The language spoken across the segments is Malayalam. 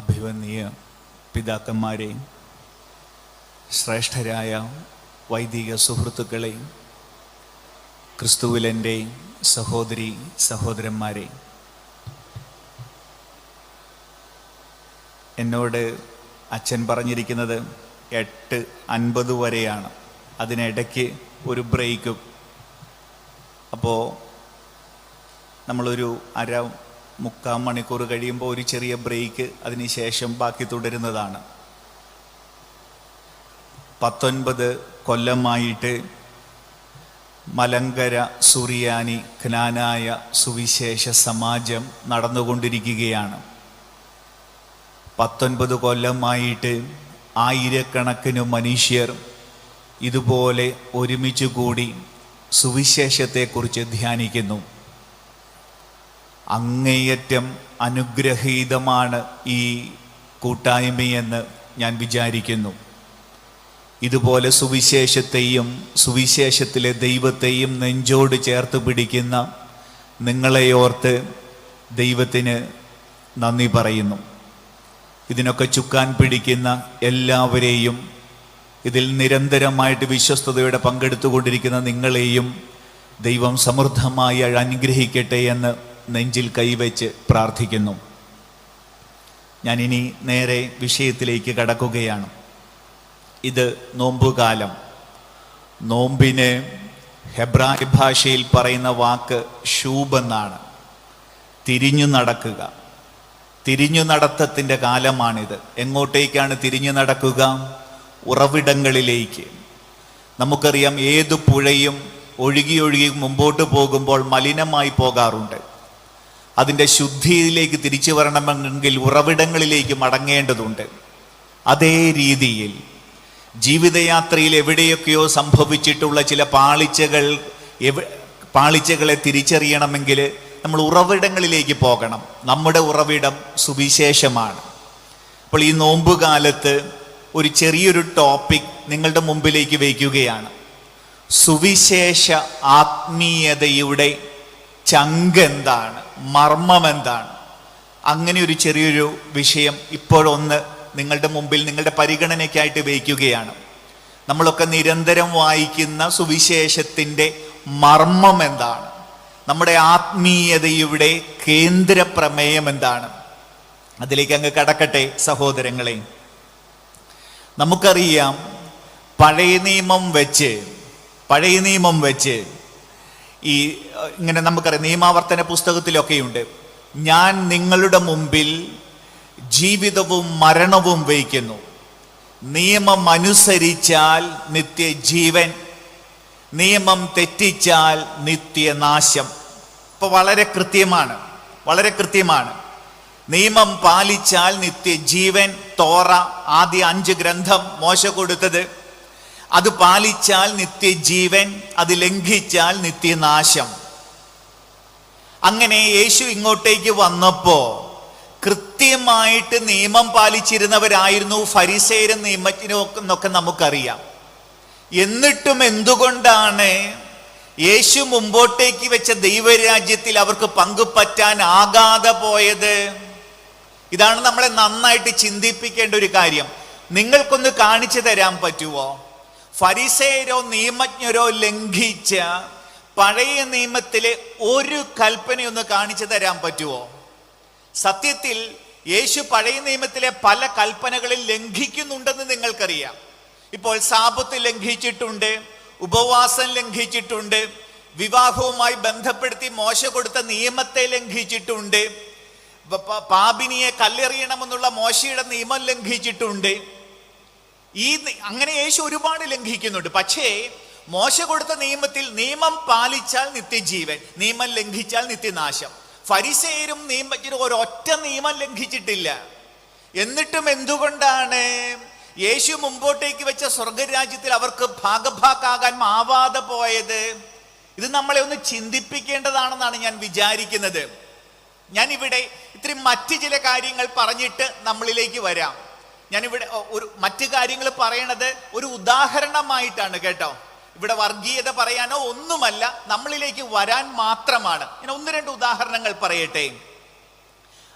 അഭിവന്യ പിതാക്കന്മാരെ, ശ്രേഷ്ഠരായ വൈദിക സുഹൃത്തുക്കളെ, ക്രിസ്തുവിലെൻ്റെ സഹോദരി സഹോദരന്മാരെ, എന്നോട് അച്ഛൻ പറഞ്ഞിരിക്കുന്നത് 8:50 വരെയാണ്. അതിനിടയ്ക്ക് ഒരു ബ്രേക്കും. അപ്പോൾ നമ്മളൊരു മുക്കാൽ മണിക്കൂർ കഴിയുമ്പോൾ ഒരു ചെറിയ ബ്രേക്ക്, അതിനുശേഷം ബാക്കി തുടരുന്നതാണ്. 19 കൊല്ലമായിട്ട് മലങ്കര സുറിയാനി ജ്ഞാനായ സുവിശേഷ സമാജം നടന്നുകൊണ്ടിരിക്കുകയാണ്. 19 കൊല്ലമായിട്ട് ആയിരക്കണക്കിന് മനുഷ്യർ ഇതുപോലെ ഒരുമിച്ച് കൂടി സുവിശേഷത്തെക്കുറിച്ച് ധ്യാനിക്കുന്നു. അങ്ങേയറ്റം അനുഗ്രഹീതമാണ് ഈ കൂട്ടായ്മയെന്ന് ഞാൻ വിചാരിക്കുന്നു. ഇതുപോലെ സുവിശേഷത്തെയും സുവിശേഷത്തിലെ ദൈവത്തെയും നെഞ്ചോട് ചേർത്ത് പിടിക്കുന്ന നിങ്ങളെയോർത്ത് ദൈവത്തിന് നന്ദി പറയുന്നു. ഇതിനൊക്കെ ചുക്കാൻ പിടിക്കുന്ന എല്ലാവരെയും, ഇതിൽ നിരന്തരമായിട്ട് വിശ്വസ്തയോടെ പങ്കെടുത്തുകൊണ്ടിരിക്കുന്ന നിങ്ങളെയും ദൈവം സമൃദ്ധമായി അനുഗ്രഹിക്കട്ടെ എന്ന് നെഞ്ചിൽ കൈവച്ച് പ്രാർത്ഥിക്കുന്നു. ഞാനിനി നേരെ വിഷയത്തിലേക്ക് കടക്കുകയാണ്. ഇത് നോമ്പുകാലം. നോമ്പിന് ഹെബ്രായ ഭാഷയിൽ പറയുന്ന വാക്ക് ഷൂബ് എന്നാണ്. തിരിഞ്ഞു നടക്കുക, തിരിഞ്ഞു നടത്തത്തിൻ്റെ കാലമാണിത്. എങ്ങോട്ടേക്കാണ് തിരിഞ്ഞു നടക്കുക? ഉറവിടങ്ങളിലേക്ക്. നമുക്കറിയാം, ഏതു പുഴയും ഒഴുകി ഒഴുകി മുമ്പോട്ട് പോകുമ്പോൾ മലിനമായി പോകാറുണ്ട്. അതിൻ്റെ ശുദ്ധിയിലേക്ക് തിരിച്ചു വരണമെങ്കിൽ ഉറവിടങ്ങളിലേക്ക് മടങ്ങേണ്ടതുണ്ട്. അതേ രീതിയിൽ ജീവിതയാത്രയിൽ എവിടെയൊക്കെയോ സംഭവിച്ചിട്ടുള്ള ചില പാളിച്ചകളെ തിരിച്ചറിയണമെങ്കിൽ നമ്മൾ ഉറവിടങ്ങളിലേക്ക് പോകണം. നമ്മുടെ ഉറവിടം സുവിശേഷമാണ്. അപ്പോൾ ഈ നോമ്പുകാലത്ത് ഒരു ചെറിയൊരു ടോപ്പിക് നിങ്ങളുടെ മുമ്പിലേക്ക് വയ്ക്കുകയാണ്. സുവിശേഷ ആത്മീയതയുടെ ചങ്ക് എന്താണ്, മർമ്മം എന്താണ്? അങ്ങനെ ഒരു ചെറിയൊരു വിഷയം ഇപ്പോഴൊന്ന് നിങ്ങളുടെ മുമ്പിൽ നിങ്ങളുടെ പരിഗണനയ്ക്കായിട്ട് വയ്ക്കുകയാണ്. നമ്മളൊക്കെ നിരന്തരം വായിക്കുന്ന സുവിശേഷത്തിൻ്റെ മർമ്മം എന്താണ്? നമ്മുടെ ആത്മീയതയുടെ കേന്ദ്ര പ്രമേയം എന്താണ്? അതിലേക്ക് അങ്ങ് കടക്കട്ടെ സഹോദരങ്ങളെ. നമുക്കറിയാം, പഴയ നിയമം വെച്ച് ഈ ഇങ്ങനെ നമുക്കറിയാം, നിയമാവർത്തന പുസ്തകത്തിലൊക്കെയുണ്ട്, ഞാൻ നിങ്ങളുടെ മുമ്പിൽ ജീവിതവും മരണവും വയ്ക്കുന്നു, നിയമം അനുസരിച്ചാൽ നിത്യജീവൻ, നിയമം തെറ്റിച്ചാൽ നിത്യനാശം. ഇപ്പൊ വളരെ കൃത്യമാണ്. നിയമം പാലിച്ചാൽ നിത്യജീവൻ. തോറ, ആദ്യ 5 ഗ്രന്ഥം മോശ കൊടുത്തത്, അത് പാലിച്ചാൽ നിത്യജീവൻ, അത് ലംഘിച്ചാൽ നിത്യനാശം. അങ്ങനെ യേശു ഇങ്ങോട്ടേക്ക് വന്നപ്പോ കൃത്യമായിട്ട് നിയമം പാലിച്ചിരുന്നവരായിരുന്നു ഫരിസേയരും നിയമജ്ഞരും എന്നൊക്കെ നമുക്കറിയാം. എന്നിട്ടും എന്തുകൊണ്ടാണ് യേശു മുമ്പോട്ടേക്ക് വെച്ച ദൈവരാജ്യത്തിൽ അവർക്ക് പങ്കുപറ്റാൻ ആകാതെ പോയത്? ഇതാണ് നമ്മളെ നന്നായിട്ട് ചിന്തിപ്പിക്കേണ്ട ഒരു കാര്യം. നിങ്ങൾക്കൊന്ന് കാണിച്ചു തരാൻ പറ്റുമോ? ഫരിസേയരോ നിയമജ്ഞരോ ലംഘിച്ച പഴയ നിയമത്തിലെ ഒരു കൽപ്പനയൊന്ന് കാണിച്ചു തരാൻ പറ്റുമോ? സത്യത്തിൽ യേശു പഴയ നിയമത്തിലെ പല കൽപ്പനകളിൽ ലംഘിക്കുന്നുണ്ടെന്ന് നിങ്ങൾക്കറിയാം. ഇപ്പോൾ സാബത്ത് ലംഘിച്ചിട്ടുണ്ട്, ഉപവാസം ലംഘിച്ചിട്ടുണ്ട്, വിവാഹവുമായി ബന്ധപ്പെടുത്തി മോശ കൊടുത്ത നിയമത്തെ ലംഘിച്ചിട്ടുണ്ട്, പാപിനിയെ കല്ലെറിയണമെന്നുള്ള മോശയുടെ നിയമം ലംഘിച്ചിട്ടുണ്ട്. അങ്ങനെ യേശു ഒരുപാട് ലംഘിക്കുന്നുണ്ട്. പക്ഷേ മോശ കൊടുത്ത നിയമത്തിൽ നിയമം പാലിച്ചാൽ നിത്യജീവൻ, നിയമം ലംഘിച്ചാൽ നിത്യനാശം. ഫരിസേയരും നിയമജ്ഞരും ഒരൊറ്റ നിയമം ലംഘിച്ചിട്ടില്ല. എന്നിട്ടും എന്തുകൊണ്ടാണ് യേശു മുമ്പോട്ടേക്ക് വെച്ച സ്വർഗരാജ്യത്തിൽ അവർക്ക് ഭാഗഭാക്കാകാൻ ആവാതെ പോയത്? ഇത് നമ്മളെ ഒന്ന് ചിന്തിപ്പിക്കേണ്ടതാണെന്നാണ് ഞാൻ വിചാരിക്കുന്നത്. ഞാനിവിടെ ഇത്രയും മറ്റ് ചില കാര്യങ്ങൾ പറഞ്ഞിട്ട് നമ്മളിലേക്ക് വരാം. ഞാനിവിടെ മറ്റു കാര്യങ്ങൾ പറയണത് ഒരു ഉദാഹരണമായിട്ടാണ് കേട്ടോ. ഇവിടെ വർഗീയത പറയാനോ ഒന്നുമല്ല, നമ്മളിലേക്ക് വരാൻ മാത്രമാണ്. ഞാൻ 1-2 ഉദാഹരണങ്ങൾ പറയട്ടെ.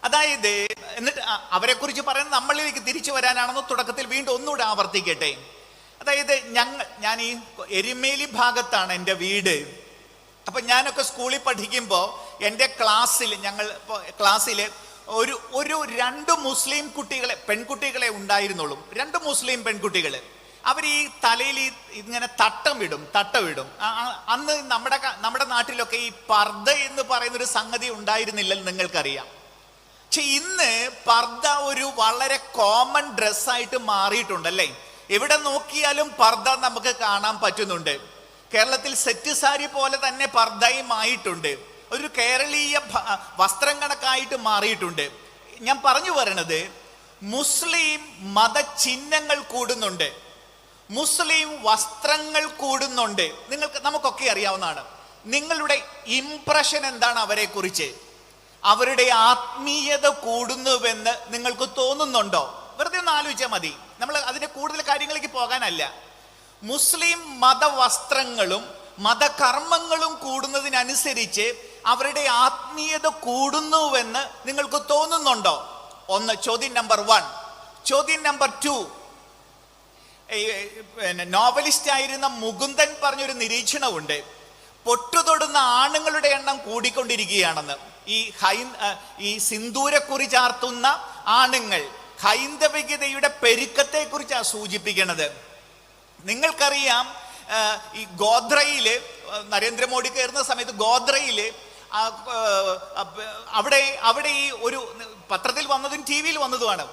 അതായത് എന്നിട്ട് അവരെ കുറിച്ച് പറയുന്നത് നമ്മളിലേക്ക് തിരിച്ചു വരാനാണെന്ന് തുടക്കത്തിൽ വീണ്ടും ഒന്നുകൂടെ ആവർത്തിക്കട്ടെ. അതായത് ഞാൻ ഈ എരുമേലി ഭാഗത്താണ് എൻ്റെ വീട്. അപ്പൊ ഞാനൊക്കെ സ്കൂളിൽ പഠിക്കുമ്പോൾ എൻ്റെ ക്ലാസ്സിൽ ഒരു രണ്ട് മുസ്ലിം പെൺകുട്ടികളെ ഉണ്ടായിരുന്നുള്ളൂ. രണ്ട് മുസ്ലിം പെൺകുട്ടികൾ. അവർ ഈ തലയിൽ ഇങ്ങനെ തട്ടം ഇടും. അന്ന് നമ്മുടെ നാട്ടിലൊക്കെ ഈ പർദ്ദ എന്ന് പറയുന്നൊരു സംഗതി ഉണ്ടായിരുന്നില്ലെന്ന് നിങ്ങൾക്കറിയാം. പക്ഷെ ഇന്ന് പർദ്ദ ഒരു വളരെ കോമൺ ഡ്രസ്സായിട്ട് മാറിയിട്ടുണ്ടല്ലേ. എവിടെ നോക്കിയാലും പർദ്ദ നമുക്ക് കാണാൻ പറ്റുന്നുണ്ട്. കേരളത്തിൽ സെറ്റ് സാരി പോലെ തന്നെ പർദ്ദയും ആയിട്ടുണ്ട്. ഒരു കേരളീയ വസ്ത്രം കണക്കായിട്ട് മാറിയിട്ടുണ്ട്. ഞാൻ പറഞ്ഞു വരണത്, മുസ്ലിം മതചിഹ്നങ്ങൾ കൂടുന്നുണ്ട്, മുസ്ലിം വസ്ത്രങ്ങൾ കൂടുന്നുണ്ട്. നമുക്കൊക്കെ അറിയാവുന്നതാണ്. നിങ്ങളുടെ ഇംപ്രഷൻ എന്താണ് അവരെ കുറിച്ച്? അവരുടെ ആത്മീയത കൂടുന്നുവെന്ന് നിങ്ങൾക്ക് തോന്നുന്നുണ്ടോ? വെറുതെ ഒന്ന് ആലോചിച്ചാൽ മതി. നമ്മൾ അതിന്റെ കൂടുതൽ കാര്യങ്ങളിലേക്ക് പോകാനല്ല. മുസ്ലിം മതവസ്ത്രങ്ങളും മതകർമ്മങ്ങളും കൂടുന്നതിനനുസരിച്ച് അവരുടെ ആത്മീയത കൂടുന്നുവെന്ന് നിങ്ങൾക്ക് തോന്നുന്നുണ്ടോ? ഒന്ന്, ചോദ്യം നമ്പർ 1. ചോദ്യം നമ്പർ 2, നോവലിസ്റ്റ് ആയിരുന്ന മുകുന്ദൻ പറഞ്ഞൊരു നിരീക്ഷണമുണ്ട്. പൊട്ടുതൊടുന്ന ആണുങ്ങളുടെ എണ്ണം കൂടിക്കൊണ്ടിരിക്കുകയാണെന്ന്. ഈ സിന്ദൂരക്കുറി ചാർത്തുന്ന ആണുങ്ങൾ ഹൈന്ദവികതയുടെ പെരുക്കത്തെ കുറിച്ചാണ് സൂചിപ്പിക്കുന്നത്. നിങ്ങൾക്കറിയാം, ഈ ഗോദ്രയില് നരേന്ദ്രമോദി കയറുന്ന സമയത്ത് ഗോദ്രയില് അവിടെ ഈ ഒരു പത്രത്തിൽ വന്നതും ടി വിയിൽ വന്നതുമാണ്.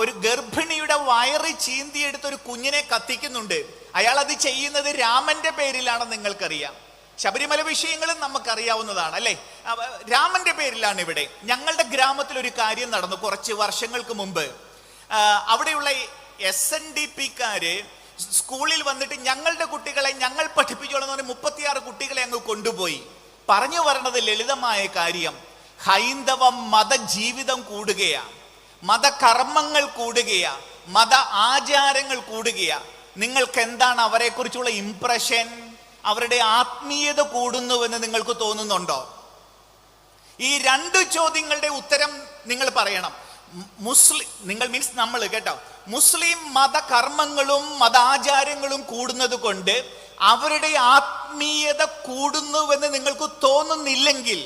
ഒരു ഗർഭിണിയുടെ വയറ് ചീന്തിയെടുത്ത് ഒരു കുഞ്ഞിനെ കത്തിക്കുന്നുണ്ട്. അയാൾ അത് ചെയ്യുന്നത് രാമന്റെ പേരിലാണ്. നിങ്ങൾക്കറിയാം, ശബരിമല വിഷയങ്ങളും നമുക്കറിയാവുന്നതാണ് അല്ലേ. രാമന്റെ പേരിലാണ് ഇവിടെ. ഞങ്ങളുടെ ഗ്രാമത്തിൽ ഒരു കാര്യം നടന്നു കുറച്ച് വർഷങ്ങൾക്ക് മുമ്പ്. അവിടെയുള്ള SNDP-ക്കാര് സ്കൂളിൽ വന്നിട്ട് ഞങ്ങളുടെ കുട്ടികളെ ഞങ്ങൾ പഠിപ്പിച്ചോളെന്ന് പറഞ്ഞ് 36 കുട്ടികളെ അങ്ങ് കൊണ്ടുപോയി. പറഞ്ഞു വരണത് ലളിതമായ കാര്യം, ഹൈന്ദവ മതജീവിതം കൂടുകയാ, മതകർമ്മങ്ങൾ കൂടുകയാ, മത ആചാരങ്ങൾ കൂടുകയാ. നിങ്ങൾക്ക് എന്താണ് അവരെ കുറിച്ചുള്ള ഇംപ്രഷൻ? അവരുടെ ആത്മീയത കൂടുന്നുവെന്ന് നിങ്ങൾക്ക് തോന്നുന്നുണ്ടോ? ഈ 2 ചോദ്യങ്ങളുടെ ഉത്തരം നിങ്ങൾ പറയണം. നമ്മൾ കേട്ടോ, മുസ്ലിം മതകർമ്മങ്ങളും മതാചാരങ്ങളും കൂടുന്നത് കൊണ്ട് അവരുടെ ആത്മീയത കൂടുന്നുവെന്ന് നിങ്ങൾക്ക് തോന്നുന്നില്ലെങ്കിൽ,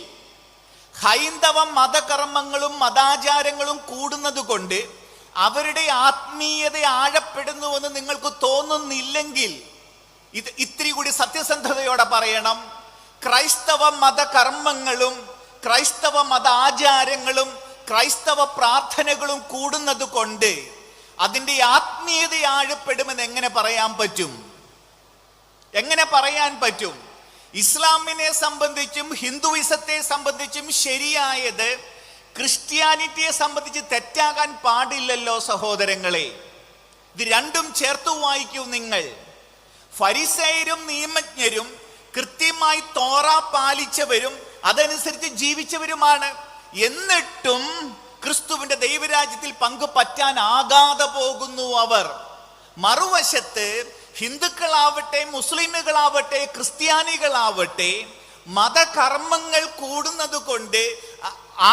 ഹൈന്ദവ മതകർമ്മങ്ങളും മതാചാരങ്ങളും കൂടുന്നത് കൊണ്ട് അവരുടെ ആത്മീയത ആഴപ്പെടുന്നുവെന്ന് നിങ്ങൾക്ക് തോന്നുന്നില്ലെങ്കിൽ, ഇത് ഇത്തിരി കൂടി സത്യസന്ധതയോടെ പറയണം, ക്രൈസ്തവ മതകർമ്മങ്ങളും ക്രൈസ്തവ മതാചാരങ്ങളും ക്രൈസ്തവ പ്രാർത്ഥനകളും കൂടുന്നത് കൊണ്ട് അതിൻ്റെ ആത്മീയത ആഴപ്പെടുമെന്ന് എങ്ങനെ പറയാൻ പറ്റും? എങ്ങനെ പറയാൻ പറ്റും? ഇസ്ലാമിനെ സംബന്ധിച്ചും ഹിന്ദുയിസത്തെ സംബന്ധിച്ചും ശരിയായത് ക്രിസ്ത്യാനിറ്റിയെ സംബന്ധിച്ച് തെറ്റാകാൻ പാടില്ലല്ലോ സഹോദരങ്ങളെ. ഇത് രണ്ടും ചേർത്ത് വായിക്കൂ നിങ്ങൾ. ഫരിസേയരും നിയമജ്ഞരും കൃത്യമായി തോറ പാലിച്ചവരും അതനുസരിച്ച് ജീവിച്ചവരുമാണ്. എന്നിട്ടും ക്രിസ്തുവിന്റെ ദൈവരാജ്യത്തിൽ പങ്കു പറ്റാനാകാതെ പോകുന്നു അവർ. മറുവശത്ത് ഹിന്ദുക്കളാവട്ടെ, മുസ്ലിമുകളാവട്ടെ, ക്രിസ്ത്യാനികളാവട്ടെ, മതകർമ്മങ്ങൾ കൂടുന്നത് കൊണ്ട്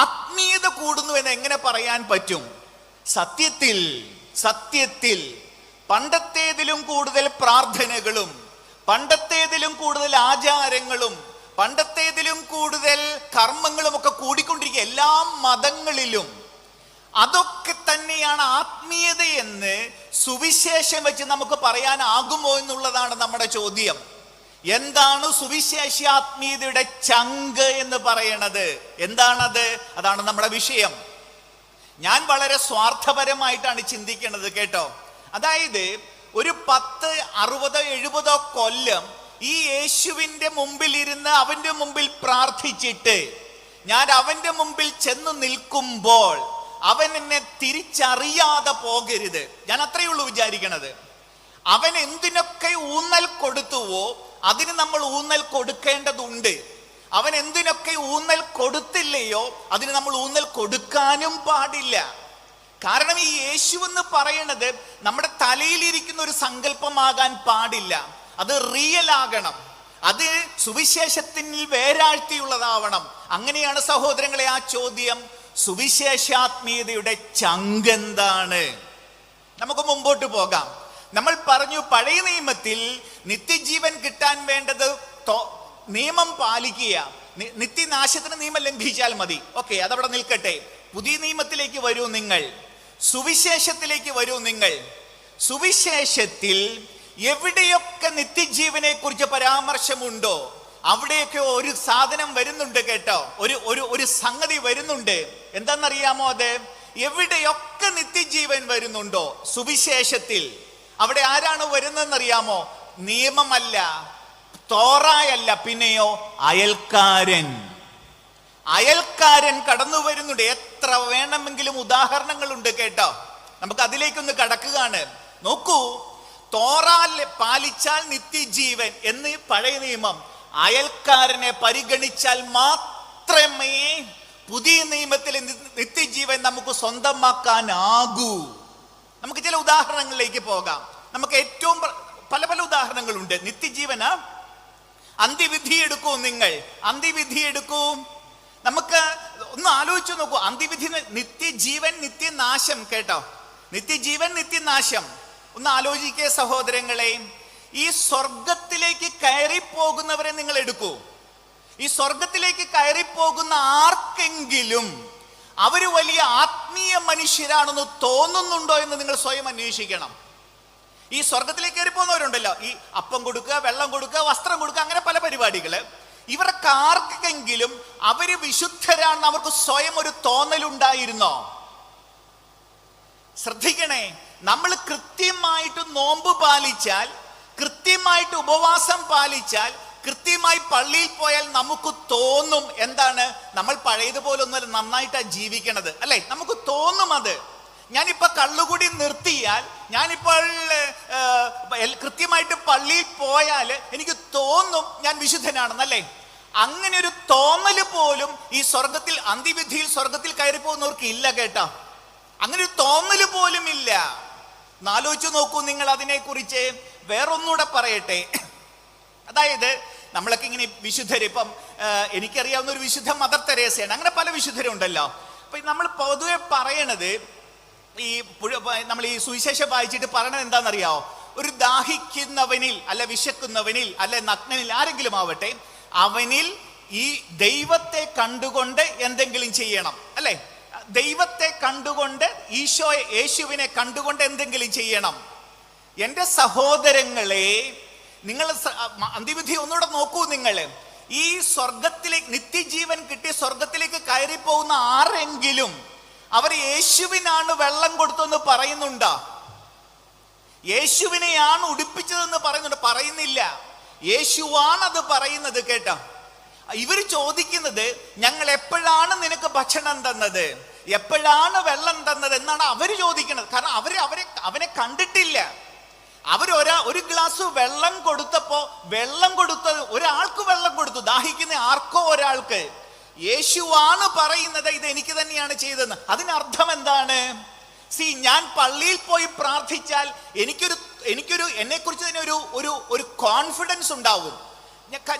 ആത്മീയത കൂടുന്നു എന്ന് എങ്ങനെ പറയാൻ പറ്റും? സത്യത്തിൽ പണ്ടത്തേതിലും കൂടുതൽ പ്രാർത്ഥനകളും പണ്ടത്തേതിലും കൂടുതൽ ആചാരങ്ങളും പണ്ടത്തേതിലും കൂടുതൽ കർമ്മങ്ങളും ഒക്കെ കൂടിക്കൊണ്ടിരിക്കുക എല്ലാ മതങ്ങളിലും. അതൊക്കെ തന്നെയാണ് ആത്മീയതയെന്ന് സുവിശേഷം വെച്ച് നമുക്ക് പറയാനാകുമോ എന്നുള്ളതാണ് നമ്മുടെ ചോദ്യം. എന്താണ് സുവിശേഷാത്മീയതയുടെ ചങ്ക് എന്ന് പറയണത്? എന്താണത്? അതാണ് നമ്മുടെ വിഷയം. ഞാൻ വളരെ സ്വാർത്ഥപരമായിട്ടാണ് ചിന്തിക്കുന്നത് കേട്ടോ. അതായത് ഒരു 10, 60, 70 കൊല്ലം ഈ യേശുവിന്റെ മുമ്പിൽ ഇരുന്ന് അവന്റെ മുമ്പിൽ പ്രാർത്ഥിച്ചിട്ട് ഞാൻ അവന്റെ മുമ്പിൽ ചെന്ന് നിൽക്കുമ്പോൾ അവൻ എന്നെ തിരിച്ചറിയാതെ പോകരുത്. ഞാൻ അത്രയേ ഉള്ളൂ വിചാരിക്കണത്. അവൻ എന്തിനൊക്കെ ഊന്നൽ കൊടുത്തുവോ അതിന് നമ്മൾ ഊന്നൽ കൊടുക്കേണ്ടതുണ്ട്. അവൻ എന്തിനൊക്കെ ഊന്നൽ കൊടുത്തില്ലയോ അതിന് നമ്മൾ ഊന്നൽ കൊടുക്കാനും പാടില്ല. കാരണം ഈ യേശു എന്ന് പറയണത് നമ്മുടെ തലയിലിരിക്കുന്ന ഒരു സങ്കല്പമാകാൻ പാടില്ല. അത് റിയൽ ആകണം. അത് സുവിശേഷത്തിൽ വേരാഴ്ത്തിയുള്ളതാവണം. അങ്ങനെയാണ് സഹോദരങ്ങളെ ആ ചോദ്യം സുവിശേഷാത്മീയതയുടെ ചങ്കെന്താണ്? നമുക്ക് മുമ്പോട്ട് പോകാം. നമ്മൾ പറഞ്ഞു പഴയ നിയമത്തിൽ നിത്യജീവൻ കിട്ടാൻ വേണ്ടത് നിയമം പാലിക്കുക, നിത്യനാശത്തിന് നിയമം ലംഘിച്ചാൽ മതി. ഓക്കെ, അതവിടെ നിൽക്കട്ടെ. പുതിയ നിയമത്തിലേക്ക് വരൂ നിങ്ങൾ, സുവിശേഷത്തിലേക്ക് വരൂ നിങ്ങൾ. സുവിശേഷത്തിൽ എവിടെയൊക്കെ നിത്യജീവനെ കുറിച്ച് പരാമർശമുണ്ടോ അവിടെയൊക്കെ ഒരു സാധനം വരുന്നുണ്ട് കേട്ടോ, ഒരു സംഗതി വരുന്നുണ്ട്. എന്താണെന്നറിയാമോ? അത് എവിടെയൊക്കെ നിത്യജീവൻ വരുന്നുണ്ടോ സുവിശേഷത്തിൽ, അവിടെ ആരാണ് വരുന്നതെന്നറിയാമോ? നിയമമല്ല, തോറായല്ല, പിന്നെയോ അയൽക്കാരൻ. അയൽക്കാരൻ കടന്നു വരുന്നുണ്ട്. എത്ര വേണമെങ്കിലും ഉദാഹരണങ്ങളുണ്ട് കേട്ടോ. നമുക്ക് അതിലേക്കൊന്ന് കടക്കുകയാണ്. നോക്കൂ, തോറാ പാലിച്ചാൽ നിത്യജീവൻ എന്ന് പഴയ നിയമം, അയൽക്കാരനെ പരിഗണിച്ചാൽ മാത്രമേ പുതിയ നിയമത്തിലെ നിത്യജീവൻ നമുക്ക് സ്വന്തമാക്കാനാകൂ. നമുക്ക് ചില ഉദാഹരണങ്ങളിലേക്ക് പോകാം. നമുക്ക് ഏറ്റവും പല പല ഉദാഹരണങ്ങളുണ്ട്. നിത്യജീവന അന്ത്യവിധി എടുക്കൂ നിങ്ങൾ, അന്ത്യവിധി എടുക്കൂ. നമുക്ക് ഒന്ന് ആലോചിച്ചു നോക്കൂ. അന്ത്യവിധി, നിത്യജീവൻ, നിത്യനാശം. കേട്ടോ, നിത്യജീവൻ, നിത്യനാശം. ഒന്ന് ആലോചിക്കേ സഹോദരങ്ങളെ. ഈ സ്വർഗത്തിലേക്ക് കയറിപ്പോകുന്നവരെ നിങ്ങൾ എടുക്കൂ. ഈ സ്വർഗത്തിലേക്ക് കയറിപ്പോകുന്ന ആർക്കെങ്കിലും അവര് വലിയ ആത്മീയ മനുഷ്യരാണെന്ന് തോന്നുന്നുണ്ടോ എന്ന് നിങ്ങൾ സ്വയം അന്വേഷിക്കണം. ഈ സ്വർഗത്തിലേക്ക് കയറിപ്പോകുന്നവരുണ്ടല്ലോ, ഈ അപ്പം കൊടുക്കുക, വെള്ളം കൊടുക്കുക, വസ്ത്രം കൊടുക്കുക, അങ്ങനെ പല പരിപാടികള്. ഇവർക്ക് ആർക്കെങ്കിലും അവര് വിശുദ്ധരാണെന്ന് അവർക്ക് സ്വയം ഒരു തോന്നലുണ്ടായിരുന്നോ? ശ്രദ്ധിക്കണേ, നമ്മൾ കൃത്യമായിട്ട് നോമ്പ് പാലിച്ചാൽ, കൃത്യമായിട്ട് ഉപവാസം പാലിച്ചാൽ, കൃത്യമായി പള്ളിയിൽ പോയാൽ നമുക്ക് തോന്നും എന്താണ്, നമ്മൾ പഴയതുപോലെ ഒന്നും നന്നായിട്ടാണ് ജീവിക്കണത്, അല്ലെ? നമുക്ക് തോന്നും അത്. ഞാനിപ്പോ കള്ളുകൂടി നിർത്തിയാൽ, ഞാനിപ്പോൾ കൃത്യമായിട്ട് പള്ളിയിൽ പോയാൽ എനിക്ക് തോന്നും ഞാൻ വിശുദ്ധനാണെന്നല്ലേ? അങ്ങനെ ഒരു തോന്നല് പോലും ഈ സ്വർഗത്തിൽ, അന്ത്യവിധിയിൽ സ്വർഗത്തിൽ കയറി പോകുന്നവർക്ക് ഇല്ല കേട്ടോ. അങ്ങനെ ഒരു തോന്നല് പോലും ഇല്ല. ആലോചിച്ചു നോക്കൂ നിങ്ങൾ അതിനെക്കുറിച്ച്. വേറൊന്നുകൂടെ പറയട്ടെ. അതായത് നമ്മളൊക്കെ ഇങ്ങനെ വിശുദ്ധര്, ഇപ്പം എനിക്കറിയാവുന്ന ഒരു വിശുദ്ധ മദർ തെരേസയാണ്, അങ്ങനെ പല വിശുദ്ധരുണ്ടല്ലോ. അപ്പൊ നമ്മൾ പൊതുവെ പറയണത്, നമ്മൾ ഈ സുവിശേഷം വായിച്ചിട്ട് പറയണത് എന്താണെന്നറിയാവോ? ഒരു ദാഹിക്കുന്നവനിൽ, അല്ല വിശക്കുന്നവനിൽ, അല്ലെ നഗ്നനിൽ, ആരെങ്കിലും ആവട്ടെ, അവനിൽ ഈ ദൈവത്തെ കണ്ടുകൊണ്ട് എന്തെങ്കിലും ചെയ്യണം, അല്ലെ? ദൈവത്തെ കണ്ടുകൊണ്ട്, യേശുവിനെ കണ്ടുകൊണ്ട് എന്തെങ്കിലും ചെയ്യണം. എൻ്റെ സഹോദരങ്ങളെ, നിങ്ങൾ അന്ത്യവിധി ഒന്നുകൂടെ നോക്കൂ. നിങ്ങൾ ഈ സ്വർഗത്തിലേക്ക്, നിത്യജീവൻ കിട്ടി സ്വർഗത്തിലേക്ക് കയറി പോകുന്ന ആരെങ്കിലും അവർ യേശുവിനാണ് വെള്ളം കൊടുത്തെന്ന് പറയുന്നുണ്ടോ? യേശുവിനെയാണ് ഉടുപ്പിച്ചതെന്ന് പറയുന്നില്ല. യേശുവാണത് പറയുന്നത് കേട്ടോ. ഇവര് ചോദിക്കുന്നത്, ഞങ്ങൾ എപ്പോഴാണ് നിനക്ക് ഭക്ഷണം തന്നത്, എപ്പോഴാണ് വെള്ളം തന്നത് എന്നാണ് അവര് ചോദിക്കുന്നത്. കാരണം അവനെ കണ്ടിട്ടില്ല. ഒരു ഗ്ലാസ് വെള്ളം കൊടുത്തപ്പോ, വെള്ളം കൊടുത്തത് ഒരാൾക്ക് വെള്ളം കൊടുത്തു, ദാഹിക്കുന്ന ആർക്കോ ഒരാൾക്ക്. യേശുവാണ് പറയുന്നത് ഇത് എനിക്ക് തന്നെയാണ് ചെയ്തതെന്ന്. അതിനർത്ഥം എന്താണ്? ഞാൻ പള്ളിയിൽ പോയി പ്രാർത്ഥിച്ചാൽ എനിക്കൊരു എന്നെക്കുറിച്ച് തന്നെ ഒരു കോൺഫിഡൻസ് ഉണ്ടാവും.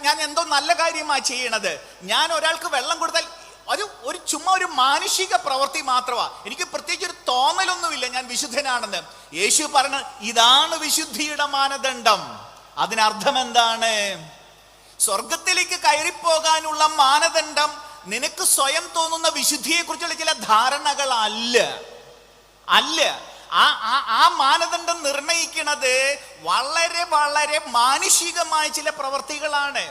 ഞാൻ എന്തോ നല്ല കാര്യമാണ് ചെയ്യണത്. ഞാൻ ഒരാൾക്ക് വെള്ളം കൊടുത്താൽ ഒരു ചുമ്മാ ഒരു മാനുഷിക പ്രവൃത്തി മാത്രമാ, എനിക്ക് പ്രത്യേകിച്ച് ഒരു തോന്നലൊന്നുമില്ല ഞാൻ വിശുദ്ധനാണെന്ന്. യേശു പറഞ്ഞ ഇതാണ് വിശുദ്ധിയുടെ മാനദണ്ഡം. അതിനർത്ഥം എന്താണ്? സ്വർഗത്തിലേക്ക് കയറിപ്പോകാനുള്ള മാനദണ്ഡം നിനക്ക് സ്വയം തോന്നുന്ന വിശുദ്ധിയെ കുറിച്ചുള്ള ചില ധാരണകൾ അല്ല. ആ മാനദണ്ഡം നിർണയിക്കുന്നത് വളരെ വളരെ മാനുഷികമായ ചില പ്രവർത്തികളാണ്.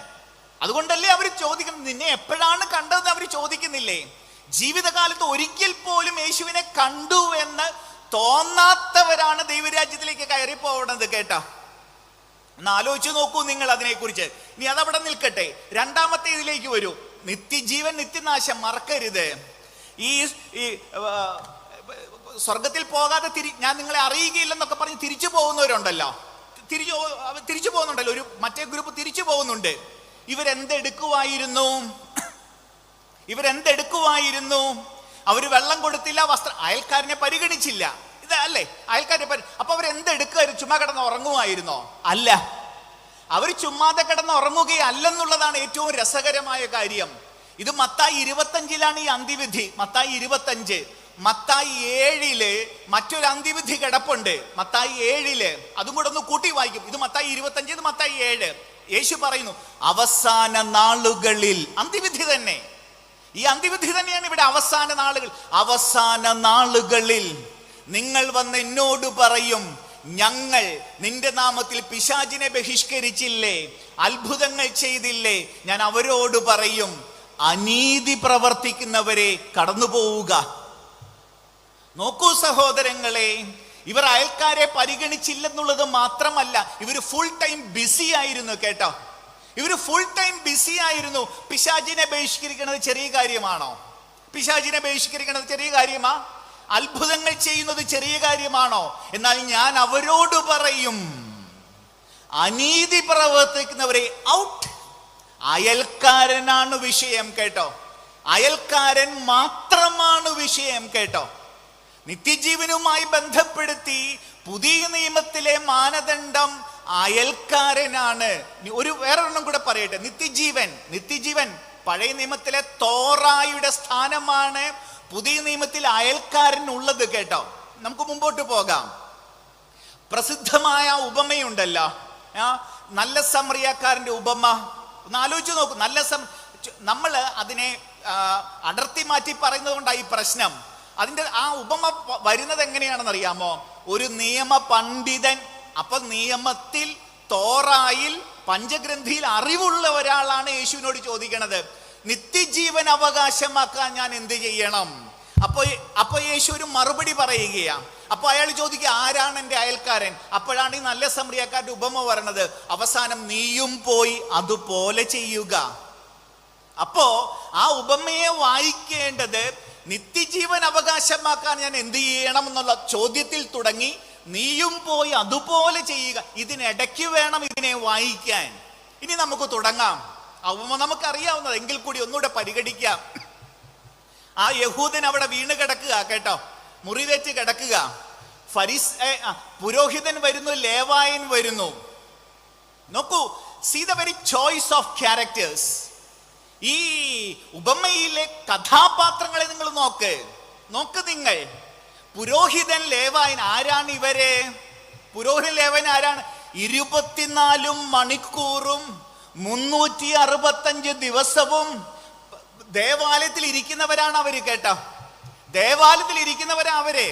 അതുകൊണ്ടല്ലേ അവർ ചോദിക്കുന്നത്, നിന്നെ എപ്പോഴാണ് കണ്ടതെന്ന് അവർ ചോദിക്കുന്നില്ലേ? ജീവിതകാലത്ത് ഒരിക്കൽ പോലും യേശുവിനെ കണ്ടു എന്ന് തോന്നാത്തവരാണ് ദൈവരാജ്യത്തിലേക്ക് കയറി പോകണത് കേട്ടോ. ഒന്ന് ആലോചിച്ച് നോക്കൂ നിങ്ങൾ അതിനെക്കുറിച്ച്. ഇനി അതവിടെ നിൽക്കട്ടെ, രണ്ടാമത്തെ ഇതിലേക്ക് വരൂ. നിത്യജീവൻ, നിത്യനാശം മറക്കരുത്. ഈ സ്വർഗത്തിൽ പോകാതെ ഞാൻ നിങ്ങളെ അറിയുകയില്ലെന്നൊക്കെ പറഞ്ഞ് തിരിച്ചു പോകുന്നവരുണ്ടല്ലോ, തിരിച്ചു പോകുന്നുണ്ടല്ലോ. ഒരു മറ്റേ ഗ്രൂപ്പ് തിരിച്ചു പോകുന്നുണ്ട്. ഇവരെന്തെടുക്കുമായിരുന്നു? അവര് വെള്ളം കൊടുത്തില്ല, അയൽക്കാരനെ പരിഗണിച്ചില്ല. അല്ലേ? അയൽക്കാരെ അപ്പൊ അവരെന്തെടുക്കുമായിരുന്നു? ചുമ്മാ കിടന്ന് ഉറങ്ങുമായിരുന്നോ? അല്ല, അവർ ചുമ്മാതെ കിടന്ന് ഉറങ്ങുകയല്ലെന്നുള്ളതാണ് ഏറ്റവും രസകരമായ കാര്യം. ഇത് മത്തായി 25-ലാണ് ഈ അന്ത്യവിധി. മത്തായി 25. മത്തായി 7 മറ്റൊരു അന്ത്യവിധി കിടപ്പുണ്ട്. മത്തായി 7 അതും കൂടെ ഒന്ന് കൂട്ടി വായിക്കും. ഇത് മത്തായി 25, ഇത് മത്തായി 7. യേശു പറയുന്നു അവസാന നാളുകളിൽ, അന്ത്യവിധി തന്നെ, ഈ അന്ത്യവിധി തന്നെയാണ് ഇവിടെ അവസാന നാളുകൾ. അവസാന നാളുകളിൽ നിങ്ങൾ വന്ന് എന്നോട് പറയും, ഞങ്ങൾ നിന്റെ നാമത്തിൽ പിശാചിനെ ബഹിഷ്കരിച്ചില്ലേ, അത്ഭുതങ്ങൾ ചെയ്തില്ലേ. ഞാൻ അവരോട് പറയും, അനീതി പ്രവർത്തിക്കുന്നവരെ കടന്നു പോവുക. നോക്കൂ സഹോദരങ്ങളെ, ഇവർ അയൽക്കാരെ പരിഗണിച്ചില്ലെന്നുള്ളത് മാത്രമല്ല, ഇവർ ഫുൾ ടൈം ബിസി ആയിരുന്നു. കേട്ടോ, ഇവർ ഫുൾ ടൈം ബിസി ആയിരുന്നു. പിശാചിനെ ബഹിഷ്കരിക്കുന്നത് ചെറിയ കാര്യമാണോ? പിശാചിനെ ബഹിഷ്കരിക്കുന്നത് ചെറിയ കാര്യമാ? അത്ഭുതങ്ങൾ ചെയ്യുന്നത് ചെറിയ കാര്യമാണോ? എന്നാൽ ഞാൻ അവരോട് പറയും, അനീതി പ്രവർത്തിക്കുന്നവരെ ഔട്ട്. അയൽക്കാരനാണ് വിഷയം. കേട്ടോ, അയൽക്കാരൻ മാത്രമാണ് വിഷയം. കേട്ടോ, നിത്യജീവനുമായി ബന്ധപ്പെടുത്തി പുതിയ നിയമത്തിലെ മാനദണ്ഡം അയൽക്കാരനാണ്. വേറൊരെണ്ണം കൂടെ പറയട്ടെ. നിത്യജീവൻ പഴയ നിയമത്തിലെ തോറായുടെ സ്ഥാനമാണ് പുതിയ നിയമത്തിൽ അയൽക്കാരനുള്ളത്. കേട്ടോ, നമുക്ക് മുമ്പോട്ട് പോകാം. പ്രസിദ്ധമായ ഉപമയുണ്ടല്ലോ, നല്ല സമറിയാക്കാരന്റെ ഉപമ. ഒന്ന് ആലോചിച്ച് നോക്കൂ. നമ്മൾ അതിനെ അടർത്തി മാറ്റി പറയുന്നത് കൊണ്ടാണ് ഈ പ്രശ്നം. അതിന്റെ ആ ഉപമ വരുന്നത് എങ്ങനെയാണെന്ന് അറിയാമോ? ഒരു നിയമ പണ്ഡിതൻ, അപ്പൊ നിയമത്തിൽ, തോറായിൽ, പഞ്ചഗ്രന്ഥിയിൽ അറിവുള്ള ഒരാളാണ് യേശുവിനോട് ചോദിക്കണത്, നിത്യജീവൻ അവകാശമാക്കാൻ ഞാൻ എന്ത് ചെയ്യണം? അപ്പൊ യേശു ഒരു മറുപടി പറയുകയാണ്. അപ്പൊ അയാൾ ചോദിക്കുക, ആരാണ് എൻ്റെ അയൽക്കാരൻ? അപ്പോഴാണ് ഈ നല്ല സമറിയാക്കാരുടെ ഉപമ പറയണത്. അവസാനം നീയും പോയി അതുപോലെ ചെയ്യുക. അപ്പോ ആ ഉപമയെ വായിക്കേണ്ടത് നിത്യജീവൻ അവകാശമാക്കാൻ ഞാൻ എന്ത് ചെയ്യണം എന്നുള്ള ചോദ്യത്തിൽ തുടങ്ങി, നീയും പോയി അതുപോലെ ചെയ്യുക. ഇതിനിടയ്ക്ക് വേണം ഇതിനെ വായിക്കാൻ. ഇനി നമുക്ക് തുടങ്ങാം. അവ നമുക്കറിയാവുന്നത് എങ്കിൽ കൂടി ഒന്നുകൂടെ പരിഗണിക്കാം. ആ യഹൂദൻ അവിടെ വീണ് കിടക്കുക. കേട്ടോ, മുറിവേറ്റ് കിടക്കുക. പുരോഹിതൻ വരുന്നു, ലേവായൻ വരുന്നു. നോക്കൂ, see the very choice of characters. ഈ ഉപമയിലെ കഥാപാത്രങ്ങളെ നിങ്ങൾ നോക്ക് നിങ്ങൾ. പുരോഹിതൻ, ലേവായൻ, ആരാണ് ഇവര്? പുരോഹിതൻ, ലേവായൻ ആരാണ്? 24 മണിക്കൂറും 365 ദിവസവും ദേവാലയത്തിൽ ഇരിക്കുന്നവരാണ് അവര്. കേട്ടോ, ദേവാലയത്തിൽ ഇരിക്കുന്നവരാ അവര്.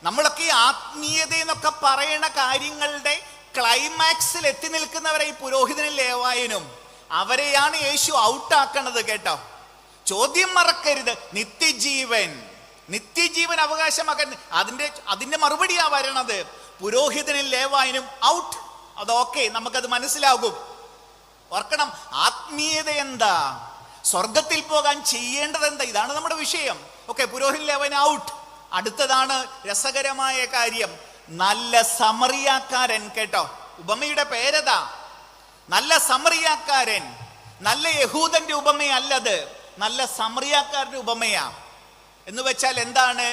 നമ്മളൊക്കെ ഈ ആത്മീയത എന്നൊക്കെ പറയണ കാര്യങ്ങളുടെ ക്ലൈമാക്സിൽ എത്തി നിൽക്കുന്നവരെ ഈ പുരോഹിതനും ലേവായനും. അവരെയാണ് യേശു ഔട്ടാക്കണത്. കേട്ടോ, ചോദ്യം മറക്കരുത്. നിത്യജീവൻ അവകാശമാക്കാൻ അതിന്റെ മറുപടിയാ വരണത്. പുരോഹിതനും ലേവായനും ഔട്ട്. അതൊക്കെ നമുക്കത് മനസ്സിലാകും. ഓർക്കണം, ആത്മീയത എന്താ, സ്വർഗത്തിൽ പോകാൻ ചെയ്യേണ്ടത് എന്താ, ഇതാണ് നമ്മുടെ വിഷയം. ഓക്കെ, പുരോഹിതൻ, ലേവായൻ ഔട്ട്. അടുത്തതാണ് രസകരമായ കാര്യം, നല്ല സമറിയാക്കാരൻ. കേട്ടോ, ഉപമയുടെ പേരതാ, നല്ല സമറിയാക്കാരൻ. നല്ല യഹൂദന്റെ ഉപമയല്ലത്, നല്ല സമറിയാക്കാരന്റെ ഉപമയാ. എന്ന് വെച്ചാൽ എന്താണ്?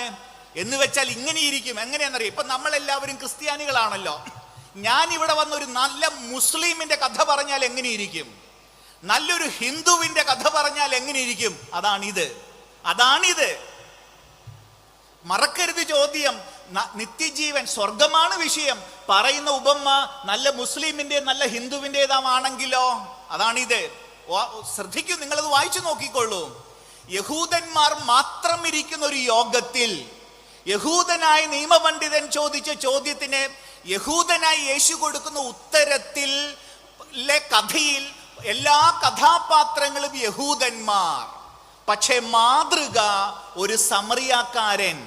എന്ന് വെച്ചാൽ ഇങ്ങനെ ഇരിക്കും. എങ്ങനെയാണെന്നറിയാം? ഇപ്പൊ നമ്മളെല്ലാവരും ക്രിസ്ത്യാനികളാണല്ലോ. ഞാൻ ഇവിടെ വന്ന ഒരു നല്ല മുസ്ലിമിന്റെ കഥ പറഞ്ഞാൽ എങ്ങനെ ഇരിക്കും? നല്ലൊരു ഹിന്ദുവിന്റെ കഥ പറഞ്ഞാൽ എങ്ങനെ ഇരിക്കും? അതാണിത്. മറക്കരുത് ചോദ്യം. നിത്യജീവൻ, സ്വർഗമാണ് വിഷയം. പറയുന്ന ഉപമ നല്ല മുസ്ലിമിന്റെ, നല്ല ഹിന്ദുവിൻ്റെതാണെങ്കിലോ അതാണിത്. ശ്രദ്ധിക്കൂ, നിങ്ങളത് വായിച്ചു നോക്കിക്കൊള്ളൂ. യഹൂദന്മാർ മാത്രം ഇരിക്കുന്ന ഒരു യോഗത്തിൽ യഹൂദനായ നിയമപണ്ഡിതൻ ചോദിച്ച ചോദ്യത്തിന് യഹൂദനായി യേശു കൊടുക്കുന്ന ഉത്തരത്തിൽ കഥയിൽ എല്ലാ കഥാപാത്രങ്ങളും യഹൂദന്മാർ. പക്ഷെ മാതൃക ഒരു സമറിയാക്കാരൻ.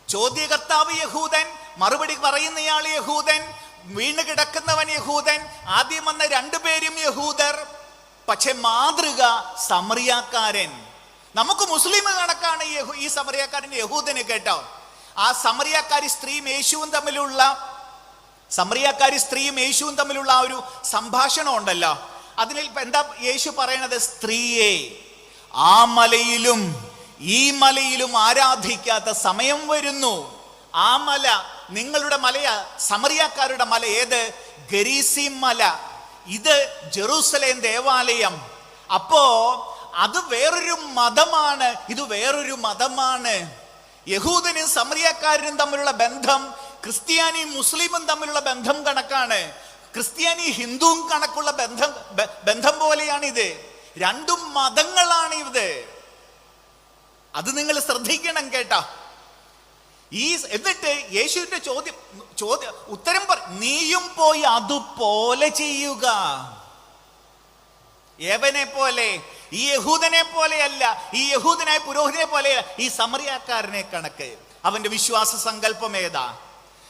ചോദ്യകർത്താവ് യഹൂദൻ, മറുപടി പറയുന്നയാൾ യഹൂദൻ, വീണ് കിടക്കുന്നവൻ യഹൂദൻ, ആദ്യം വന്ന 2 പേരും യഹൂദർ. പക്ഷെ മാതൃക സമറിയാക്കാരൻ. നമുക്ക് മുസ്ലിം കണക്കാണ് ഈ സമറിയാക്കാരൻ യഹൂദന്. കേട്ടോ, ആ സമറിയാക്കാരി സ്ത്രീയും യേശുവും തമ്മിലുള്ള ആ ഒരു സംഭാഷണം ഉണ്ടല്ലോ, അതിൽ എന്താ യേശു പറയണത്? സ്ത്രീയെ, ആ മലയിലും ഈ മലയിലും ആരാധിക്കാത്ത സമയം വരുന്നു. ആ മല നിങ്ങളുടെ മലയാ, സമറിയാക്കാരുടെ മല. ഏത്? ഗരീസിം മല. ഇത് ജെറൂസലേം ദേവാലയം. അപ്പോ അത് വേറൊരു മതമാണ്, ഇത് വേറൊരു മതമാണ്. യഹൂദനും സമറിയക്കാരനും തമ്മിലുള്ള ബന്ധം ക്രിസ്ത്യാനിയും മുസ്ലിമും തമ്മിലുള്ള ബന്ധം കണക്കാണ്. ക്രിസ്ത്യാനി ഹിന്ദുവും കണക്കുള്ള ബന്ധം പോലെയാണിത്. രണ്ടും മതങ്ങളാണ് ഇത്. അത് നിങ്ങൾ ശ്രദ്ധിക്കണം കേട്ടാ. എന്നിട്ട് യേശുവിന്റെ ഉത്തരം നീയും പോയി അതുപോലെ ചെയ്യുക. ഏവനെ പോലെ, ഈ യഹൂദനെ പോലെയല്ല, ഈ യഹൂദനായ പുരോഹിതനെ പോലെയല്ല, ഈ സമറിയാക്കാരനെ കണക്ക്. അവന്റെ വിശ്വാസ സങ്കല്പം ഏതാ?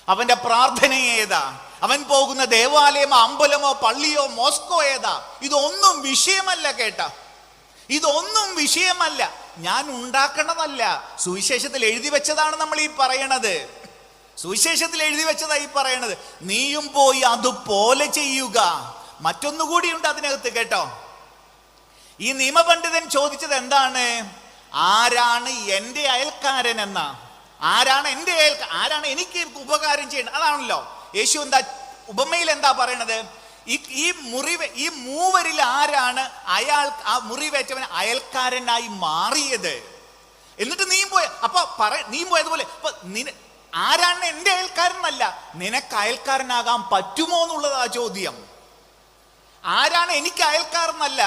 അവന്റെ പ്രാർത്ഥന ഏതാ? അവൻ പോകുന്ന ദേവാലയമോ അമ്പലമോ പള്ളിയോ മോസ്കോ ഏതാ? ഇതൊന്നും വിഷയമല്ല കേട്ടാ, ഇതൊന്നും വിഷയമല്ല. ഞാൻ ഉണ്ടാക്കണതല്ല, സുവിശേഷത്തിൽ എഴുതി വെച്ചതാണ് നമ്മൾ ഈ പറയണത്. സുവിശേഷത്തിൽ എഴുതി വെച്ചതായി പറയണത്. നീയും പോയി അതുപോലെ ചെയ്യുക. മറ്റൊന്നുകൂടിയുണ്ട് അതിനകത്ത് കേട്ടോ. ഈ നിയമപണ്ഡിതൻ ചോദിച്ചത് എന്താണ്? ആരാണ് എൻ്റെ അയൽക്കാരൻ എന്ന, ആരാണ് എൻ്റെ ആരാണ് എനിക്ക് ഉപകാരം ചെയ്യേണ്ടത്? അതാണല്ലോ യേശു എന്താ ഉപമയിൽ എന്താ പറയണത്? ഈ മൂവരിൽ ആരാണ് ആ മുറിവേറ്റവൻ അയൽക്കാരനായി മാറിയത്? എന്നിട്ട് നീ പോയതുപോലെ ആരാണ് എൻ്റെ അയൽക്കാരനല്ല, നിനക്ക് അയൽക്കാരനാകാൻ പറ്റുമോ എന്നുള്ളതാ ചോദ്യം. ആരാണ് എനിക്ക് അയൽക്കാരനല്ല,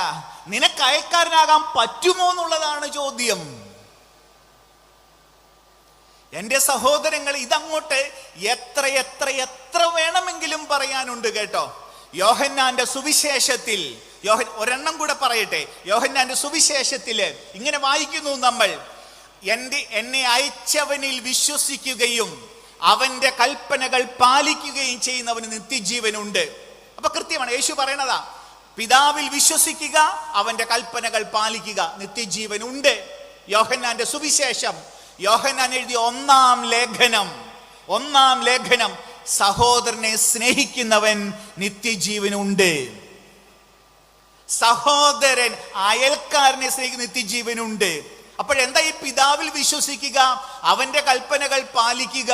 നിനക്ക് അയൽക്കാരനാകാൻ പറ്റുമോ എന്നുള്ളതാണ് ചോദ്യം. എൻ്റെ സഹോദരങ്ങൾ, ഇതങ്ങോട്ട് എത്ര എത്ര എത്ര വേണമെങ്കിലും പറയാനുണ്ട് കേട്ടോ. യോഹന്നാന്റെ സുവിശേഷത്തിൽ, ഒരെണ്ണം കൂടെ പറയട്ടെ. യോഹന്നാന്റെ സുവിശേഷത്തില് ഇങ്ങനെ വായിക്കുന്നു നമ്മൾ: എന്നെ അയച്ചവനിൽ വിശ്വസിക്കുകയും അവന്റെ കൽപ്പനകൾ പാലിക്കുകയും ചെയ്യുന്നവന് നിത്യജീവനുണ്ട്. അപ്പൊ കൃത്യമാണ് യേശു പറയണതാ, പിതാവിൽ വിശ്വസിക്കുക, അവന്റെ കൽപ്പനകൾ പാലിക്കുക, നിത്യജീവനുണ്ട്. യോഹന്നാന്റെ സുവിശേഷം, യോഹന്നാൻ എഴുതിയ ഒന്നാം ലേഖനം, സഹോദരനെ സ്നേഹിക്കുന്നവൻ നിത്യജീവനുണ്ട്. സഹോദരൻ അയൽക്കാരനെ സ്നേഹിക്കുന്ന നിത്യജീവനുണ്ട്. അപ്പോഴെന്താ ഈ പിതാവിൽ വിശ്വസിക്കുക, അവന്റെ കൽപ്പനകൾ പാലിക്കുക?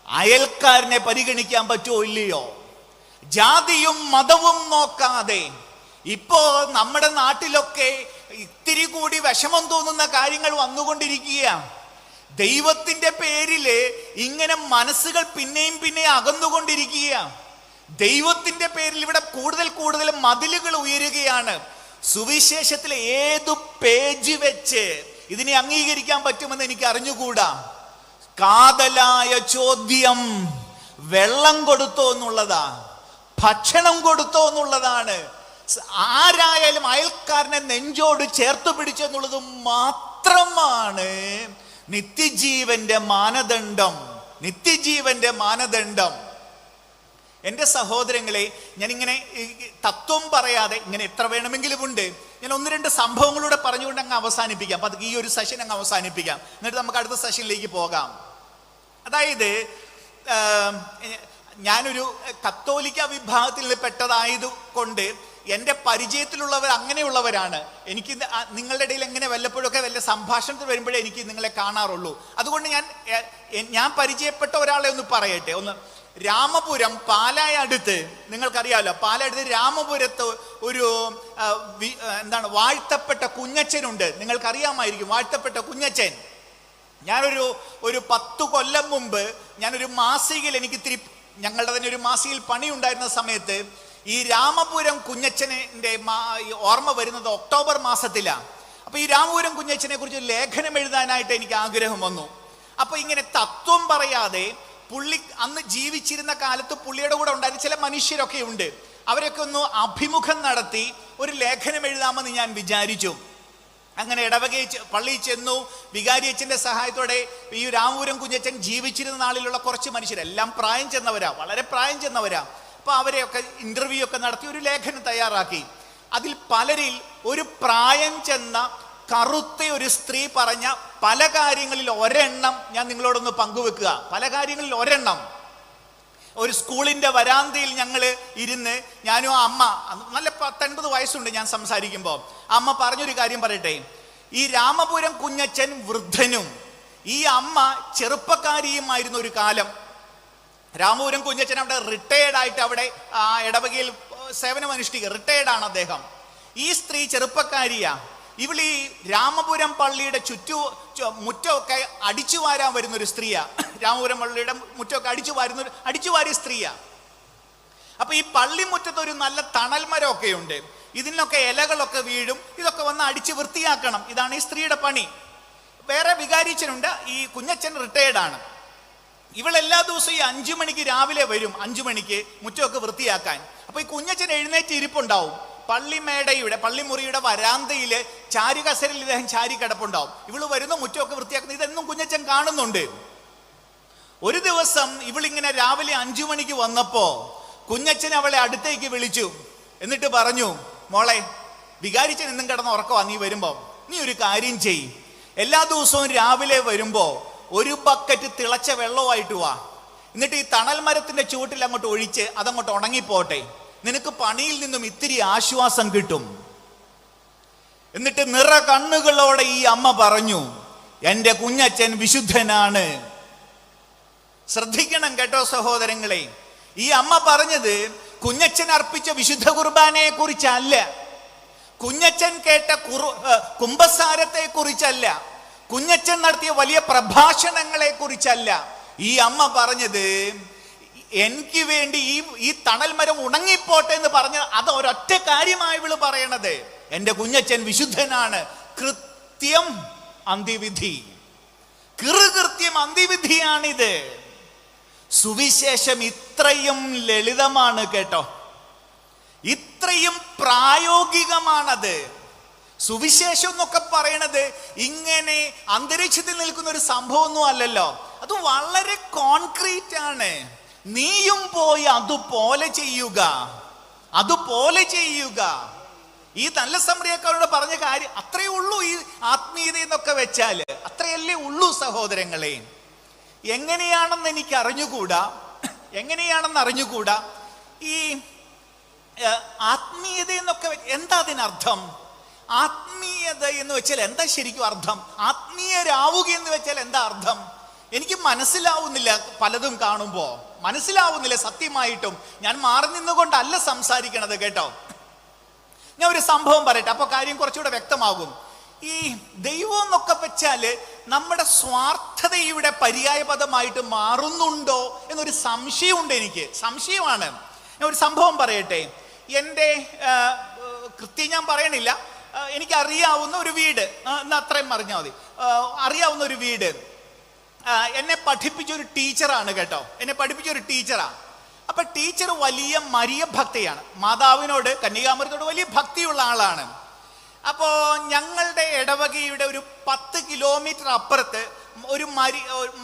അയൽക്കാരനെ പരിഗണിക്കാൻ പറ്റുമോ ഇല്ലയോ? ജാതിയും മതവും നോക്കാതെ. ഇപ്പോ നമ്മുടെ നാട്ടിലൊക്കെ ഇത്തിരി കൂടി വിഷമം തോന്നുന്ന കാര്യങ്ങൾ വന്നുകൊണ്ടിരിക്കുക. ദൈവത്തിന്റെ പേരില് ഇങ്ങനെ മനസ്സുകൾ പിന്നെയും അകന്നുകൊണ്ടിരിക്കുക. ദൈവത്തിന്റെ പേരിൽ ഇവിടെ കൂടുതൽ മതിലുകൾ ഉയരുകയാണ്. സുവിശേഷത്തിലെ ഏതു പേജ് വെച്ച് ഇതിനെ അംഗീകരിക്കാൻ പറ്റുമെന്ന് എനിക്ക് അറിഞ്ഞുകൂടാ. കാതലായ ചോദ്യം വെള്ളം കൊടുത്തോ എന്നുള്ളതാ, ഭക്ഷണം കൊടുത്തോ എന്നുള്ളതാണ്. ആരായാലും അയൽക്കാരനെ നെഞ്ചോട് ചേർത്ത് പിടിച്ചെന്നുള്ളതും മാത്രമാണ് നിത്യജീവന്റെ മാനദണ്ഡം. എൻ്റെ സഹോദരങ്ങളെ, ഞാനിങ്ങനെ തത്വം പറയാതെ ഇങ്ങനെ എത്ര വേണമെങ്കിലും ഉണ്ട്. ഞാൻ ഒന്ന് രണ്ട് സംഭവങ്ങളൂടെ പറഞ്ഞുകൊണ്ട് അങ്ങ് അവസാനിപ്പിക്കാം. അപ്പൊ ഈ ഒരു സെഷൻ അങ്ങ് അവസാനിപ്പിക്കാം, എന്നിട്ട് നമുക്ക് അടുത്ത സെഷനിലേക്ക് പോകാം. അതായത് ഞാനൊരു കത്തോലിക്ക വിഭാഗത്തിൽ നിന്ന് പെട്ടതായത് കൊണ്ട് എൻ്റെ പരിചയത്തിലുള്ളവർ അങ്ങനെയുള്ളവരാണ്. എനിക്ക് നിങ്ങളുടെ ഇടയിൽ എങ്ങനെ വല്ലപ്പോഴൊക്കെ വല്ല സംഭാഷണത്തിൽ വരുമ്പോഴേ എനിക്ക് നിങ്ങളെ കാണാറുള്ളൂ. അതുകൊണ്ട് ഞാൻ പരിചയപ്പെട്ട ഒരാളെ ഒന്ന് പറയട്ടെ. രാമപുരം, പാലായ അടുത്ത്, നിങ്ങൾക്കറിയാമല്ലോ, പാലായടുത്ത് രാമപുരത്ത് ഒരു വാഴ്ത്തപ്പെട്ട കുഞ്ഞച്ചനുണ്ട്. നിങ്ങൾക്കറിയാമായിരിക്കും വാഴ്ത്തപ്പെട്ട കുഞ്ഞച്ചൻ. ഞാനൊരു 10 കൊല്ലം മുമ്പ് ഞാനൊരു മാസികയിൽ, ഞങ്ങളുടെ തന്നെ ഒരു മാസികയിൽ പണി ഉണ്ടായിരുന്ന സമയത്ത് ഈ രാമപുരം കുഞ്ഞച്ചനെ ഓർമ്മ വരുന്നത് ഒക്ടോബർ മാസത്തിലാണ്. അപ്പൊ ഈ രാമപുരം കുഞ്ഞച്ചനെ കുറിച്ച് ലേഖനം എഴുതാനായിട്ട് എനിക്ക് ആഗ്രഹം വന്നു. അപ്പൊ ഇങ്ങനെ തത്വം പറയാതെ, പുള്ളി അന്ന് ജീവിച്ചിരുന്ന കാലത്ത് പുള്ളിയുടെ കൂടെ ഉണ്ടായിരുന്ന ചില മനുഷ്യരൊക്കെ ഉണ്ട്. അവരൊക്കെ ഒന്ന് അഭിമുഖം നടത്തി ഒരു ലേഖനം എഴുതാമെന്ന് ഞാൻ വിചാരിച്ചു. അങ്ങനെ പള്ളിയിൽ ചെന്നു. വികാരി അച്ഛൻ്റെ സഹായത്തോടെ ഈ രാമപുരം കുഞ്ഞച്ചൻ ജീവിച്ചിരുന്ന നാളിലുള്ള കുറച്ച് മനുഷ്യരെല്ലാം പ്രായം ചെന്നവരാ, വളരെ പ്രായം ചെന്നവരാ. അപ്പൊ അവരെയൊക്കെ ഇന്റർവ്യൂ ഒക്കെ നടത്തി ഒരു ലേഖനം തയ്യാറാക്കി. അതിൽ പലരിൽ ഒരു പ്രായം ചെന്ന കറുത്ത ഒരു സ്ത്രീ പറഞ്ഞ പല കാര്യങ്ങളിൽ ഒരെണ്ണം ഞാൻ നിങ്ങളോടൊന്ന് പങ്കുവെക്കുക. പല കാര്യങ്ങളിൽ ഒരെണ്ണം. ഒരു സ്കൂളിന്റെ വരാന്തയിൽ ഞങ്ങൾ ഇരുന്ന്, ഞാനും അമ്മ, നല്ല 10-80 വയസ്സുണ്ട് ഞാൻ സംസാരിക്കുമ്പോൾ, അമ്മ പറഞ്ഞൊരു കാര്യം പറയട്ടെ. ഈ രാമപുരം കുഞ്ഞച്ചൻ വൃദ്ധനും ഈ അമ്മ ചെറുപ്പക്കാരിയുമായിരുന്ന ഒരു കാലം. രാമപുരം കുഞ്ഞച്ചൻ അവിടെ റിട്ടയേർഡ് ആയിട്ട് അവിടെ ഇടവകയിൽ സേവനം അനുഷ്ഠിക്കുക, റിട്ടയേർഡ് ആണ് അദ്ദേഹം. ഈ സ്ത്രീ ചെറുപ്പക്കാരിയാ. ഇവളീ രാമപുരം പള്ളിയുടെ മുറ്റമൊക്കെ അടിച്ചു വാരാൻ വരുന്നൊരു സ്ത്രീയാ. രാമപുരം പള്ളിയുടെ മുറ്റമൊക്കെ അടിച്ചു വാരിയ സ്ത്രീയാ. അപ്പൊ ഈ പള്ളിമുറ്റത്ത് ഒരു നല്ല തണൽ മരമൊക്കെ ഉണ്ട്. ഇതിനൊക്കെ ഇലകളൊക്കെ വീഴും. ഇതൊക്കെ വന്ന് അടിച്ച് വൃത്തിയാക്കണം. ഇതാണ് ഈ സ്ത്രീയുടെ പണി. വേറെ വികാരിച്ചനുണ്ട്. ഈ കുഞ്ഞച്ചൻ റിട്ടയേർഡ് ആണ്. ഇവളെല്ലാ ദിവസവും ഈ 5 മണിക്ക് രാവിലെ വരും. 5 മണിക്ക് മുറ്റമൊക്കെ വൃത്തിയാക്കാൻ. അപ്പൊ ഈ കുഞ്ഞച്ചൻ എഴുന്നേറ്റ് ഇരിപ്പുണ്ടാവും. പള്ളിമുറിയുടെ വരാന്തയില് ചാരുകസരിൽ ഇദ്ദേഹം ചാരി കിടപ്പുണ്ടാവും. ഇവള് വരുന്ന മുറ്റമൊക്കെ വൃത്തിയാക്കുന്നത് ഇതെന്നും കുഞ്ഞച്ചൻ കാണുന്നുണ്ട്. ഒരു ദിവസം ഇവളിങ്ങനെ രാവിലെ 5 മണിക്ക് വന്നപ്പോ കുഞ്ഞച്ചൻ അവളെ അടുത്തേക്ക് വിളിച്ചു. എന്നിട്ട് പറഞ്ഞു, മോളെ, വികാരിച്ചൻ ഇന്നും കിടന്ന് ഉറക്കവാ. നീ വരുമ്പോ നീ ഒരു കാര്യം ചെയ്യ്. എല്ലാ ദിവസവും രാവിലെ വരുമ്പോ ഒരു ബക്കറ്റ് തിളച്ച വെള്ളമായിട്ട് വാ. എന്നിട്ട് ഈ തണൽ മരത്തിന്റെ ചുവട്ടിൽ അങ്ങോട്ട് ഒഴിച്ച് അതങ്ങോട്ട് ഉണങ്ങിപ്പോട്ടെ. നിനക്ക് പണിയിൽ നിന്നും ഇത്തിരി ആശ്വാസം കിട്ടും. എന്നിട്ട് നിറ കണ്ണുകളോടെ ഈ അമ്മ പറഞ്ഞു, എന്റെ കുഞ്ഞച്ചൻ വിശുദ്ധനാണ്. ശ്രദ്ധിക്കണം കേട്ടോ സഹോദരങ്ങളെ. ഈ അമ്മ പറഞ്ഞത് കുഞ്ഞച്ചൻ അർപ്പിച്ച വിശുദ്ധ കുർബാനയെ കുറിച്ചല്ല, കുഞ്ഞച്ചൻ കേട്ട കുംഭസാരത്തെ കുറിച്ചല്ല, കുഞ്ഞച്ചൻ നടത്തിയ വലിയ പ്രഭാഷണങ്ങളെ കുറിച്ചല്ല. ഈ അമ്മ പറഞ്ഞത് എനിക്ക് വേണ്ടി ഈ തണൽ മരം ഉണങ്ങിപ്പോട്ടെ എന്ന് പറഞ്ഞ അത് ഒരൊറ്റ കാര്യമായി ഇവള് പറയണത്, എന്റെ കുഞ്ഞച്ചൻ വിശുദ്ധനാണ്. കൃത്യം അന്ത്യവിധി, കൃത്യം അന്ത്യവിധിയാണിത്. സുവിശേഷം ഇത്രയും ലളിതമാണ് കേട്ടോ, ഇത്രയും പ്രായോഗികമാണത്. സുവിശേഷം എന്നൊക്കെ പറയണത് ഇങ്ങനെ അന്തരീക്ഷത്തിൽ നിൽക്കുന്ന ഒരു സംഭവമൊന്നും അല്ലല്ലോ. അത് വളരെ കോൺക്രീറ്റ് ആണ്. നീയും പോയി അതുപോലെ ചെയ്യുക, അതുപോലെ ചെയ്യുക. ഈ നല്ല സമറിയക്കാരോട് പറഞ്ഞ കാര്യം അത്രയേ ഉള്ളൂ. ഈ ആത്മീയത എന്നൊക്കെ വെച്ചാൽ അത്രയല്ലേ ഉള്ളൂ സഹോദരങ്ങളെ. എങ്ങനെയാണെന്ന് എനിക്ക് അറിഞ്ഞുകൂടാ, ഈ ആത്മീയത എന്നൊക്കെ എന്താ അതിനർത്ഥം? ആത്മീയത എന്ന് വെച്ചാൽ എന്താ ശരിക്കും അർത്ഥം? ആത്മീയരാവുക എന്ന് വെച്ചാൽ എന്താ അർത്ഥം? എനിക്ക് മനസ്സിലാവുന്നില്ല. പലതും കാണുമ്പോ മനസ്സിലാവുന്നില്ല. സത്യമായിട്ടും ഞാൻ മാറി നിന്നുകൊണ്ടല്ല സംസാരിക്കണത് കേട്ടോ. ഞാൻ ഒരു സംഭവം പറയട്ടെ, അപ്പൊ കാര്യം കുറച്ചുകൂടെ വ്യക്തമാകും. ഈ ദൈവം എന്നൊക്കെ വെച്ചാല് നമ്മുടെ സ്വാർത്ഥതയുടെ പര്യായ പദമായിട്ട് മാറുന്നുണ്ടോ എന്നൊരു സംശയമുണ്ട്. എനിക്ക് സംശയമാണ്. ഞാൻ ഒരു സംഭവം പറയട്ടെ. എൻ്റെ കൃത്യം ഞാൻ പറയണില്ല, എനിക്കറിയാവുന്ന ഒരു വീട്, എന്നാ അത്രയും പറഞ്ഞാൽ മതി. അറിയാവുന്ന ഒരു വീട് എന്നെ പഠിപ്പിച്ചൊരു ടീച്ചറാണ് കേട്ടോ. എന്നെ പഠിപ്പിച്ചൊരു ടീച്ചറാ. അപ്പൊ ടീച്ചർ വലിയ മരിയ ഭക്തയാണ്. മാതാവിനോട്, കന്യകാമരത്തോട് വലിയ ഭക്തിയുള്ള ആളാണ്. അപ്പോ ഞങ്ങളുടെ ഇടവകയുടെ ഒരു 10 കിലോമീറ്റർ അപ്പുറത്ത് ഒരു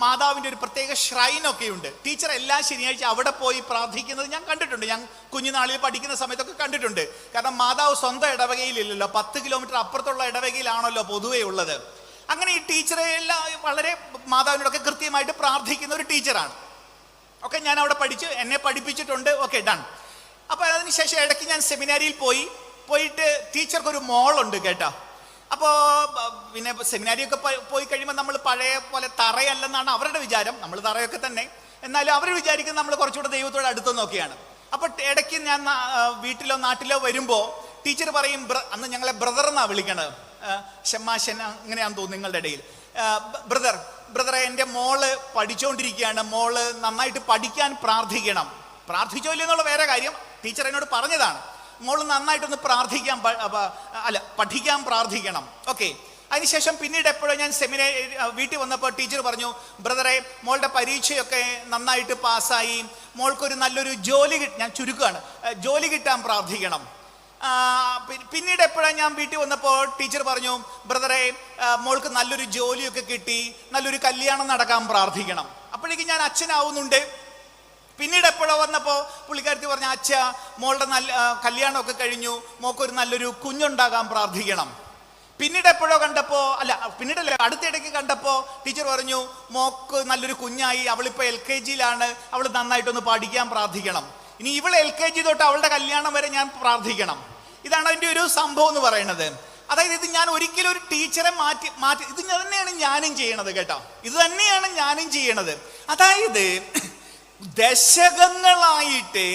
മാതാവിന്റെ ഒരു പ്രത്യേക ഷ്രൈനൊക്കെ ഉണ്ട്. ടീച്ചർ എല്ലാ ശനിയാഴ്ച അവിടെ പോയി പ്രാർത്ഥിക്കുന്നത് ഞാൻ കണ്ടിട്ടുണ്ട്. ഞാൻ കുഞ്ഞുനാളിൽ പഠിക്കുന്ന സമയത്തൊക്കെ കണ്ടിട്ടുണ്ട്. കാരണം മാതാവ് സ്വന്തം ഇടവകയിലില്ലല്ലോ, 10 കിലോമീറ്റർ അപ്പുറത്തുള്ള ഇടവകയിലാണല്ലോ പൊതുവേ ഉള്ളത്. അങ്ങനെ ഈ ടീച്ചറെ എല്ലാം വളരെ മാതാവിനോടൊക്കെ കൃത്യമായിട്ട് പ്രാർത്ഥിക്കുന്ന ഒരു ടീച്ചറാണ്. ഓക്കെ, ഞാൻ അവിടെ എന്നെ പഠിപ്പിച്ചിട്ടുണ്ട്. Okay, done. അപ്പൊ അതിനുശേഷം ഇടയ്ക്ക് ഞാൻ സെമിനാരിയിൽ പോയിട്ട് ടീച്ചർക്കൊരു മോളുണ്ട് കേട്ടോ. അപ്പോൾ പിന്നെ സെമിനാരിയൊക്കെ പോയി കഴിയുമ്പോൾ നമ്മൾ പഴയ പോലെ തറയല്ലെന്നാണ് അവരുടെ വിചാരം. നമ്മൾ തറയൊക്കെ തന്നെ, എന്നാലും അവർ വിചാരിക്കുന്നത് നമ്മൾ കുറച്ചുകൂടെ ദൈവത്തോട് അടുത്തെന്നൊക്കെയാണ്. അപ്പൊ ഇടയ്ക്ക് ഞാൻ വീട്ടിലോ നാട്ടിലോ വരുമ്പോൾ ടീച്ചർ പറയും, അന്ന് ഞങ്ങളെ ബ്രദർ എന്നാ വിളിക്കണത്, ഷമ്മാശൻ അങ്ങനെയാന്ന് തോന്നുന്നു നിങ്ങളുടെ ഇടയിൽ. ബ്രദറെ, എൻ്റെ മോള് പഠിച്ചുകൊണ്ടിരിക്കുകയാണ്, മോള് നന്നായിട്ട് പഠിക്കാൻ പ്രാർത്ഥിക്കണം. പ്രാർത്ഥിച്ചോ ഇല്ലെന്നുള്ള വേറെ കാര്യം, ടീച്ചർ എന്നോട് പറഞ്ഞതാണ്. മോള് നന്നായിട്ടൊന്ന് പഠിക്കാൻ പ്രാർത്ഥിക്കണം. ഓക്കെ. അതിനുശേഷം പിന്നീട് എപ്പോഴും ഞാൻ വീട്ടിൽ വന്നപ്പോൾ ടീച്ചർ പറഞ്ഞു, ബ്രദറെ, മോളുടെ പരീക്ഷയൊക്കെ നന്നായിട്ട് പാസ്സായി, മോൾക്കൊരു നല്ലൊരു ജോലി ഞാൻ ചുരുക്കുകയാണ്, ജോലി കിട്ടാൻ പ്രാർത്ഥിക്കണം. പിന്നീട് എപ്പോഴാണ് ഞാൻ വീട്ടിൽ വന്നപ്പോൾ ടീച്ചർ പറഞ്ഞു, ബ്രദറെ, മോൾക്ക് നല്ലൊരു ജോലിയൊക്കെ കിട്ടി, നല്ലൊരു കല്യാണം നടക്കാൻ പ്രാർത്ഥിക്കണം. അപ്പോഴേക്കും ഞാൻ അച്ഛനാവുന്നുണ്ട്. പിന്നീട് എപ്പോഴോ വന്നപ്പോൾ പുള്ളിക്കാരത്തി പറഞ്ഞ, അച്ഛ, മോളുടെ കല്യാണമൊക്കെ കഴിഞ്ഞു, മോക്കൊരു നല്ലൊരു കുഞ്ഞുണ്ടാകാൻ പ്രാർത്ഥിക്കണം. പിന്നീട് എപ്പോഴോ പിന്നീടല്ല, അടുത്തിടയ്ക്ക് കണ്ടപ്പോൾ ടീച്ചർ പറഞ്ഞു, മോക്ക് നല്ലൊരു കുഞ്ഞായി, അവളിപ്പോൾ LKG-യിലാണ്, അവൾ നന്നായിട്ടൊന്ന് പഠിക്കാൻ പ്രാർത്ഥിക്കണം. ഇനി ഇവൾ LKG തൊട്ട് അവളുടെ കല്യാണം വരെ ഞാൻ പ്രാർത്ഥിക്കണം. ഇതാണ് അതിൻ്റെ ഒരു സംഭവം എന്ന് പറയുന്നത്. അതായത് ഇത് ഞാൻ ഒരിക്കലും ഒരു ടീച്ചറെ മാറ്റി ഇത് തന്നെയാണ് ഞാനും ചെയ്യണത് കേട്ടോ. ഇത് തന്നെയാണ് ഞാനും ചെയ്യണത്. അതായത് ദശകങ്ങളായിട്ട്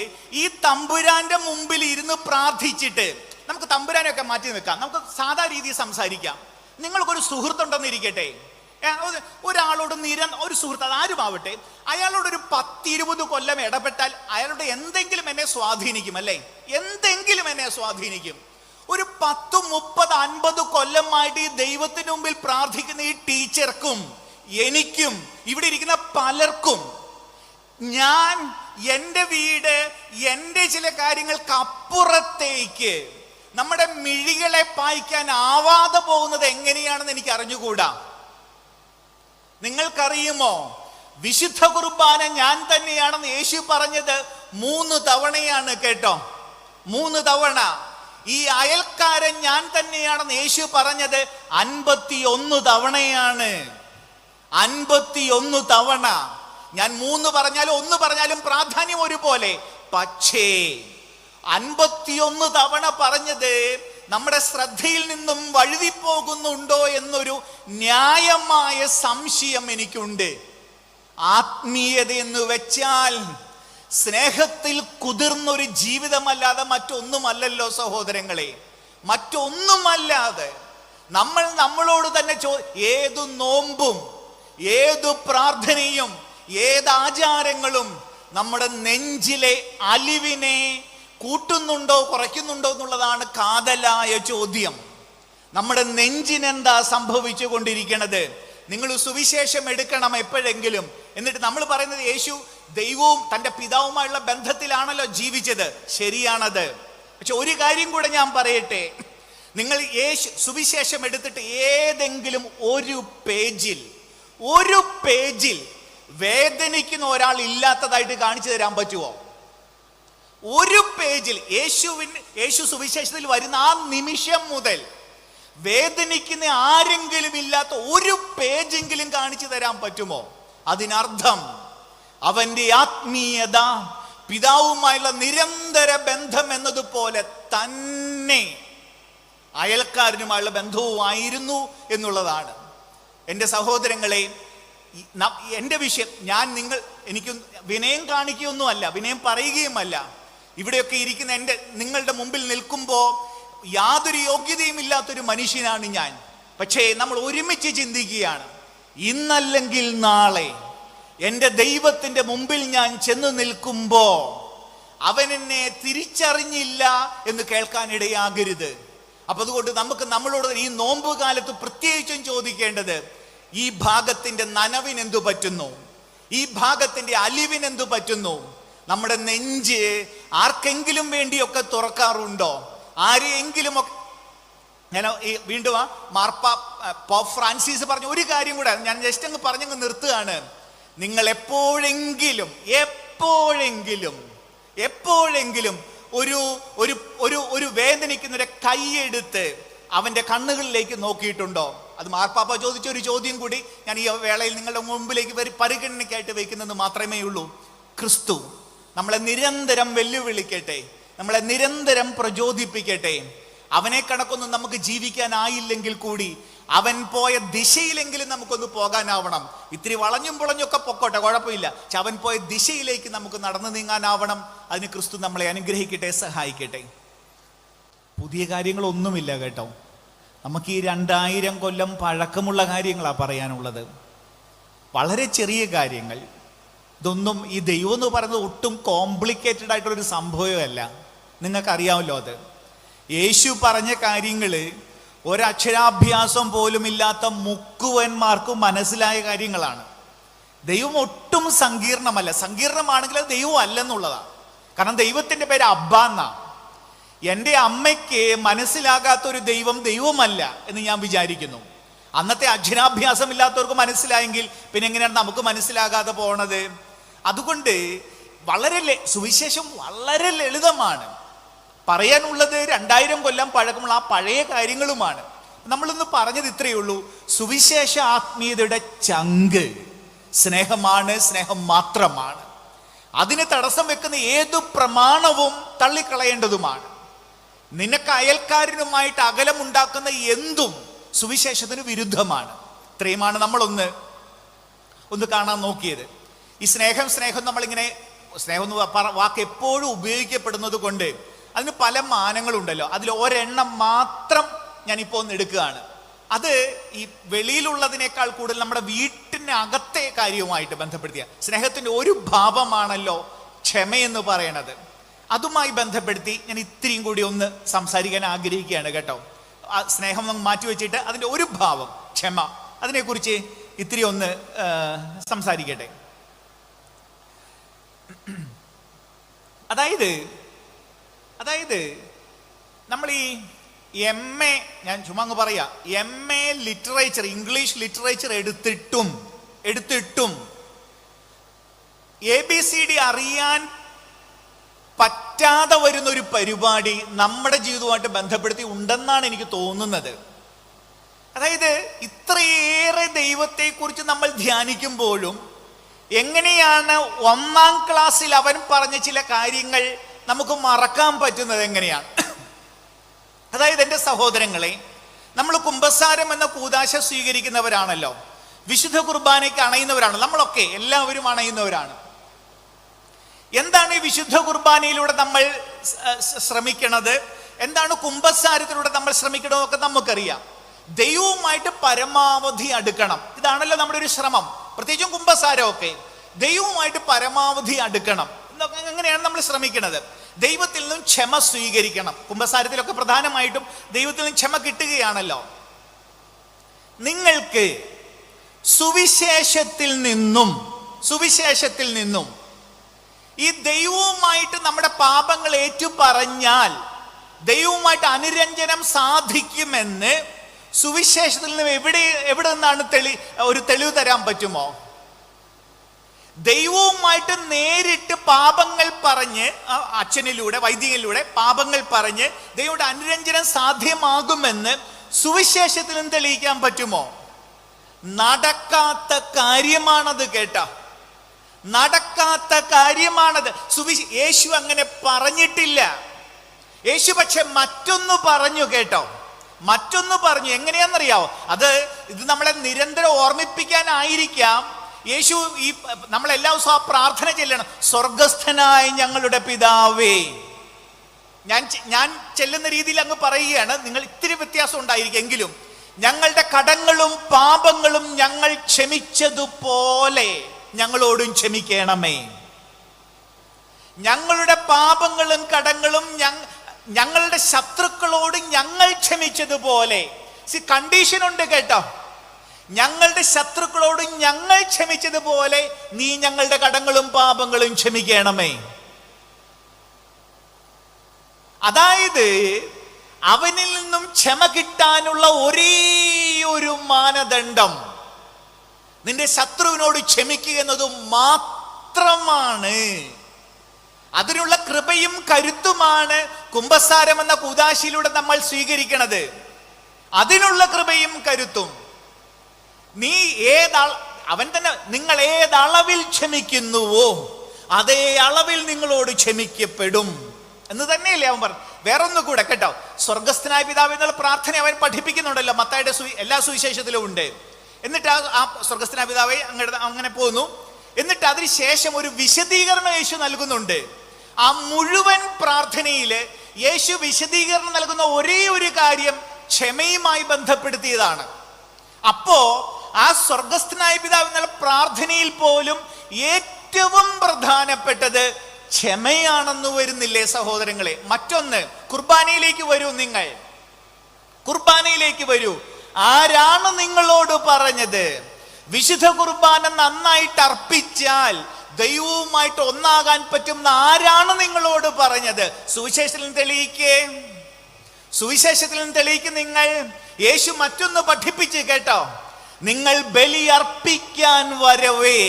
ഈ തമ്പുരാന്റെ മുമ്പിൽ ഇരുന്ന് പ്രാർത്ഥിച്ചിട്ട് നമുക്ക് തമ്പുരാനെയൊക്കെ മാറ്റി വെക്കാം, നമുക്ക് സാധാ രീതിയിൽ സംസാരിക്കാം. നിങ്ങൾക്കൊരു സുഹൃത്തുണ്ടെന്ന് ഇരിക്കട്ടെ. ഒരാളോട് ഒരു സുഹൃത്ത്, അതാരുമാവട്ടെ, അയാളോടൊരു 10-20 കൊല്ലം ഇടപെട്ടാൽ അയാളുടെ എന്തെങ്കിലും എന്നെ സ്വാധീനിക്കും, അല്ലേ? എന്തെങ്കിലും എന്നെ സ്വാധീനിക്കും. ഒരു 10, 30, 50 കൊല്ലമായിട്ട് ഈ ദൈവത്തിന് മുമ്പിൽ പ്രാർത്ഥിക്കുന്ന ഈ ടീച്ചർക്കും എനിക്കും ഇവിടെ ഇരിക്കുന്ന പലർക്കും ഞാൻ എൻ്റെ വീട്, എൻ്റെ ചില കാര്യങ്ങൾക്ക് അപ്പുറത്തേക്ക് നമ്മുടെ മിഴികളെ പായിക്കാൻ ആവാതെ പോകുന്നത് എങ്ങനെയാണെന്ന് എനിക്ക് അറിഞ്ഞുകൂടാ. നിങ്ങൾക്കറിയുമോ, വിശുദ്ധ കുർബാന ഞാൻ തന്നെയാണെന്ന് യേശു പറഞ്ഞത് 3 തവണയാണ് കേട്ടോ. 3 തവണ. ഈ അയൽക്കാരൻ ഞാൻ തന്നെയാണെന്ന് യേശു പറഞ്ഞത് 51 തവണയാണ്. 51 തവണ. ഞാൻ 3 പറഞ്ഞാലും 1 പറഞ്ഞാലും പ്രാധാന്യം ഒരുപോലെ. പക്ഷേ 51 തവണ പറഞ്ഞത് നമ്മുടെ ശ്രദ്ധയിൽ നിന്നും വഴുതിപ്പോകുന്നുണ്ടോ എന്നൊരു ന്യായമായ സംശയം എനിക്കുണ്ട്. ആത്മീയത എന്ന് വെച്ചാൽ സ്നേഹത്തിൽ കുതിർന്നൊരു ജീവിതമല്ലാതെ മറ്റൊന്നുമല്ലല്ലോ സഹോദരങ്ങളെ, മറ്റൊന്നുമല്ലാതെ. നമ്മൾ നമ്മളോട് തന്നെ ഏതു നോമ്പും ഏതു പ്രാർത്ഥനയും ഏതാചാരങ്ങളും നമ്മുടെ നെഞ്ചിലെ അലിവിനെ കൂട്ടുന്നുണ്ടോ കുറയ്ക്കുന്നുണ്ടോ എന്നുള്ളതാണ് കാതലായ ചോദ്യം. നമ്മുടെ നെഞ്ചിനെന്താ സംഭവിച്ചു കൊണ്ടിരിക്കണത്? നിങ്ങൾ സുവിശേഷം എടുക്കണം എപ്പോഴെങ്കിലും. എന്നിട്ട് നമ്മൾ പറയുന്നത് യേശു ദൈവവും തൻ്റെ പിതാവുമായുള്ള ബന്ധത്തിലാണല്ലോ ജീവിച്ചത്. ശരിയാണത്. പക്ഷെ ഒരു കാര്യം കൂടെ ഞാൻ പറയട്ടെ. നിങ്ങൾ സുവിശേഷം എടുത്തിട്ട് ഏതെങ്കിലും ഒരു പേജിൽ വേദനിക്കുന്ന ഒരാൾ ഇല്ലാത്തതായിട്ട് കാണിച്ചു തരാൻ പറ്റുമോ? ഒരു പേജിൽ യേശു സുവിശേഷത്തിൽ വരുന്ന ആ നിമിഷം മുതൽ വേദനിക്കുന്ന ആരെങ്കിലും ഇല്ലാത്ത ഒരു പേജെങ്കിലും കാണിച്ചു തരാൻ പറ്റുമോ? അതിനർത്ഥം അവന്റെ ആത്മീയത പിതാവുമായുള്ള നിരന്തര ബന്ധം എന്നതുപോലെ തന്നെ അയൽക്കാരനുമായുള്ള ബന്ധവുമായിരുന്നു എന്നുള്ളതാണ്. എൻ്റെ സഹോദരങ്ങളെ, എൻ്റെ വിഷയം എനിക്ക് വിനയം കാണിക്കുകയൊന്നുമല്ല, വിനയം പറയുകയുമല്ല. ഇവിടെയൊക്കെ ഇരിക്കുന്ന നിങ്ങളുടെ മുമ്പിൽ നിൽക്കുമ്പോൾ യാതൊരു യോഗ്യതയും ഇല്ലാത്തൊരു മനുഷ്യനാണ് ഞാൻ. പക്ഷേ നമ്മൾ ഒരുമിച്ച് ചിന്തിക്കുകയാണ്, ഇന്നല്ലെങ്കിൽ നാളെ എൻ്റെ ദൈവത്തിൻ്റെ മുമ്പിൽ ഞാൻ ചെന്ന് നിൽക്കുമ്പോൾ അവൻ എന്നെ തിരിച്ചറിഞ്ഞില്ല എന്ന് കേൾക്കാനിടയാകരുത്. അപ്പൊ അതുകൊണ്ട് നമുക്ക് നമ്മളോട് ഈ നോമ്പ് കാലത്ത് പ്രത്യേകിച്ചും ചോദിക്കേണ്ടത്, ഈ ഭാഗത്തിന്റെ നനവിന് എന്തു പറ്റുന്നു? ഈ ഭാഗത്തിന്റെ അലിവിന് എന്തു പറ്റുന്നു? നമ്മുടെ നെഞ്ച് ആർക്കെങ്കിലും വേണ്ടിയൊക്കെ തുറക്കാറുണ്ടോ? ആരെയെങ്കിലും ഒക്കെ ഞാൻ വീണ്ടും പോപ്പ് ഫ്രാൻസിസ് പറഞ്ഞ ഒരു കാര്യം കൂടെ ഞാൻ ജസ്റ്റ് അങ്ങ് പറഞ്ഞങ്ങ് നിർത്തുകയാണ്. നിങ്ങൾ എപ്പോഴെങ്കിലും ഒരു ഒരു ഒരു ഒരു വേദനിക്കുന്നവരെ കൈയെടുത്ത് അവന്റെ കണ്ണുകളിലേക്ക് നോക്കിയിട്ടുണ്ടോ? അത് മാർപ്പാപ്പ ചോദിച്ച ഒരു ചോദ്യം കൂടി ഞാൻ ഈ വേളയിൽ നിങ്ങളുടെ മുമ്പിലേക്ക് പരിഗണനയ്ക്കായിട്ട് വയ്ക്കുന്നത് മാത്രമേ ഉള്ളൂ. ക്രിസ്തു നമ്മളെ നിരന്തരം വെല്ലുവിളിക്കട്ടെ, നമ്മളെ നിരന്തരം പ്രചോദിപ്പിക്കട്ടെ. അവനെ കണക്കൊന്നും നമുക്ക് ജീവിക്കാനായില്ലെങ്കിൽ കൂടി അവൻ പോയ ദിശയിലെങ്കിലും നമുക്കൊന്ന് പോകാനാവണം. ഇത്തിരി വളഞ്ഞും പുളഞ്ഞൊക്കെ പൊക്കോട്ടെ, കുഴപ്പമില്ല. പക്ഷെ അവൻ പോയ ദിശയിലേക്ക് നമുക്ക് നടന്നു നീങ്ങാനാവണം. അതിന് ക്രിസ്തു നമ്മളെ അനുഗ്രഹിക്കട്ടെ, സഹായിക്കട്ടെ. പുതിയ കാര്യങ്ങളൊന്നുമില്ല കേട്ടോ. നമുക്ക് ഈ 2000 കൊല്ലം പഴക്കമുള്ള കാര്യങ്ങളാണ് പറയാനുള്ളത്. വളരെ ചെറിയ കാര്യങ്ങൾ. ഇതൊന്നും ഈ ദൈവം എന്ന് പറയുന്നത് ഒട്ടും കോംപ്ലിക്കേറ്റഡ് ആയിട്ടുള്ളൊരു സംഭവമല്ല. നിങ്ങൾക്കറിയാമല്ലോ അത്. യേശു പറഞ്ഞ കാര്യങ്ങൾ ഒരക്ഷരാഭ്യാസം പോലും ഇല്ലാത്ത മുക്കുവന്മാർക്കും മനസ്സിലായ കാര്യങ്ങളാണ്. ദൈവം ഒട്ടും സങ്കീർണമല്ല. സങ്കീർണമാണെങ്കിൽ അത് ദൈവം അല്ലെന്നുള്ളതാണ്. കാരണം ദൈവത്തിൻ്റെ പേര് അബ്ബ എന്നാ. എൻ്റെ അമ്മയ്ക്ക് മനസ്സിലാകാത്തൊരു ദൈവമല്ല എന്ന് ഞാൻ വിചാരിക്കുന്നു. അന്നത്തെ അക്ഷരാഭ്യാസം ഇല്ലാത്തവർക്ക് മനസ്സിലായെങ്കിൽ പിന്നെ എങ്ങനെയാണ് നമുക്ക് മനസ്സിലാകാതെ പോണത്? അതുകൊണ്ട് സുവിശേഷം വളരെ ലളിതമാണ്. പറയാനുള്ളത് 2000 കൊല്ലം പഴക്കമുള്ള ആ പഴയ കാര്യങ്ങളുമാണ്. നമ്മളിന്ന് പറഞ്ഞത് ഇത്രയേ ഉള്ളൂ. സുവിശേഷ ആത്മീയതയുടെ ചങ്ക് സ്നേഹമാണ്, സ്നേഹം മാത്രമാണ്. അതിന് തടസ്സം വെക്കുന്ന ഏതു പ്രമാണവും തള്ളിക്കളയേണ്ടതുമാണ്. നിനക്ക് അയൽക്കാരനുമായിട്ട് അകലമുണ്ടാക്കുന്ന എന്തും സുവിശേഷത്തിന് വിരുദ്ധമാണ്. ഇത്രയുമാണ് നമ്മളൊന്ന് കാണാൻ നോക്കിയത്. ഈ സ്നേഹം നമ്മളിങ്ങനെ സ്നേഹം എന്ന് വാക്ക് എപ്പോഴും ഉപയോഗിക്കപ്പെടുന്നത് കൊണ്ട് അതിന് പല മാനങ്ങളുണ്ടല്ലോ. അതിൽ ഒരെണ്ണം മാത്രം ഞാനിപ്പോൾ ഒന്ന് എടുക്കുകയാണ്. അത് ഈ വെളിയിലുള്ളതിനേക്കാൾ കൂടുതൽ നമ്മുടെ വീട്ടിനകത്തെ കാര്യവുമായിട്ട് ബന്ധപ്പെടുത്തിയ സ്നേഹത്തിന്റെ ഒരു ഭാവമാണല്ലോ ക്ഷമയെന്ന് പറയണത്. അതുമായി ബന്ധപ്പെടുത്തി ഞാൻ ഇത്രയും കൂടി ഒന്ന് സംസാരിക്കാൻ ആഗ്രഹിക്കുകയാണ് കേട്ടോ. സ്നേഹം നമുക്ക് മാറ്റിവെച്ചിട്ട് അതിൻ്റെ ഒരു ഭാവം ക്ഷമ, അതിനെക്കുറിച്ച് ഇത്തിരി ഒന്ന് സംസാരിക്കട്ടെ. അതായത് നമ്മൾ ഈ MA, ഞാൻ ചുമ്മാ അങ്ങ് പറയാ, MA ലിറ്ററേച്ചർ, ഇംഗ്ലീഷ് ലിറ്ററേച്ചർ എടുത്തിട്ടും ABCD അറിയാൻ പറ്റാതെ വരുന്ന ഒരു പരിപാടി നമ്മുടെ ജീവിതവുമായിട്ട് ബന്ധപ്പെടുത്തി ഉണ്ടെന്നാണ് എനിക്ക് തോന്നുന്നത്. അതായത് ഇത്രയേറെ ദൈവത്തെക്കുറിച്ച് നമ്മൾ ധ്യാനിക്കുമ്പോഴും എങ്ങനെയാണ് 1ാം ക്ലാസ്സിൽ അവൻ പറഞ്ഞ ചില കാര്യങ്ങൾ നമുക്ക് മറക്കാൻ പറ്റുന്നത് എങ്ങനെയാണ്? അതായത് എൻ്റെ സഹോദരങ്ങളെ, നമ്മൾ കുമ്പസാരം എന്ന കൂദാശ സ്വീകരിക്കുന്നവരാണല്ലോ, വിശുദ്ധ കുർബാനയ്ക്ക് അണയുന്നവരാണ് നമ്മളൊക്കെ, എല്ലാവരും അണയുന്നവരാണ്. എന്താണ് ഈ വിശുദ്ധ കുർബാനയിലൂടെ നമ്മൾ ശ്രമിക്കണത്, എന്താണ് കുമ്പസാരത്തിലൂടെ നമ്മൾ ശ്രമിക്കണമെന്നൊക്കെ നമുക്കറിയാം. ദൈവവുമായിട്ട് പരമാവധി അടുക്കണം, ഇതാണല്ലോ നമ്മുടെ ഒരു ശ്രമം. പ്രത്യേകിച്ചും കുമ്പസാരമൊക്കെ ദൈവവുമായിട്ട് പരമാവധി അടുക്കണം. എങ്ങനെയാണ് നമ്മൾ ശ്രമിക്കുന്നത്? ദൈവത്തിൽ നിന്നും ക്ഷമ സ്വീകരിക്കണം. കുമ്പസാരത്തിലൊക്കെ പ്രധാനമായിട്ടും ദൈവത്തിൽ നിന്നും ക്ഷമ കിട്ടുകയാണല്ലോ. നിങ്ങൾക്ക് സുവിശേഷത്തിൽ നിന്നും ഈ ദൈവവുമായിട്ട് നമ്മുടെ പാപങ്ങൾ ഏറ്റുപറഞ്ഞാൽ ദൈവവുമായിട്ട് അനുരഞ്ജനം സാധിക്കുമെന്ന് സുവിശേഷത്തിൽ നിന്ന് എവിടെ നിന്നാണ് ഒരു തെളിവ് തരാൻ പറ്റുമോ? ദൈവവുമായിട്ട് നേരിട്ട് പാപങ്ങൾ പറഞ്ഞ്, അച്ഛനിലൂടെ വൈദികനിലൂടെ പാപങ്ങൾ പറഞ്ഞ് ദൈവയുടെ അനുരഞ്ജനം സാധ്യമാകുമെന്ന് സുവിശേഷത്തിൽ നിന്ന് തെളിയിക്കാൻ പറ്റുമോ? നടക്കാത്ത കാര്യമാണത്. നടക്കാത്ത കാര്യമാണത്. യേശു അങ്ങനെ പറഞ്ഞിട്ടില്ല. യേശു പക്ഷെ മറ്റൊന്ന് പറഞ്ഞു കേട്ടോ, മറ്റൊന്ന് പറഞ്ഞു. എങ്ങനെയാണെന്നറിയാവോ? ഇത് നമ്മളെ നിരന്തരം ഓർമ്മിപ്പിക്കാനായിരിക്കാം. യേശു നമ്മളെല്ലാ ദിവസവും ആ പ്രാർത്ഥന ചെല്ലണം, സ്വർഗസ്ഥനായ ഞങ്ങളുടെ പിതാവേ. ഞാൻ ചെല്ലുന്ന രീതിയിൽ അങ്ങ് പറയുകയാണ്, നിങ്ങൾ ഇത്തിരി വ്യത്യാസം ഉണ്ടായിരിക്കും എങ്കിലും, ഞങ്ങളുടെ കടങ്ങളും പാപങ്ങളും ഞങ്ങൾ ക്ഷമിച്ചതുപോലെ ഞങ്ങളോടും ക്ഷമിക്കണമേ. ഞങ്ങളുടെ പാപങ്ങളും കടങ്ങളും ഞങ്ങളുടെ ശത്രുക്കളോട് ഞങ്ങൾ ക്ഷമിച്ചതുപോലെ. കണ്ടീഷൻ ഉണ്ട് കേട്ടോ, ഞങ്ങളുടെ ശത്രുക്കളോട് ഞങ്ങൾ ക്ഷമിച്ചതുപോലെ നീ ഞങ്ങളുടെ കടങ്ങളും പാപങ്ങളും ക്ഷമിക്കണമേ. അതായത് അവനിൽ നിന്നും ക്ഷമ കിട്ടാനുള്ള ഒരേ ഒരു മാനദണ്ഡം നിന്റെ ശത്രുവിനോട് ക്ഷമിക്കുക എന്നത് മാത്രമാണ്. അതിനുള്ള കൃപയും കരുത്തുമാണ് കുമ്പസാരം എന്ന കൂദാശയിലൂടെ നമ്മൾ സ്വീകരിക്കുന്നത്. അതിനുള്ള കൃപയും കരുത്തും അവൻ തന്നെ, നിങ്ങൾ ഏതളവിൽ ക്ഷമിക്കുന്നുവോ അതേ അളവിൽ നിങ്ങളോട് ക്ഷമിക്കപ്പെടും എന്ന് തന്നെയല്ലേ അവൻ പറഞ്ഞു. വേറൊന്നു കൂടെ കേട്ടോ, സ്വർഗസ്ഥനായ പിതാവ് എന്നുള്ള പ്രാർത്ഥന അവൻ പഠിപ്പിക്കുന്നുണ്ടല്ലോ, മത്തായിയുടെ എല്ലാ സുവിശേഷത്തിലും ഉണ്ട്. എന്നിട്ട് ആ സ്വർഗസ്ഥനായ പിതാവെ അങ്ങനെ പോകുന്നു. എന്നിട്ട് അതിനുശേഷം ഒരു വിശദീകരണം യേശു നൽകുന്നുണ്ട്. ആ മുഴുവൻ പ്രാർത്ഥനയില് യേശു വിശദീകരണം നൽകുന്ന ഒരേ ഒരു കാര്യം ക്ഷമയുമായി ബന്ധപ്പെടുത്തിയതാണ്. അപ്പോ ആ സ്വർഗസ്ഥനായ പിതാവ് എന്നുള്ള പ്രാർത്ഥനയിൽ പോലും ഏറ്റവും പ്രധാനപ്പെട്ടത് ക്ഷമയാണെന്ന് വരുന്നില്ലേ സഹോദരങ്ങളെ? മറ്റൊന്ന്, കുർബാനയിലേക്ക് വരൂ. നിങ്ങൾ കുർബാനയിലേക്ക് വരൂ. ആരാണ് നിങ്ങളോട് പറഞ്ഞത് വിശുദ്ധ കുർബാന നന്നായിട്ട് അർപ്പിച്ചാൽ ദൈവവുമായിട്ട് ഒന്നാകാൻ പറ്റും? ആരാണ് നിങ്ങളോട് പറഞ്ഞത്? സുവിശേഷത്തിൽ നിന്ന് തെളിയിക്കും. നിങ്ങൾ യേശു മറ്റൊന്ന് പഠിപ്പിച്ച് കേട്ടോ, നിങ്ങൾ ബലി അർപ്പിക്കാൻ വരവേ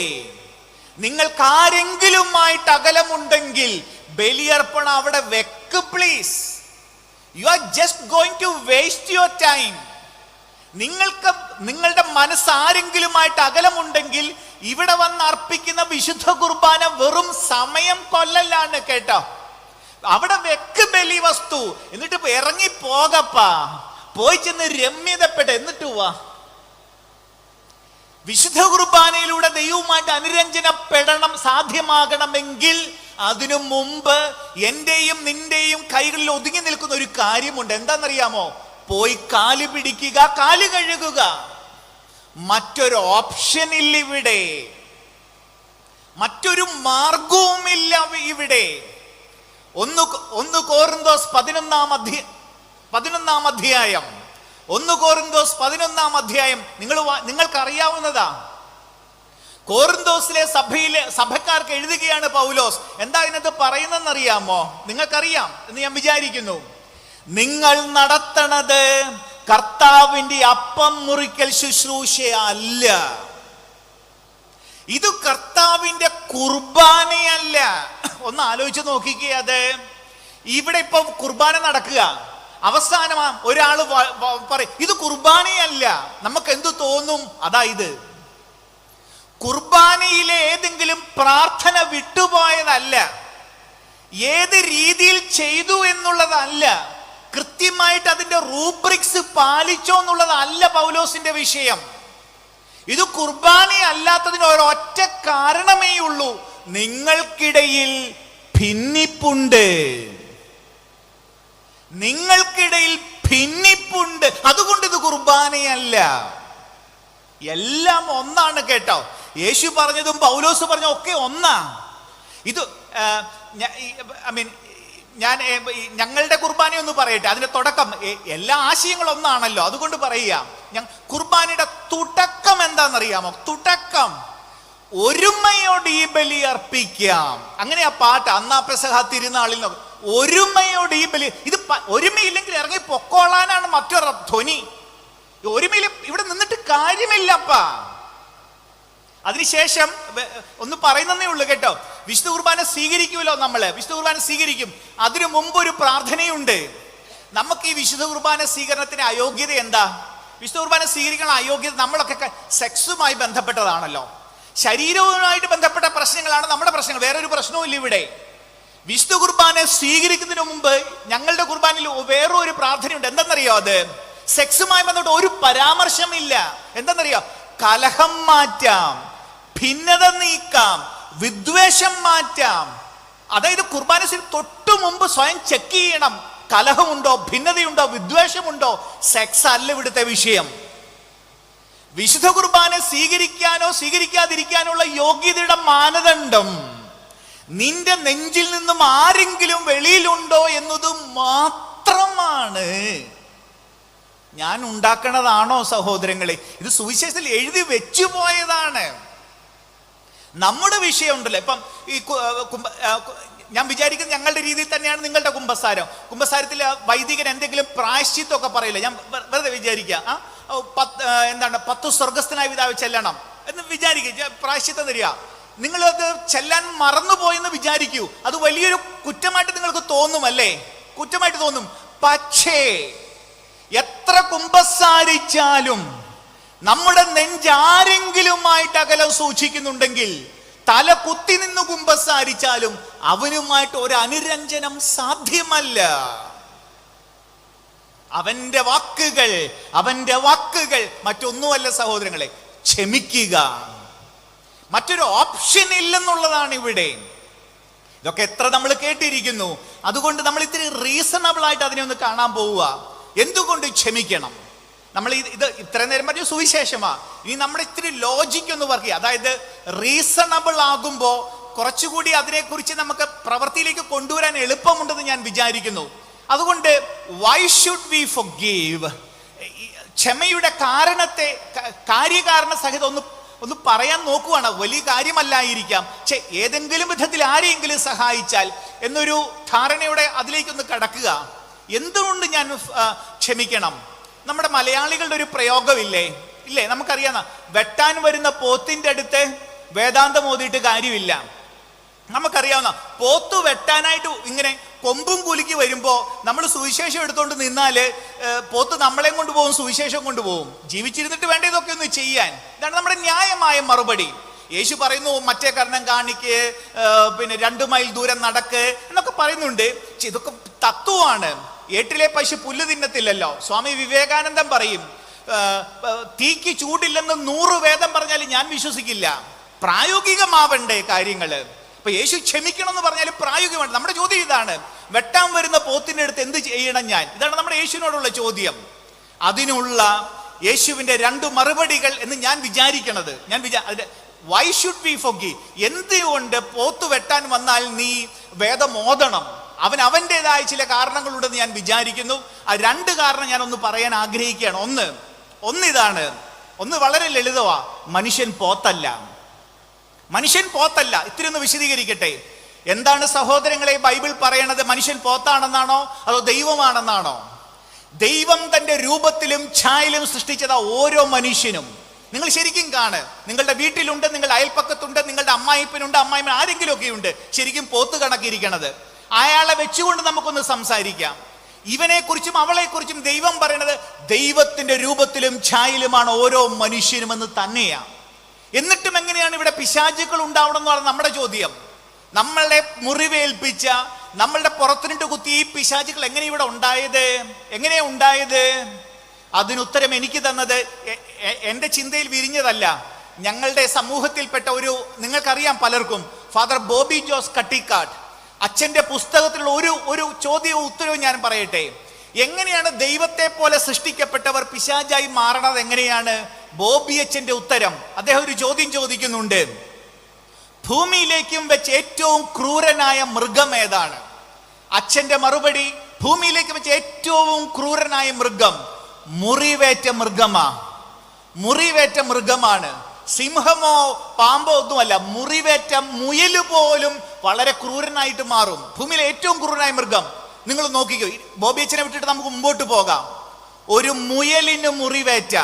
നിങ്ങൾക്ക് ആരെങ്കിലുമായിട്ട് അകലമുണ്ടെങ്കിൽ ബലിയർപ്പണം അവിടെ വെക്ക് please. You are just going to waste your time. നിങ്ങളുടെ മനസ്സ് ആരെങ്കിലുമായിട്ട് അകലമുണ്ടെങ്കിൽ ഇവിടെ വന്ന് അർപ്പിക്കുന്ന വിശുദ്ധ കുർബാന വെറും സമയം കൊല്ലലാണ് കേട്ടോ. അവിടെ വെക്ക് ബലി വസ്തു, എന്നിട്ട് ഇറങ്ങി പോകപ്പാ, പോയി ചെന്ന് രമ്യതപ്പെട്ട് എന്നിട്ട് പോവാ. വിശുദ്ധ കുർബാനയിലൂടെ ദൈവവുമായിട്ട് അനുരഞ്ജനപ്പെടണം സാധ്യമാകണമെങ്കിൽ അതിനു മുമ്പ് എന്റെയും നിന്റെയും കൈകളിൽ ഒതുങ്ങി നിൽക്കുന്ന ഒരു കാര്യമുണ്ട്. എന്താണെന്നറിയാമോ? പോയി കാല് പിടിക്കുക, കാല് കഴുകുക. മറ്റൊരു ഓപ്ഷൻ ഇല്ല ഇവിടെ, മറ്റൊരു മാർഗവുമില്ല ഇവിടെ. ഒന്ന് കോറിന്തോസ് 11-ാം അധ്യായം, 1 കോറിന്തോസ് 11-ാം അധ്യായം നിങ്ങൾക്കറിയാവുന്നതാ. കോറിന്തോസിലെ സഭക്കാർക്ക് എഴുതുകയാണ് പൗലോസ്. എന്താ ഇതിനകത്ത് പറയുന്നതെന്നറിയാമോ? നിങ്ങൾക്കറിയാം എന്ന് ഞാൻ വിചാരിക്കുന്നു. നിങ്ങൾ നടത്തണത് കർത്താവിന്റെ അപ്പം മുറിക്കൽ ശുശ്രൂഷ അല്ല. ഇത് കർത്താവിന്റെ കുർബാനയല്ല. ഒന്ന് ആലോചിച്ച് നോക്കിക്കേ. അത് ഇവിടെ ഇപ്പൊ കുർബാന നടക്കുക, അവസാനം ഒരാള് പറയും ഇത് കുർബാനയല്ല. നമുക്ക് എന്തു തോന്നും? അതായത് കുർബാനയിലെ ഏതെങ്കിലും പ്രാർത്ഥന വിട്ടുപോയതല്ല, ഏത് രീതിയിൽ ചെയ്തു എന്നുള്ളതല്ല, കൃത്യമായിട്ട് അതിന്റെ റൂബ്രിക്സ് പാലിച്ചോ എന്നുള്ളതല്ല പൗലോസിന്റെ വിഷയം. ഇത് കുർബാന അല്ലാത്തതിന് ഒരൊറ്റ കാരണമേ ഉള്ളൂ: നിങ്ങൾക്കിടയിൽ ഭിന്നിപ്പുണ്ട്. നിങ്ങൾക്കിടയിൽ ഭിന്നിപ്പുണ്ട്, അതുകൊണ്ട് ഇത് കുർബാനയല്ല. എല്ലാം ഒന്നാണ് കേട്ടോ. യേശു പറഞ്ഞതും പൗലോസ് പറഞ്ഞതും ഒക്കെ ഒന്നാ. ഇത് ഞാൻ ഞങ്ങളുടെ കുർബാനയൊന്ന് പറയട്ടെ. അതിന്റെ തുടക്കം എല്ലാ ആശയങ്ങളും ഒന്നാണല്ലോ, അതുകൊണ്ട് പറയുക. കുർബാനയുടെ തുടക്കം എന്താണെന്നറിയാമോ? തുടക്കം ഒരുമയോട് ഈ ബലി അർപ്പിക്കാം. അങ്ങനെ ആ പാട്ട് അന്നാ പെസഹ തിരുനാളിൽ ഒരുമയോട് ഈ ബലി. ഇത് ഒരുമയില്ലെങ്കിൽ ഇറങ്ങി പൊക്കോളാനാണ് മറ്റൊരു ധ്വനി. ഒരുമയിൽ ഇവിടെ നിന്നിട്ട് കാര്യമില്ലപ്പാ. അതിനുശേഷം ഒന്ന് പറയുന്നതേ ഉള്ളൂ കേട്ടോ. വിശുദ്ധ കുർബാന സ്വീകരിക്കുമല്ലോ നമ്മള്, വിശുദ്ധ കുർബാന സ്വീകരിക്കും. അതിനു മുമ്പ് ഒരു പ്രാർത്ഥനയുണ്ട്. നമുക്ക് ഈ വിശുദ്ധ കുർബാന സ്വീകരണത്തിന് അയോഗ്യത എന്താ? വിശുദ്ധ കുർബാന സ്വീകരിക്കുന്ന അയോഗ്യത നമ്മളൊക്കെ സെക്സുമായി ബന്ധപ്പെട്ടതാണല്ലോ, ശരീരവുമായിട്ട് ബന്ധപ്പെട്ട പ്രശ്നങ്ങളാണ് നമ്മുടെ പ്രശ്നങ്ങൾ. വേറൊരു പ്രശ്നവും ഇല്ല ഇവിടെ. വിശുദ്ധ കുർബാന സ്വീകരിക്കുന്നതിന് മുമ്പ് ഞങ്ങളുടെ കുർബാനയിൽ വേറൊരു പ്രാർത്ഥനയുണ്ട്. എന്തെന്നറിയോ? അത് സെക്സുമായി ബന്ധപ്പെട്ട് ഒരു പരാമർശമില്ല. എന്തെന്നറിയോ? കലഹം മാറ്റാം, ഭിന്നത നീക്കാം, വിദ്വേഷം മാറ്റാം. അതായത് കുർബാന തൊട്ടു മുമ്പ് സ്വയം ചെക്ക് ചെയ്യണം. കലഹമുണ്ടോ, ഭിന്നതയുണ്ടോ, വിദ്വേഷമുണ്ടോ? സെക്സ് അല്ല ഇവിടുത്തെ വിഷയം. വിശുദ്ധ കുർബാന സ്വീകരിക്കാനോ സ്വീകരിക്കാതിരിക്കാനോ ഉള്ള യോഗ്യതയുടെ മാനദണ്ഡം നിന്റെ നെഞ്ചിൽ നിന്നും ആരെങ്കിലും വെളിയിലുണ്ടോ എന്നത് മാത്രമാണ്. ഞാൻ ഉണ്ടാക്കണതാണോ സഹോദരങ്ങളെ? ഇത് സുവിശേഷത്തിൽ എഴുതി വെച്ചു പോയതാണ്. നമ്മുടെ വിഷയം ഉണ്ടല്ലോ. ഇപ്പം ഈ ഞാൻ വിചാരിക്കുന്നത് ഞങ്ങളുടെ രീതിയിൽ തന്നെയാണ് നിങ്ങളുടെ കുമ്പസാരത്തിൽ വൈദികൻ എന്തെങ്കിലും പ്രായശ്ചിത്തമൊക്കെ പറയില്ല. ഞാൻ വെറുതെ വിചാരിക്കുക, എന്താണ് 10 സ്വർഗസ്ഥനായ പിതാവേ ചെല്ലണം എന്ന് വിചാരിക്കുക, പ്രായശ്ചിത്തം തരിക. നിങ്ങളത് ചെല്ലാൻ മറന്നുപോയെന്ന് വിചാരിക്കൂ. അത് വലിയൊരു കുറ്റമായിട്ട് നിങ്ങൾക്ക് തോന്നുമല്ലേ? കുറ്റമായിട്ട് തോന്നും. പക്ഷേ എത്ര കുമ്പസാരിച്ചാലും നമ്മുടെ നെഞ്ചാരെങ്കിലുമായിട്ട് അകലം സൂക്ഷിക്കുന്നുണ്ടെങ്കിൽ, തല കുത്തി നിന്ന് കുമ്പസാരിച്ചാലും അവനുമായിട്ട് ഒരു അനുരഞ്ജനം സാധ്യമല്ല. അവന്റെ വാക്കുകൾ മറ്റൊന്നുമല്ല സഹോദരങ്ങളെ, ക്ഷമിക്കുക. മറ്റൊരു ഓപ്ഷൻ ഇല്ലെന്നുള്ളതാണ് ഇവിടെ. ഇതൊക്കെ എത്ര നമ്മൾ കേട്ടിരിക്കുന്നു. അതുകൊണ്ട് നമ്മൾ ഇത്തിരി റീസണബിൾ ആയിട്ട് അതിനെ ഒന്ന് കാണാൻ പോവുക. എന്തുകൊണ്ട് ക്ഷമിക്കണം? നമ്മൾ ഇത് ഇത്രയും നേരം പറഞ്ഞ സുവിശേഷമാ. ഇനി നമ്മുടെ ഇത്തിരി ലോജിക്ക് ഒന്ന് വർക്ക് ചെയ്യുക. അതായത് റീസണബിൾ ആകുമ്പോൾ കുറച്ചുകൂടി അതിനെക്കുറിച്ച് നമുക്ക് പ്രവൃത്തിയിലേക്ക് കൊണ്ടുവരാൻ എളുപ്പമുണ്ടെന്ന് ഞാൻ വിചാരിക്കുന്നു. അതുകൊണ്ട് വൈ ഷുഡ് വി ഫൊർഗീവ്? ക്ഷമയുടെ കാരണത്തെ കാര്യകാരണ സഹിതം ഒന്ന് പറയാൻ നോക്കുവാണ്. വലിയ കാര്യമല്ലായിരിക്കാം, പക്ഷെ ഏതെങ്കിലും വിധത്തിൽ ആരെയെങ്കിലും സഹായിച്ചാൽ എന്നൊരു ധാരണയോടെ അതിലേക്കൊന്ന് കടക്കുക. എന്തുകൊണ്ട് ഞാൻ ക്ഷമിക്കണം? നമ്മുടെ മലയാളികളുടെ ഒരു പ്രയോഗമില്ലേ? നമുക്കറിയാം, വെട്ടാൻ വരുന്ന പോത്തിന്റെ അടുത്ത് വേദാന്തം ഓതിയിട്ട് കാര്യമില്ല. നമുക്കറിയാവുന്ന പോത്ത് വെട്ടാനായിട്ട് ഇങ്ങനെ കൊമ്പും കുലുക്കി വരുമ്പോ നമ്മൾ സുവിശേഷം എടുത്തോണ്ട് നിന്നാല് പോത്ത് നമ്മളെയും കൊണ്ടുപോകും, സുവിശേഷം കൊണ്ടുപോകും. ജീവിച്ചിരുന്നിട്ട് വേണ്ട ഇതൊക്കെ ഒന്ന് ചെയ്യാൻ. ഇതാണ് നമ്മുടെ ന്യായമായ മറുപടി. യേശു പറയുന്നു മറ്റേ കർണം കാണിക്ക്, പിന്നെ 2 മൈൽ ദൂരം നടക്ക് എന്നൊക്കെ പറയുന്നുണ്ട്. ഇതൊക്കെ തത്വമാണ്. 8 പശു പുല്ല് തിന്നത്തില്ലല്ലോ. സ്വാമി വിവേകാനന്ദൻ പറയും, തീക്ക് ചൂടില്ലെന്ന് 100 വേദം പറഞ്ഞാലും ഞാൻ വിശ്വസിക്കില്ല. പ്രായോഗികമാവണ്ടേ കാര്യങ്ങള്. അപ്പൊ യേശു ക്ഷമിക്കണം എന്ന് പറഞ്ഞാൽ പ്രായോഗികമാണ്. നമ്മുടെ ചോദ്യം ഇതാണ്, വെട്ടാൻ വരുന്ന പോത്തിന്റെ അടുത്ത് എന്ത് ചെയ്യണം ഞാൻ? ഇതാണ് നമ്മുടെ യേശുവിനോടുള്ള ചോദ്യം. അതിനുള്ള യേശുവിന്റെ 2 മറുപടികൾ എന്ന് ഞാൻ വിചാരിക്കണത്. Why should we forgive? എന്തുകൊണ്ട് പോത്ത് വെട്ടാൻ വന്നാൽ നീ വേദം ഓതണം? അവൻ്റെതായ ചില കാരണങ്ങളുണ്ടെന്ന് ഞാൻ വിചാരിക്കുന്നു. ആ 2 കാരണം ഞാൻ ഒന്ന് പറയാൻ ആഗ്രഹിക്കുകയാണ്. ഒന്ന് ഇതാണ്. ഒന്ന് വളരെ ലളിതമാ, മനുഷ്യൻ പോത്തല്ല. മനുഷ്യൻ പോത്തല്ല. ഇത്തിരി ഒന്ന് വിശദീകരിക്കട്ടെ. എന്താണ് സഹോദരങ്ങളെ ബൈബിൾ പറയണത്? മനുഷ്യൻ പോത്താണെന്നാണോ അതോ ദൈവമാണെന്നാണോ? ദൈവം തന്റെ രൂപത്തിലും ഛായയിലും സൃഷ്ടിച്ചതാ ഓരോ മനുഷ്യനും. നിങ്ങൾ ശരിക്കും കാണ്, നിങ്ങളുടെ വീട്ടിലുണ്ട്, നിങ്ങളുടെ അയൽപ്പക്കത്തുണ്ട്, നിങ്ങളുടെ അമ്മായിപ്പനുണ്ട്, അമ്മായിമ്മ ആരെങ്കിലും ഒക്കെ ഉണ്ട് ശരിക്കും പോത്ത് കണക്കിരിക്കണത്. അയാളെ വെച്ചുകൊണ്ട് നമുക്കൊന്ന് സംസാരിക്കാം. ഇവനെ കുറിച്ചും അവളെ കുറിച്ചും ദൈവം പറയണത് ദൈവത്തിന്റെ രൂപത്തിലും ഛായയിലുമാണ് ഓരോ മനുഷ്യനുമെന്ന് തന്നെയാണ്. എന്നിട്ടും എങ്ങനെയാണ് ഇവിടെ പിശാചുക്കൾ ഉണ്ടാവണം എന്ന് പറഞ്ഞ നമ്മുടെ ചോദ്യം. നമ്മളെ മുറിവേൽപ്പിച്ച, നമ്മളുടെ പുറത്തിനിട്ട് കുത്തി ഈ പിശാചുക്കൾ എങ്ങനെ ഇവിടെ ഉണ്ടായത്? എങ്ങനെയാ ഉണ്ടായത്? അതിനുത്തരം എനിക്ക് തന്നത് എൻ്റെ ചിന്തയിൽ വിരിഞ്ഞതല്ല. ഞങ്ങളുടെ സമൂഹത്തിൽപ്പെട്ട നിങ്ങൾക്കറിയാം പലർക്കും, ഫാദർ ബോബി ജോസ് കട്ടിക്കാട് അച്ഛൻ്റെ പുസ്തകത്തിലുള്ള ഒരു ചോദ്യവും ഉത്തരവും ഞാൻ പറയട്ടെ. എങ്ങനെയാണ് ദൈവത്തെ പോലെ സൃഷ്ടിക്കപ്പെട്ടവർ പിശാചായി മാറണത്? എങ്ങനെയാണ്? ബോബി അച്ഛൻ്റെ ഉത്തരം, അദ്ദേഹം ഒരു ചോദ്യം ചോദിക്കുന്നുണ്ട്. ഭൂമിയിലേക്കും വെച്ച് ഏറ്റവും ക്രൂരനായ മൃഗം ഏതാണ്? അച്ഛൻ്റെ മറുപടി, ഭൂമിയിലേക്ക് വെച്ച് ഏറ്റവും ക്രൂരനായ മൃഗം മുറിവേറ്റ മൃഗമാണ്. സിംഹമോ പാമ്പോ ഒന്നുമല്ല, മുറിവേറ്റ മുയല് പോലും വളരെ ക്രൂരനായിട്ട് മാറും. ഭൂമിയിലെ ഏറ്റവും ക്രൂരനായ മൃഗം. നിങ്ങൾ നോക്കിക്കോ. ബോബി അച്ഛനെ വിട്ടിട്ട് നമുക്ക് മുമ്പോട്ട് പോകാം. ഒരു മുയലിന് മുറിവേറ്റ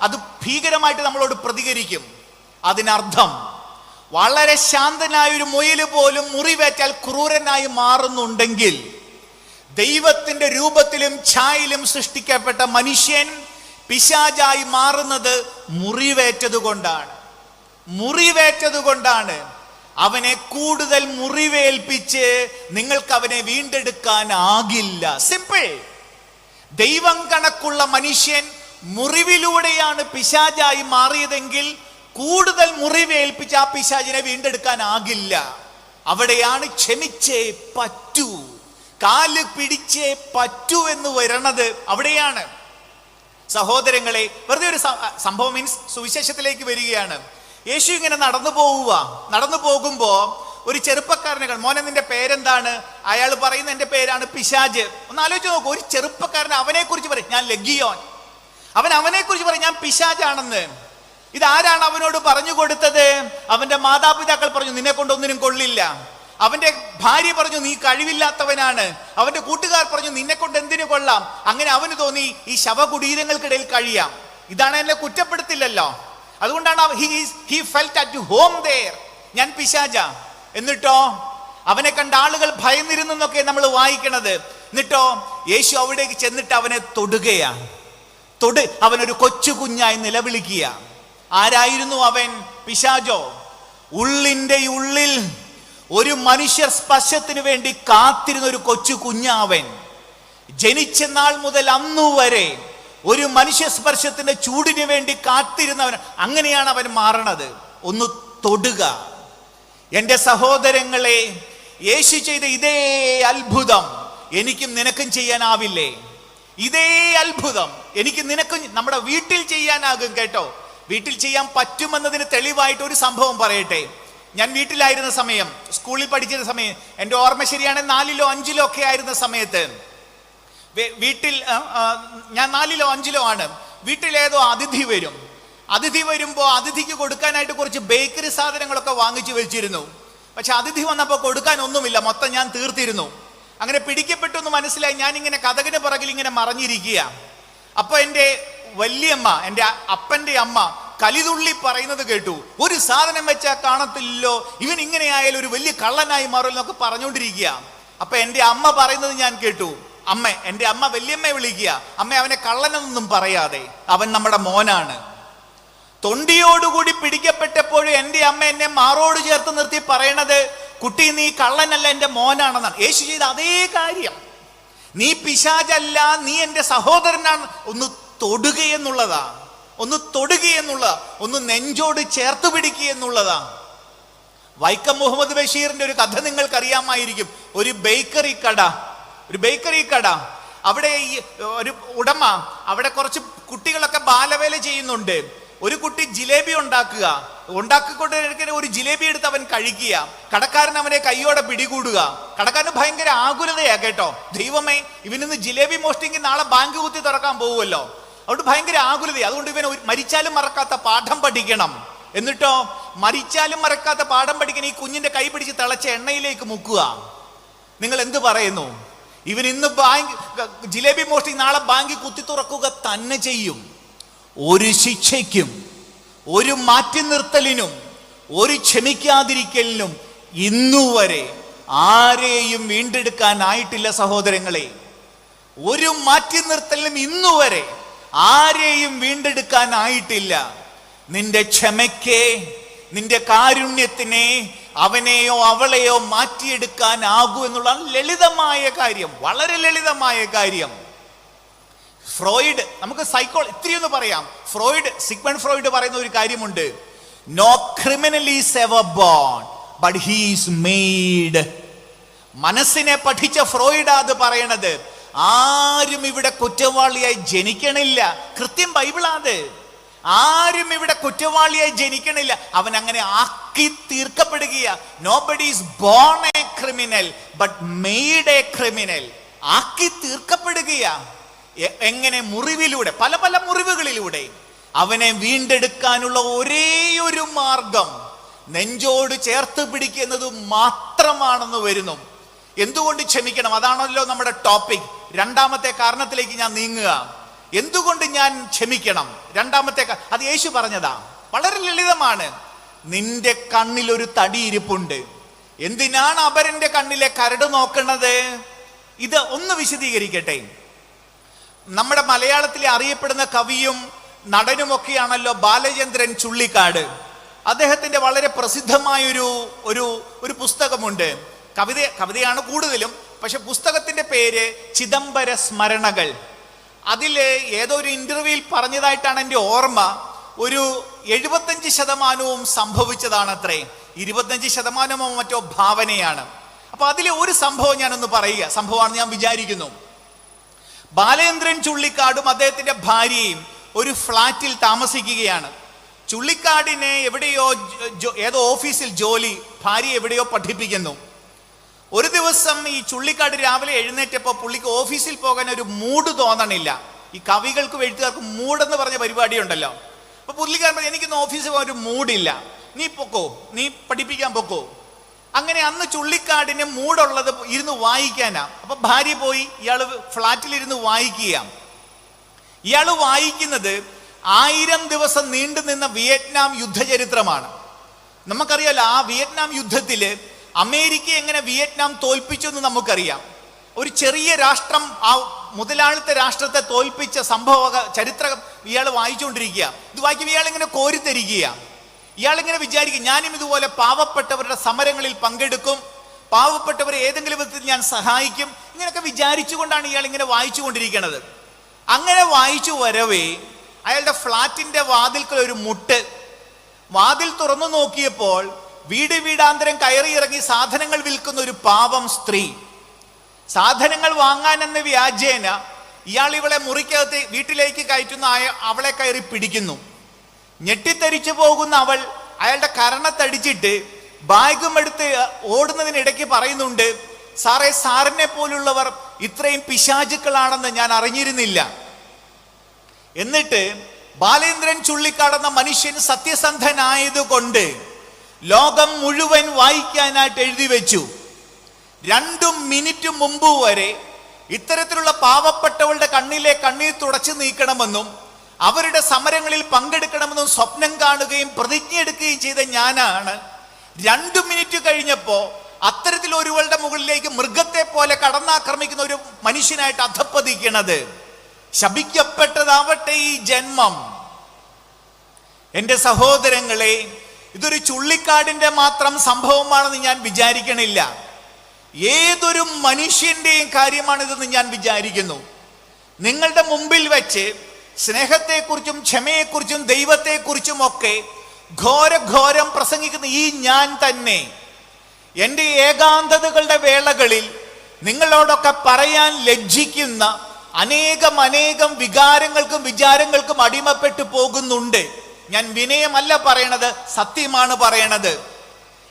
അത് ഭീകരമായിട്ട് നമ്മളോട് പ്രതികരിക്കും. അതിനർത്ഥം വളരെ ശാന്തനായ ഒരു മുയല് പോലും മുറിവേറ്റാൽ ക്രൂരനായി മാറുന്നുണ്ടെങ്കിൽ ദൈവത്തിന്റെ രൂപത്തിലും ഛായയിലും സൃഷ്ടിക്കപ്പെട്ട മനുഷ്യൻ പിശാചായി മാറുന്നത് മുറിവേറ്റത് കൊണ്ടാണ്. അവനെ കൂടുതൽ മുറിവേൽപ്പിച്ച് നിങ്ങൾക്ക് അവനെ വീണ്ടെടുക്കാനാകില്ല. സിമ്പിൾ. ദൈവം കണക്കുള്ള മനുഷ്യൻ മുറിവിലൂടെയാണ് പിശാചായി മാറിയതെങ്കിൽ കൂടുതൽ മുറിവേൽപ്പിച്ച് ആ പിശാചിനെ വീണ്ടെടുക്കാനാകില്ല. അവിടെയാണ് ക്ഷമിച്ചേ പറ്റൂ, കാല് പിടിച്ചേ പറ്റൂ എന്ന് വരണത് അവിടെയാണ്. സഹോദരങ്ങളെ, വെറുതെ ഒരു സംഭവം മീൻസ് സുവിശേഷത്തിലേക്ക് വരികയാണ്. യേശു ഇങ്ങനെ നടന്നു പോകുമ്പോ ഒരു ചെറുപ്പക്കാരനെ മോനെ നിന്റെ പേരെന്താണ്? അയാൾ പറയുന്ന എന്റെ പേരാണ് പിശാച്. ഒന്ന് ആലോചിച്ച് നോക്കൂ. ഒരു ചെറുപ്പക്കാരൻ അവനെ കുറിച്ച് പറയും ഞാൻ ലഗിയോൻ. അവനെ കുറിച്ച് പറയും ഞാൻ പിശാചാണെന്ന്. ഇതാരാണ് അവനോട് പറഞ്ഞു കൊടുത്തത്? അവന്റെ മാതാപിതാക്കൾ പറഞ്ഞു നിന്നെ കൊണ്ടൊന്നിനും കൊള്ളില്ല. അവന്റെ ഭാര്യ പറഞ്ഞു നീ കഴിവില്ലാത്തവനാണ്. അവന്റെ കൂട്ടുകാർ പറഞ്ഞു നിന്നെ കൊണ്ട് എന്തിനു കൊള്ളാം. അങ്ങനെ അവന് തോന്നി ഈ ശവകുടീരങ്ങൾക്കിടയിൽ കഴിയാം. ഇതാണ് എന്നെ കുറ്റപ്പെടുത്തില്ലല്ലോ. അതുകൊണ്ടാണ് he felt at home there. ഞാൻ പിശാച. എന്നിട്ടോ അവനെ കണ്ട ആളുകൾ ഭയന്നിരുന്നൊക്കെ നമ്മൾ വായിക്കണത്. എന്നിട്ടോ യേശു അവിടേക്ക് ചെന്നിട്ട് അവനെ തൊടുകയാണ്. അവനൊരു കൊച്ചു കുഞ്ഞായി നിലവിളിക്കുക. ആരായിരുന്നു അവൻ? പിശാചോ? ഉള്ളിന്റെ ഉള്ളിൽ ഒരു മനുഷ്യ സ്പർശത്തിന് വേണ്ടി കാത്തിരുന്ന ഒരു കൊച്ചു കുഞ്ഞാവൻ. ജനിച്ച നാൾ മുതൽ അന്നുവരെ ഒരു മനുഷ്യ സ്പർശത്തിന്റെ ചൂടിന് വേണ്ടി കാത്തിരുന്നവൻ. അങ്ങനെയാണ് അവൻ മാറണത്. ഒന്ന് തൊടുക. എൻ്റെ സഹോദരങ്ങളെ, യേശു ചെയ്ത ഇതേ അത്ഭുതം എനിക്കും നിനക്കും ചെയ്യാനാവില്ലേ? ഇതേ അത്ഭുതം എനിക്ക് നിനക്കും നമ്മുടെ വീട്ടിൽ ചെയ്യാനാകും. കേട്ടോ, വീട്ടിൽ ചെയ്യാൻ പറ്റുമെന്നതിന് തെളിവായിട്ട് ഒരു സംഭവം പറയട്ടെ. ഞാൻ വീട്ടിലായിരുന്ന സമയം, സ്കൂളിൽ പഠിച്ചിരുന്ന സമയം, എൻ്റെ ഓർമ്മ ശരിയാണെങ്കിൽ 4ലോ 5ലോ ഒക്കെ ആയിരുന്ന സമയത്ത് വീട്ടിൽ ഞാൻ 4ലോ 5ലോ ആണ്. വീട്ടിലേതോ അതിഥി വരുമ്പോൾ അതിഥിക്ക് കൊടുക്കാനായിട്ട് കുറച്ച് ബേക്കറി സാധനങ്ങളൊക്കെ വാങ്ങിച്ചു വെച്ചിരുന്നു. പക്ഷെ അതിഥി വന്നപ്പോൾ കൊടുക്കാൻ ഒന്നുമില്ല, മൊത്തം ഞാൻ തീർത്തിരുന്നു. അങ്ങനെ പിടിക്കപ്പെട്ടു എന്ന് മനസ്സിലായി. ഞാനിങ്ങനെ കതകിന് പുറകിൽ ഇങ്ങനെ മറഞ്ഞിരിക്കുക. അപ്പൊ എൻ്റെ വല്യമ്മ, എൻ്റെ അപ്പൻ്റെ അമ്മ കലിതുള്ളി പറയുന്നത് കേട്ടു. ഒരു സാധനം വെച്ചാൽ കാണത്തില്ലല്ലോ, ഇവൻ ഇങ്ങനെ ആയാലും ഒരു വലിയ കള്ളനായി മാറുമെന്നൊക്കെ പറഞ്ഞുകൊണ്ടിരിക്കുക. അപ്പൊ എൻ്റെ അമ്മ പറയുന്നത് ഞാൻ കേട്ടു. എൻ്റെ അമ്മ വല്യമ്മയെ വിളിക്കുക. അമ്മ, അവനെ കള്ളനൊന്നും പറയാതെ, അവൻ നമ്മുടെ മോനാണ്. തൊണ്ടിയോടുകൂടി പിടിക്കപ്പെട്ടപ്പോഴും എൻ്റെ അമ്മ എന്നെ മാറോട് ചേർത്ത് നിർത്തി പറയണത്, കുട്ടി നീ കള്ളനല്ല, എൻ്റെ മോനാണെന്നാണ്. യേശു ചെയ്ത അതേ കാര്യം നീ പിശാചല്ല, നീ എൻ്റെ സഹോദരനാണ്. ഒന്ന് തൊടുകയെന്നുള്ളതാ, ഒന്ന് തൊടുകയെന്നുള്ളതാ, ഒന്ന് നെഞ്ചോട് ചേർത്ത് പിടിക്കുക എന്നുള്ളതാ. വൈക്കം മുഹമ്മദ് ബഷീറിന്റെ ഒരു കഥ നിങ്ങൾക്കറിയാമായിരിക്കും. ഒരു ബേക്കറി കട, അവിടെ ഈ ഒരു ഉടമ, അവിടെ കുറച്ച് കുട്ടികളൊക്കെ ബാലവേല ചെയ്യുന്നുണ്ട്. ഒരു കുട്ടി ജിലേബി ഉണ്ടാക്കിക്കൊണ്ട് ഒരു ജിലേബി എടുത്ത് അവൻ കഴിക്കുക. കടക്കാരൻ അവനെ കൈയോടെ പിടികൂടുക. കടക്കാരന് ഭയങ്കര ആകുലതയാ കേട്ടോ. ദൈവമേ, ഇവനിന്ന് ജിലേബി മോഷ്ടിക്ക് നാളെ ബാങ്ക് കുത്തി തുറക്കാൻ പോകുമല്ലോ. അതുകൊണ്ട് ഭയങ്കര ആകുലതയാ. അതുകൊണ്ട് ഇവൻ മരിച്ചാലും മറക്കാത്ത പാഠം പഠിക്കണം. എന്നിട്ടോ മരിച്ചാലും മറക്കാത്ത പാഠം പഠിക്കാൻ ഈ കുഞ്ഞിന്റെ കൈ പിടിച്ച് തിളച്ച എണ്ണയിലേക്ക് മുക്കുക. നിങ്ങൾ എന്ത് പറയുന്നു? ഇവൻ ഇന്ന് ജിലേബി മോഷ്ടി നാളെ ബാങ്കിൽ കുത്തി തുറക്കുക തന്നെ ചെയ്യും. ഒരു ശിക്ഷയ്ക്കും ഒരു മാറ്റി നിർത്തലിനും ഒരു ക്ഷമിക്കാതിരിക്കലിനും ഇന്നുവരെ ആരെയും വീണ്ടെടുക്കാനായിട്ടില്ല സഹോദരങ്ങളെ. ഒരു മാറ്റി നിർത്തലിനും ഇന്നുവരെ ആരെയും വീണ്ടെടുക്കാനായിട്ടില്ല. നിന്റെ ക്ഷമയ്ക്ക്, നിന്റെ കാരുണ്യത്തിനെ അവനെയോ അവളെയോ മാറ്റിയെടുക്കാനാകൂ എന്നുള്ള ലളിതമായ കാര്യം, വളരെ ലളിതമായ കാര്യം. ഫ്രോയിഡ്, നമുക്ക് ഇത്തിരി ഒന്ന് പറയാം. സിഗ്മണ്ട് ഫ്രോയിഡ് പറയുന്ന ഒരു കാര്യമുണ്ട്. No criminal is ever born but he is made. മനസ്സിനെ പഠിച്ച ഫ്രോയിഡാ അത് പറയണത്. ആരും ഇവിടെ കുറ്റവാളിയായി ജനിക്കണില്ല. കൃത്യം ബൈബിളാത്. ആരും ഇവിടെ കുറ്റവാളിയായി ജനിക്കണില്ല. അവൻ അങ്ങനെ ആക്കി തീർക്കപ്പെടുകയാ. Nobody is born a criminal but made a criminal. ആക്കി തീർക്കപ്പെടുകയാ. എങ്ങനെ? മുറിവിലൂടെ, പല പല മുറിവുകളിലൂടെ. അവനെ വീണ്ടെടുക്കാനുള്ള ഒരേ ഒരു മാർഗം നെഞ്ചോട് ചേർത്ത് പിടിക്കുന്നത് മാത്രമാണെന്ന് വരുന്നു. എന്തുകൊണ്ട് ക്ഷമിക്കണം? അതാണല്ലോ നമ്മുടെ ടോപ്പിക്. രണ്ടാമത്തെ കാരണത്തിലേക്ക് ഞാൻ നീങ്ങുക. എന്തുകൊണ്ട് ഞാൻ ക്ഷമിക്കണം? രണ്ടാമത്തെ അത് യേശു പറഞ്ഞതാ. വളരെ ലളിതമാണ്. നിന്റെ കണ്ണിൽ ഒരു തടി ഇരിപ്പുണ്ട്. എന്തിനാണ് അപരന്റെ കണ്ണിലെ കരട് നോക്കുന്നത്? ഇത് ഒന്ന് വിശദീകരിക്കട്ടെ. നമ്മുടെ മലയാളത്തിലെ അറിയപ്പെടുന്ന കവിയും നടനുമൊക്കെയാണല്ലോ ബാലചന്ദ്രൻ ചുള്ളിക്കാട്. അദ്ദേഹത്തിന്റെ വളരെ പ്രസിദ്ധമായൊരു ഒരു പുസ്തകമുണ്ട്. കവിതയാണ് കൂടുതലും, പക്ഷെ പുസ്തകത്തിന്റെ പേര് ചിദംബര സ്മരണകൾ. അതില് ഏതോ ഒരു ഇന്റർവ്യൂവിൽ പറഞ്ഞതായിട്ടാണ് എൻ്റെ ഓർമ്മ. ഒരു 75% സംഭവിച്ചതാണത്രേ. 25% മറ്റോ ഭാവനയാണ്. അപ്പൊ അതിലെ ഒരു സംഭവം ഞാനൊന്ന് പറയുക. സംഭവമാണെന്ന് ഞാൻ വിചാരിക്കുന്നു. ബാലേന്ദ്രൻ ചുള്ളിക്കാടും അദ്ദേഹത്തിന്റെ ഭാര്യയും ഒരു ഫ്ലാറ്റിൽ താമസിക്കുകയാണ്. ചുള്ളിക്കാടിനെ എവിടെയോ ഏതോ ഓഫീസിൽ ജോലി, ഭാര്യ എവിടെയോ പഠിപ്പിക്കുന്നു. ഒരു ദിവസം ഈ ചുള്ളിക്കാട് രാവിലെ എഴുന്നേറ്റപ്പോൾ പുള്ളിക്ക് ഓഫീസിൽ പോകാൻ ഒരു മൂഡ് തോന്നണില്ല. ഈ കവികൾക്കും എഴുത്തുകാർക്കും മൂടെന്ന് പറഞ്ഞ പരിപാടി ഉണ്ടല്ലോ. അപ്പൊ പുള്ളിക്കാരൻ പറഞ്ഞു, എനിക്കൊന്ന് ഓഫീസിൽ പോകാൻ ഒരു മൂഡില്ല, നീ പൊക്കോ, നീ പഠിപ്പിക്കാൻ പൊക്കോ. അങ്ങനെ അന്ന് ചുള്ളിക്കാടിന് മൂടുള്ളത് ഇരുന്ന് വായിക്കാനാ. അപ്പൊ ഭാര്യ പോയി, ഇയാള് ഫ്ലാറ്റിലിരുന്ന് വായിക്കുക. ഇയാള് വായിക്കുന്നത് 1000 ദിവസം നീണ്ടു നിന്ന വിയറ്റ്നാം യുദ്ധചരിത്രമാണ്. നമുക്കറിയാലോ, ആ വിയറ്റ്നാം യുദ്ധത്തില് അമേരിക്ക എങ്ങനെ വിയറ്റ്നാം തോൽപ്പിച്ചു എന്ന് നമുക്കറിയാം. ഒരു ചെറിയ രാഷ്ട്രം ആ മുതലാളിത്ത രാഷ്ട്രത്തെ തോൽപ്പിച്ച സംഭവ ചരിത്രം ഇയാൾ വായിച്ചുകൊണ്ടിരിക്കുക. ഇത് വായിക്കുമ്പോൾ ഇയാളിങ്ങനെ കോരിത്തരിക്കുക. ഇയാളിങ്ങനെ വിചാരിക്കും, ഞാനും ഇതുപോലെ പാവപ്പെട്ടവരുടെ സമരങ്ങളിൽ പങ്കെടുക്കും, പാവപ്പെട്ടവരെ ഏതെങ്കിലും വിധത്തിൽ ഞാൻ സഹായിക്കും. ഇങ്ങനെയൊക്കെ വിചാരിച്ചുകൊണ്ടാണ് ഇയാൾ ഇങ്ങനെ വായിച്ചു കൊണ്ടിരിക്കുന്നത്. അങ്ങനെ വായിച്ചു വരവേ അയാളുടെ ഫ്ലാറ്റിന്റെ വാതിൽക്കൽ ഒരു മുട്ട്. വാതിൽ തുറന്നു നോക്കിയപ്പോൾ വീടാന്തരം കയറി ഇറങ്ങി സാധനങ്ങൾ വിൽക്കുന്ന ഒരു പാവം സ്ത്രീ. സാധനങ്ങൾ വാങ്ങാൻ എന്ന വ്യാജേന ഇയാൾ ഇവളെ മുറിക്കകത്ത് വീട്ടിലേക്ക് കയറ്റുന്ന അവളെ കയറി പിടിക്കുന്നു. ഞെട്ടിത്തരിച്ചു പോകുന്ന അവൾ അയാളുടെ കരണത്തടിച്ചിട്ട് ബാഗും എടുത്ത് ഓടുന്നതിനിടയ്ക്ക് പറയുന്നുണ്ട്, സാറേ, സാറിനെ പോലുള്ളവർ ഇത്രയും പിശാചുക്കളാണെന്ന് ഞാൻ അറിഞ്ഞിരുന്നില്ല. എന്നിട്ട് ബാലേന്ദ്രൻ ചുള്ളിക്കാടെന്ന മനുഷ്യൻ സത്യസന്ധനായതുകൊണ്ട് ലോകം മുഴുവൻ വായിക്കാനായിട്ട് എഴുതി വെച്ചു. 2 മിനിറ്റ് മുമ്പ് വരെ ഇത്തരത്തിലുള്ള പാവപ്പെട്ടവളുടെ കണ്ണിലെ കണ്ണീർ തുടച്ചു നീക്കണമെന്നും അവരുടെ സമരങ്ങളിൽ പങ്കെടുക്കണമെന്നും സ്വപ്നം കാണുകയും പ്രതിജ്ഞയെടുക്കുകയും ചെയ്ത ഞാനാണ് 2 മിനിറ്റ് കഴിഞ്ഞപ്പോ അത്തരത്തിൽ ഒരുവളുടെ മുകളിലേക്ക് മൃഗത്തെ പോലെ കടന്നാക്രമിക്കുന്ന ഒരു മനുഷ്യനായിട്ട് അധപ്പതിക്കണത്. ശപിക്കപ്പെട്ടതാവട്ടെ ഈ ജന്മം. എന്റെ സഹോദരങ്ങളെ, ഇതൊരു ചുള്ളിക്കാടിന്റെ മാത്രം സംഭവമാണെന്ന് ഞാൻ വിചാരിക്കണില്ല. ഏതൊരു മനുഷ്യന്റെയും കാര്യമാണിതെന്ന് ഞാൻ വിചാരിക്കുന്നു. നിങ്ങളുടെ മുമ്പിൽ വെച്ച് സ്നേഹത്തെക്കുറിച്ചും ക്ഷമയെക്കുറിച്ചും ദൈവത്തെക്കുറിച്ചും ഒക്കെ ഘോരം പ്രസംഗിക്കുന്ന ഈ ഞാൻ തന്നെ എൻ്റെ ഏകാന്തതകളുടെ വേളകളിൽ നിങ്ങളോടൊക്കെ പറയാൻ ലജ്ജിക്കുന്ന അനേകം വികാരങ്ങൾക്കും വിചാരങ്ങൾക്കും അടിമപ്പെട്ടു പോകുന്നുണ്ട്. ഞാൻ വിനയമല്ല പറയണത്, സത്യമാണ് പറയണത്.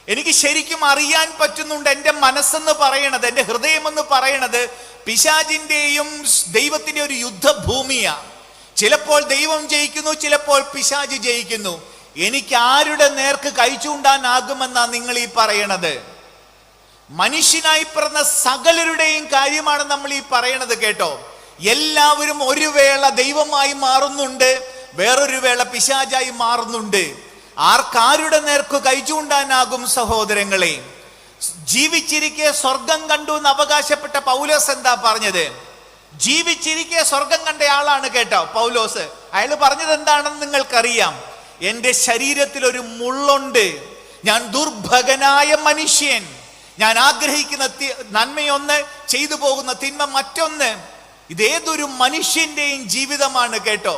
എനിക്ക് ശരിക്കും അറിയാൻ പറ്റുന്നുണ്ട്. എൻ്റെ മനസ്സെന്ന് പറയണത്, എൻ്റെ ഹൃദയമെന്ന് പറയണത് പിശാചിന്റെയും ദൈവത്തിന്റെ ഒരു യുദ്ധഭൂമിയാണ്. ചിലപ്പോൾ ദൈവം ജയിക്കുന്നു, ചിലപ്പോൾ പിശാച് ജയിക്കുന്നു. എനിക്ക് ആരുടെ നേർക്ക് കൈ ചൂണ്ടാനാകുമെന്നാ നിങ്ങൾ ഈ പറയണത്? മനുഷ്യനായി പിറന്ന സകലരുടെയും കാര്യമാണ് നമ്മൾ ഈ പറയണത് കേട്ടോ. എല്ലാവരും ഒരു വേള ദൈവമായി മാറുന്നുണ്ട്, വേറൊരു വേള പിശാചായി മാറുന്നുണ്ട്. ആർക്കാരുടെ നേർക്ക് കൈ ചൂണ്ടാനാകും സഹോദരങ്ങളെ? ജീവിച്ചിരിക്കെ സ്വർഗം കണ്ടു എന്ന് അവകാശപ്പെട്ട പൗലോസ് എന്താ പറഞ്ഞത്? ജീവിച്ചിരിക്കെ സ്വർഗം കണ്ട ആളാണ് കേട്ടോ പൗലോസ്. അയാൾ പറഞ്ഞത് എന്താണെന്ന് നിങ്ങൾക്കറിയാം. എൻ്റെ ശരീരത്തിൽ ഒരു മുള്ളുണ്ട്, ഞാൻ ദുർഭഗനായ മനുഷ്യൻ, ഞാൻ ആഗ്രഹിക്കുന്ന നന്മയൊന്ന്, ചെയ്തു പോകുന്ന തിന്മ മറ്റൊന്ന്. ഇതേതൊരു മനുഷ്യന്റെയും ജീവിതമാണ് കേട്ടോ.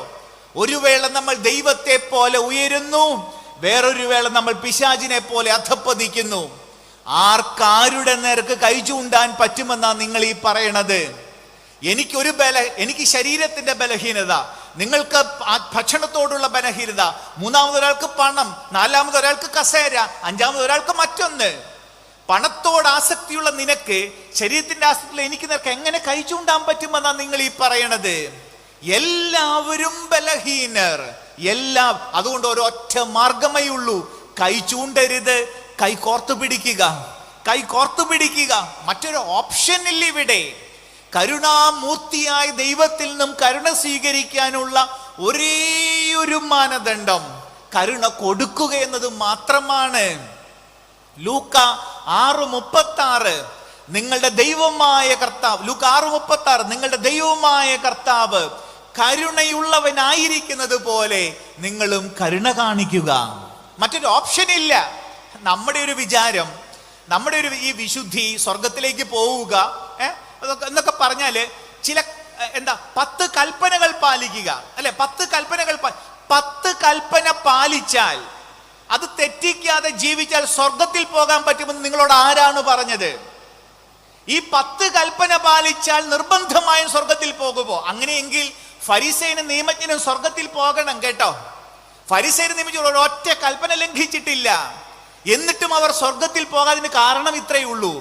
ഒരു വേള നമ്മൾ ദൈവത്തെ പോലെ ഉയരുന്നു, വേറൊരു വേള നമ്മൾ പിശാചിനെ പോലെ അധപ്പതിക്കുന്നു. ആർക്കാരുടെ നേർക്ക് കൈ ചൂണ്ടാൻ പറ്റുമെന്നാ നിങ്ങൾ ഈ പറയണത്? എനിക്ക് ശരീരത്തിന്റെ ബലഹീനത, നിങ്ങൾക്ക് ഭക്ഷണത്തോടുള്ള ബലഹീനത, മൂന്നാമതൊരാൾക്ക് പണം, നാലാമതൊരാൾക്ക് കസേര, അഞ്ചാമതൊരാൾക്ക് മറ്റൊന്ന്. പണത്തോട് ആസക്തിയുള്ള നിനക്ക് ശരീരത്തിന്റെ ആസക്തിയുള്ള എനിക്ക് നിനക്ക് എങ്ങനെ കൈ ചൂണ്ടാൻ പറ്റുമെന്നാ നിങ്ങൾ ഈ പറയണത്? എല്ലാവരും ബലഹീനർ, അതുകൊണ്ട് ഒരൊറ്റ മാർഗമേ ഉള്ളൂ, കൈ ചൂണ്ടരുത്, കൈ കോർത്തു പിടിക്കുക. മറ്റൊരു ഓപ്ഷൻ ഇല്ല ഇവിടെ. കരുണാമൂർത്തിയായ ദൈവത്തിൽ നിന്നും കരുണ സ്വീകരിക്കാനുള്ള ഒരേയൊരു മാനദണ്ഡം കരുണ കൊടുക്കുക എന്നത് മാത്രമാണ്. ലൂക്ക 6:36 നിങ്ങളുടെ ദൈവമായ കർത്താവ്, ലൂക്ക 6:36 നിങ്ങളുടെ ദൈവമായ കർത്താവ് കരുണയുള്ളവനായിരിക്കുന്നത് പോലെ നിങ്ങളും കരുണ കാണിക്കുക. മറ്റൊരു ഓപ്ഷൻ ഇല്ല. നമ്മുടെ ഒരു വിചാരം, നമ്മുടെ ഒരു ഈ വിശുദ്ധി, സ്വർഗത്തിലേക്ക് പോവുക എന്നൊക്കെ പറഞ്ഞാല് ചില 10 കൽപ്പനകൾ പാലിക്കുക അല്ലെ? 10 കൽപ്പന പാലിച്ചാൽ, അത് തെറ്റിക്കാതെ ജീവിച്ചാൽ സ്വർഗത്തിൽ പോകാൻ പറ്റുമെന്ന് നിങ്ങളോട് ആരാണ് പറഞ്ഞത്? ഈ 10 കൽപ്പന പാലിച്ചാൽ നിർബന്ധമായും സ്വർഗത്തിൽ പോകുമോ? അങ്ങനെയെങ്കിൽ ഫരിസേയനും നിയമജ്ഞനും സ്വർഗത്തിൽ പോകണം കേട്ടോ. ഫരിസേയനും നിയമജ്ഞനും ഒറ്റ കൽപ്പന ലംഘിച്ചിട്ടില്ല, എന്നിട്ടും അവർ സ്വർഗത്തിൽ പോകാതിന് കാരണം ഇത്രയേ ഉള്ളൂ: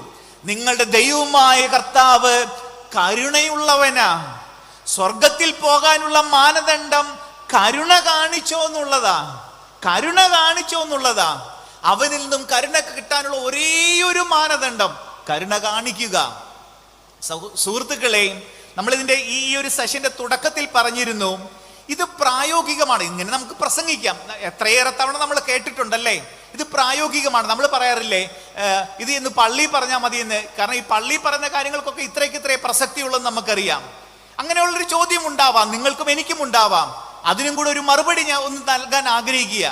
നിങ്ങളുടെ ദൈവമായ കർത്താവ് കരുണയുള്ളവനാ. സ്വർഗത്തിൽ പോകാനുള്ള മാനദണ്ഡം കരുണ കാണിച്ചോ എന്നുള്ളതാ. അവനിൽ നിന്നും കരുണ കിട്ടാനുള്ള ഒരേയൊരു മാനദണ്ഡം കരുണ കാണിക്കുക. സുഹൃത്തുക്കളെ, നമ്മളിതിന്റെ ഈ ഒരു സെഷന്റെ തുടക്കത്തിൽ പറഞ്ഞിരുന്നു, ഇത് പ്രായോഗികമാണ്. ഇങ്ങനെ നമുക്ക് പ്രസംഗിക്കാം, എത്രയേറെ തവണ നമ്മൾ കേട്ടിട്ടുണ്ടല്ലേ. ഇത് പ്രായോഗികമാണ്. നമ്മൾ പറയാറില്ലേ ഇത് ഇന്ന് പള്ളി പറഞ്ഞാൽ മതി എന്ന്? കാരണം ഈ പള്ളി പറയുന്ന കാര്യങ്ങൾക്കൊക്കെ ഇത്രേ പ്രസക്തി ഉള്ളതെന്ന് നമുക്കറിയാം. അങ്ങനെയുള്ളൊരു ചോദ്യം ഉണ്ടാവാം, നിങ്ങൾക്കും എനിക്കും ഉണ്ടാവാം. അതിനും കൂടെ ഒരു മറുപടി ഞാൻ ഒന്ന് നൽകാൻ ആഗ്രഹിക്കുക.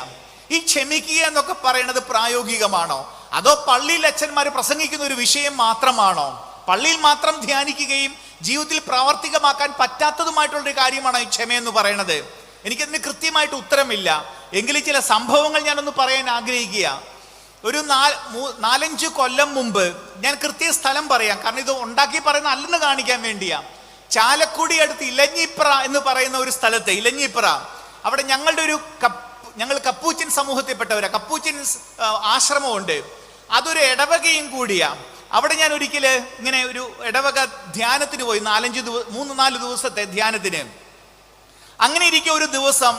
ഈ ക്ഷമിക്കുക എന്നൊക്കെ പറയുന്നത് പ്രായോഗികമാണോ, അതോ പള്ളിയിൽ അച്ഛന്മാർ പ്രസംഗിക്കുന്ന ഒരു വിഷയം മാത്രമാണോ? പള്ളിയിൽ മാത്രം ധ്യാനിക്കുകയും ജീവിതത്തിൽ പ്രാവർത്തികമാക്കാൻ പറ്റാത്തതുമായിട്ടുള്ളൊരു കാര്യമാണോ ഈ ക്ഷമയെന്ന് പറയണത്? എനിക്കതിന് കൃത്യമായിട്ട് ഉത്തരമില്ല. എങ്കിലും ചില സംഭവങ്ങൾ ഞാനൊന്ന് പറയാൻ ആഗ്രഹിക്കുക. ഒരു 4-5 കൊല്ലം മുമ്പ്, ഞാൻ കൃത്യ സ്ഥലം പറയാം കാരണം ഇത് ഉണ്ടാക്കി പറയുന്ന അല്ലെന്ന് കാണിക്കാൻ വേണ്ടിയാ. ചാലക്കുടി അടുത്ത് ഇലഞ്ഞിപ്ര എന്ന് പറയുന്ന ഒരു സ്ഥലത്ത്, ഇലഞ്ഞിപ്ര, അവിടെ ഞങ്ങൾ കപ്പൂച്ചിൻ സമൂഹത്തിൽപ്പെട്ടവരാ. കപ്പൂച്ചിൻ ആശ്രമമുണ്ട്, അതൊരു ഇടവകയും കൂടിയാ. അവിടെ ഞാൻ ഒരിക്കല് ഇങ്ങനെ ഒരു ഇടവക ധ്യാനത്തിന് പോയി, 3-4 ദിവസത്തെ ധ്യാനത്തിന്. അങ്ങനെ ഇരിക്കെ ഒരു ദിവസം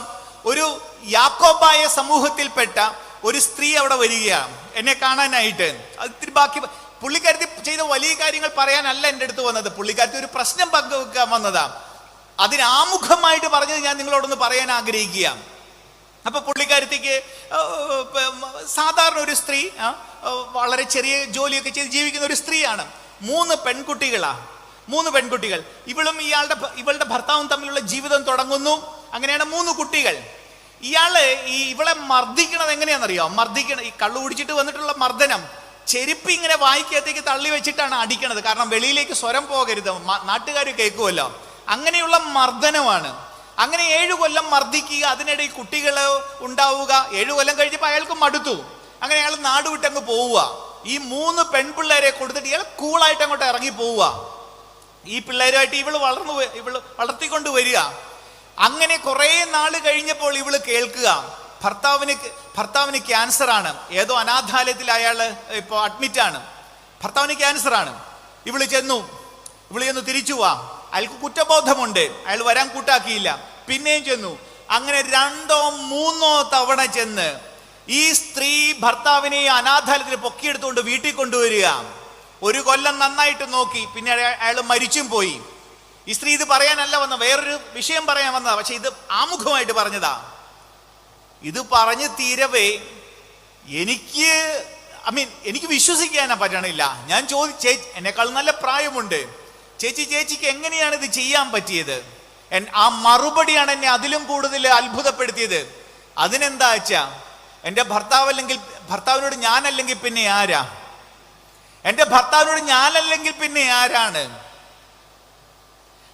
ഒരു യാക്കോബായ സമൂഹത്തിൽപ്പെട്ട ഒരു സ്ത്രീ അവിടെ വരികയാണ് എന്നെ കാണാനായിട്ട്. അതിരി ബാക്കി പുള്ളിക്കാരത്തി ചെയ്ത വലിയ കാര്യങ്ങൾ പറയാനല്ല എൻ്റെ അടുത്ത് വന്നത്. പുള്ളിക്കാരത്തി ഒരു പ്രശ്നം പങ്കുവെക്കാൻ വന്നതാ. അതിനാമുഖമായിട്ട് പറഞ്ഞത് ഞാൻ നിങ്ങളോടൊന്ന് പറയാൻ ആഗ്രഹിക്കുക. അപ്പൊ പുള്ളിക്കാരത്തിക്ക് സാധാരണ ഒരു സ്ത്രീ, വളരെ ചെറിയ ജോലിയൊക്കെ ചെയ്ത് ജീവിക്കുന്ന ഒരു സ്ത്രീയാണ്. 3 പെൺകുട്ടികൾ. ഇവളുടെ ഭർത്താവും തമ്മിലുള്ള ജീവിതം തുടങ്ങുന്നു. അങ്ങനെയാണ് 3 കുട്ടികൾ. ഇവളെ മർദ്ദിക്കണത് എങ്ങനെയാണെന്നറിയോ? ഈ കള്ളു കുടിച്ചിട്ട് വന്നിട്ടുള്ള മർദ്ദനം ചെരുപ്പ് ഇങ്ങനെ വായിക്കകത്തേക്ക് തള്ളി വെച്ചിട്ടാണ് അടിക്കണത്. കാരണം വെളിയിലേക്ക് സ്വരം പോകരുത്, നാട്ടുകാർ കേൾക്കുമല്ലോ. അങ്ങനെയുള്ള മർദ്ദനമാണ്. അങ്ങനെ 7 കൊല്ലം മർദ്ദിക്കുക, അതിനിടയിൽ കുട്ടികൾ ഉണ്ടാവുക. 7 കൊല്ലം കഴിഞ്ഞപ്പോൾ അയാൾക്ക് മടുത്തു. അങ്ങനെ അയാൾ നാട് വിട്ടങ്ങ് പോവുക. ഈ 3 പെൺപിള്ളേരെ കൊടുത്തിട്ട് ഇയാൾ കൂളായിട്ട് അങ്ങോട്ട് ഇറങ്ങി പോവുക. ഈ പിള്ളേരുമായിട്ട് ഇവള് വളർത്തിക്കൊണ്ട് വരിക. അങ്ങനെ കുറെ നാള് കഴിഞ്ഞപ്പോൾ ഇവള് കേൾക്കുക ഭർത്താവിന് ക്യാൻസർ ആണ്. ഏതോ അനാഥാലയത്തിൽ അയാൾ ഇപ്പോൾ അഡ്മിറ്റാണ്. ഭർത്താവിന് ക്യാൻസർ ആണ്. ഇവള് ചെന്നു തിരിച്ചു പോവാ. അയാൾക്ക് കുറ്റബോധമുണ്ട്, അയാൾ വരാൻ കൂട്ടാക്കിയില്ല. പിന്നെയും ചെന്നു. അങ്ങനെ 2ഓ 3ഓ തവണ ചെന്ന് ഈ സ്ത്രീ ഭർത്താവിനെ അനാഥാലയത്തിൽ പൊക്കിയെടുത്തുകൊണ്ട് വീട്ടിൽ കൊണ്ടുവരിക. 1 കൊല്ലം നന്നായിട്ട് നോക്കി. പിന്നെ അയാൾ മരിച്ചും പോയി. ഈ സ്ത്രീ ഇത് പറയാനല്ല വന്ന, വേറൊരു വിഷയം പറയാൻ വന്നതാ. പക്ഷെ ഇത് ആമുഖമായിട്ട് പറഞ്ഞതാ. ഇത് പറഞ്ഞ് തീരവേ എനിക്ക് വിശ്വസിക്കാനാ പറ്റണില്ല. ഞാൻ ചോദിച്ചേ, എന്നെക്കാൾ നല്ല പ്രായമുണ്ട്, ചേച്ചിക്ക് എങ്ങനെയാണ് ഇത് ചെയ്യാൻ പറ്റിയത്? ആ മറുപടിയാണ് എന്നെ അതിലും കൂടുതൽ അത്ഭുതപ്പെടുത്തിയത്. അതിനെന്താ വെച്ചാ, എൻ്റെ ഭർത്താവിനോട് ഞാനല്ലെങ്കിൽ പിന്നെ ആരാ? എൻ്റെ ഭർത്താവിനോട് ഞാനല്ലെങ്കിൽ പിന്നെ ആരാണ്?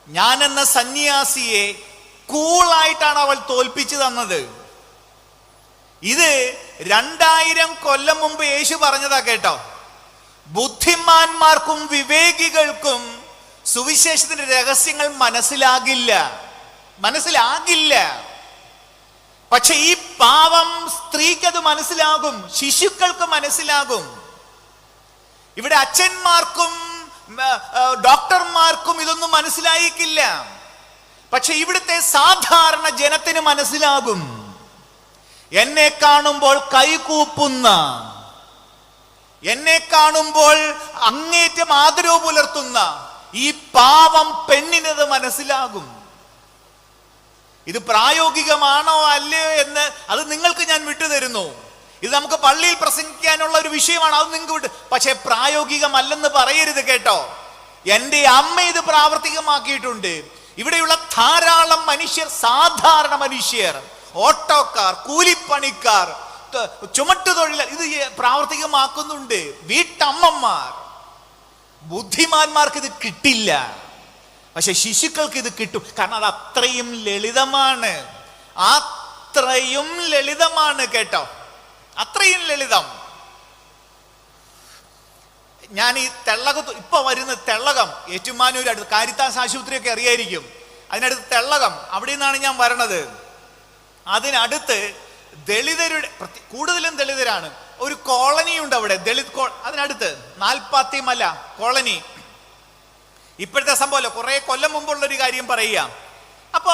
ഞാനെന്ന സന്യാസിയെ കൂളായിട്ടാണ് അവൾ തോൽപ്പിച്ചു തന്നത്. ഇത് 2000 കൊല്ലം മുമ്പ് യേശു പറഞ്ഞതാ കേട്ടോ. ബുദ്ധിമാന്മാർക്കും വിവേകികൾക്കും സുവിശേഷത്തിന്റെ രഹസ്യങ്ങൾ മനസ്സിലാകില്ല. പക്ഷെ ഈ പാവം സ്ത്രീക്ക് അത് മനസ്സിലാകും, ശിശുക്കൾക്ക് മനസ്സിലാകും. ഇവിടെ അച്ഛന്മാർക്കും ഡോക്ടർമാർക്കും ഇതൊന്നും മനസ്സിലായിക്കില്ല. പക്ഷെ ഇവിടുത്തെ സാധാരണ ജനത്തിന് മനസ്സിലാകും. എന്നെ കാണുമ്പോൾ കൈകൂപ്പുന്ന, എന്നെ കാണുമ്പോൾ അങ്ങേറ്റം ആദരവ് പുലർത്തുന്ന ഈ പാവം പെണ്ണിനത് മനസ്സിലാകും. ഇത് പ്രായോഗികമാണോ അല്ലയോ എന്ന് അത് നിങ്ങൾക്ക് ഞാൻ വിട്ടുതരുന്നു. ഇത് നമുക്ക് പള്ളിയിൽ പ്രസംഗിക്കാനുള്ള ഒരു വിഷയമാണ്, അത് നിങ്ങൾക്ക് വിട്ടു. പക്ഷെ പ്രായോഗികമല്ലെന്ന് പറയരുത് കേട്ടോ. എൻ്റെ അമ്മ ഇത് പ്രാവർത്തികമാക്കിയിട്ടുണ്ട്. ഇവിടെയുള്ള ധാരാളം മനുഷ്യർ, സാധാരണ മനുഷ്യർ, ഓട്ടോക്കാർ, കൂലിപ്പണിക്കാർ, ചുമട്ടുതൊഴിലാളികൾ ഇത് പ്രാവർത്തികമാക്കുന്നുണ്ട്. വീട്ടമ്മമാർ. ബുദ്ധിമാന്മാർക്ക് ഇത് കിട്ടില്ല, പക്ഷെ ശിശുക്കൾക്ക് ഇത് കിട്ടും. കാരണം അത് അത്രയും ലളിതമാണ് കേട്ടോ, അത്രയും ലളിതം. ഞാൻ ഈ ഇപ്പൊ വരുന്ന തെള്ളകം, ഏറ്റുമാനൂർ അടുത്ത് കാരിത്താസ് ആശുപത്രിയൊക്കെ അറിയായിരിക്കും, അതിനടുത്ത് തെള്ളകം, അവിടെ നിന്നാണ് ഞാൻ വരണത്. അതിനടുത്ത് ദളിതരുടെ, കൂടുതലും ദളിതരാണ്, ഒരു കോളനി ഉണ്ട് അവിടെ, അതിനടുത്ത് നാൽപ്പാത്തിമല കോളനി. ഇപ്പോഴത്തെ സംഭവമല്ല, കുറെ കൊല്ലം മുമ്പുള്ളൊരു കാര്യം പറയുക. അപ്പൊ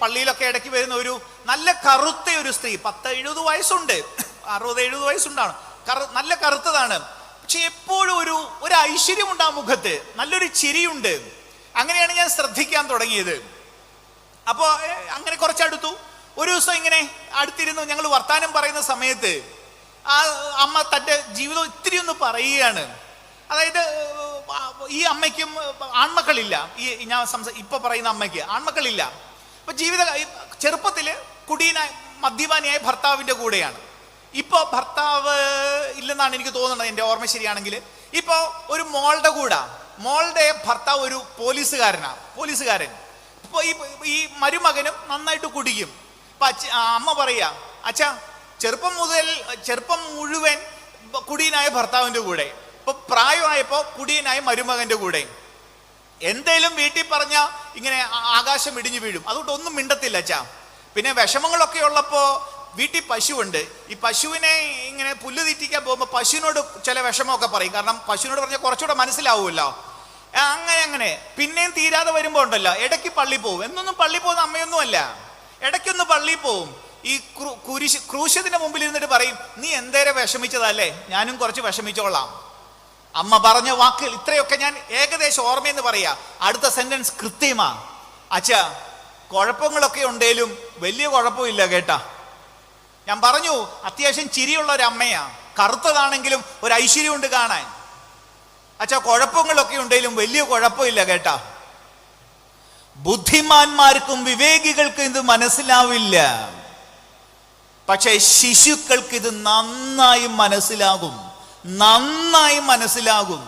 പള്ളിയിലൊക്കെ ഇടയ്ക്ക് വരുന്ന ഒരു നല്ല കറുത്ത ഒരു സ്ത്രീ, 70 വയസ്സുണ്ട്, 60-70 വയസ്സുണ്ടാണ്, നല്ല കറുത്തതാണ്. പക്ഷെ എപ്പോഴും ഒരു ഐശ്വര്യമുണ്ട് ആ മുഖത്ത്, നല്ലൊരു ചിരിയുണ്ട്. അങ്ങനെയാണ് ഞാൻ ശ്രദ്ധിക്കാൻ തുടങ്ങിയത്. അപ്പോൾ അങ്ങനെ കുറച്ചടുത്തു. ഒരു ദിവസം ഇങ്ങനെ അടുത്തിരുന്നു, ഞങ്ങൾ വർത്താനം പറയുന്ന സമയത്ത് ആ അമ്മ തൻ്റെ ജീവിതം ഇത്തിരി ഒന്ന് പറയുകയാണ്. അതായത് ഈ അമ്മയ്ക്കും ആൺമക്കളില്ല, ഞാൻ ഇപ്പൊ പറയുന്ന അമ്മയ്ക്ക് ആൺമക്കളില്ല. അപ്പൊ ചെറുപ്പത്തില് മദ്യപാനിയായ ഭർത്താവിന്റെ കൂടെയാണ്. ഇപ്പൊ ഭർത്താവ് ഇല്ലെന്നാണ് എനിക്ക് തോന്നുന്നത്, എൻ്റെ ഓർമ്മ ശരിയാണെങ്കിൽ. ഇപ്പൊ ഒരു മോളുടെ ഭർത്താവ് ഒരു പോലീസുകാരൻ. ഇപ്പൊ ഈ മരുമകനും നന്നായിട്ട് കുടിക്കും. അപ്പൊ അമ്മ പറയാ, അച്ഛാ ചെറുപ്പം മുഴുവൻ കുടിയനായ ഭർത്താവിന്റെ കൂടെ, ഇപ്പൊ പ്രായമായപ്പോ കുടിയനായ മരുമകന്റെ കൂടെ. എന്തേലും വീട്ടിൽ പറഞ്ഞ ഇങ്ങനെ ആകാശം ഇടിഞ്ഞു വീഴും, അതുകൊണ്ട് ഒന്നും മിണ്ടത്തില്ല അച്ഛാ. പിന്നെ വിഷമങ്ങളൊക്കെ ഉള്ളപ്പോ വീട്ടിൽ പശുവുണ്ട്, ഈ പശുവിനെ ഇങ്ങനെ പുല്ല് തീറ്റിക്കാൻ പോകുമ്പോൾ പശുവിനോട് ചില വിഷമമൊക്കെ പറയും. കാരണം പശുവിനോട് പറഞ്ഞാൽ കുറച്ചുകൂടെ മനസ്സിലാവുമല്ലോ. അങ്ങനെ പിന്നെയും തീരാതെ വരുമ്പോ ഉണ്ടല്ലോ, ഇടയ്ക്ക് പള്ളി പോവും. എന്നൊന്നും പള്ളി പോകുന്ന അമ്മയൊന്നുമല്ല, ഇടയ്ക്കൊന്ന് പള്ളി പോവും. ഈ ക്രൂശത്തിന് മുമ്പിൽ ഇരുന്നിട്ട് പറയും, നീ എന്തേരെ വിഷമിച്ചതല്ലേ, ഞാനും കുറച്ച് വിഷമിച്ചോളാം. അമ്മ പറഞ്ഞ വാക്കുകൾ ഇത്രയൊക്കെ ഞാൻ ഏകദേശം ഓർമ്മയെന്ന് പറയാ. അടുത്ത സെന്റൻസ് കൃത്യമാ, അച്ഛാ കുഴപ്പങ്ങളൊക്കെ ഉണ്ടേലും വലിയ കുഴപ്പമില്ല കേട്ടാ. ഞാൻ പറഞ്ഞു, അത്യാവശ്യം ചിരിയുള്ള ഒരു അമ്മയാ, കറുത്തതാണെങ്കിലും ഒരു ഐശ്വര്യമുണ്ട് കാണാൻ. അച്ഛാ കുഴപ്പങ്ങളൊക്കെ ഉണ്ടെങ്കിലും വലിയ കുഴപ്പമില്ല കേട്ടാ. ബുദ്ധിമാന്മാർക്കും വിവേകികൾക്കും ഇത് മനസ്സിലാവില്ല, പക്ഷെ ശിശുക്കൾക്ക് ഇത് നന്നായി മനസ്സിലാകും. നന്നായി മനസ്സിലാകും.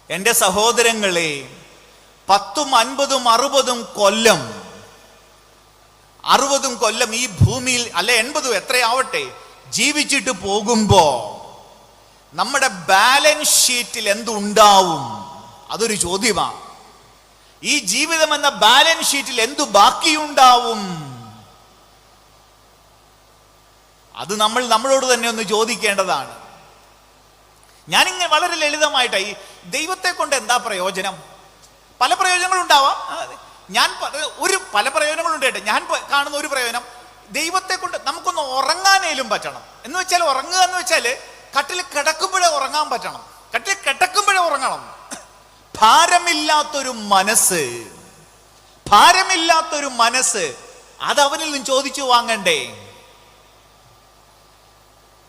എൻ്റെ സഹോദരങ്ങളെ, 10, 50, 60 കൊല്ലം ഈ ഭൂമിയിൽ, അല്ലെ 80 എത്രയാവട്ടെ, ജീവിച്ചിട്ട് പോകുമ്പോ നമ്മുടെ ബാലൻസ് ഷീറ്റിൽ എന്തുണ്ടാവും? അതൊരു ചോദ്യമാണ്. ഈ ജീവിതം എന്ന ബാലൻസ് ഷീറ്റിൽ എന്തു ബാക്കിയുണ്ടാവും? അത് നമ്മൾ നമ്മളോട് തന്നെ ഒന്ന് ചോദിക്കേണ്ടതാണ്. ഞാനിങ്ങനെ വളരെ ലളിതമായിട്ടായി, ദൈവത്തെ കൊണ്ട് എന്താ പ്രയോജനം? പല പ്രയോജനങ്ങളുണ്ടാവാം. പല പ്രയോജനങ്ങളുണ്ട് കേട്ടോ. ഞാൻ കാണുന്ന ഒരു പ്രയോജനം, ദൈവത്തെ കൊണ്ട് നമുക്കൊന്ന് ഉറങ്ങാനേലും പറ്റണം. എന്ന് വെച്ചാൽ ഉറങ്ങുക എന്ന് വെച്ചാൽ കട്ടിൽ കിടക്കുമ്പോഴേ ഉറങ്ങാൻ പറ്റണം. കട്ടിൽ കിടക്കുമ്പോഴേ ഉറങ്ങണം. ഭാരമില്ലാത്തൊരു മനസ്സ് അത് അവനിൽ നിന്ന് ചോദിച്ചു വാങ്ങണ്ടേ?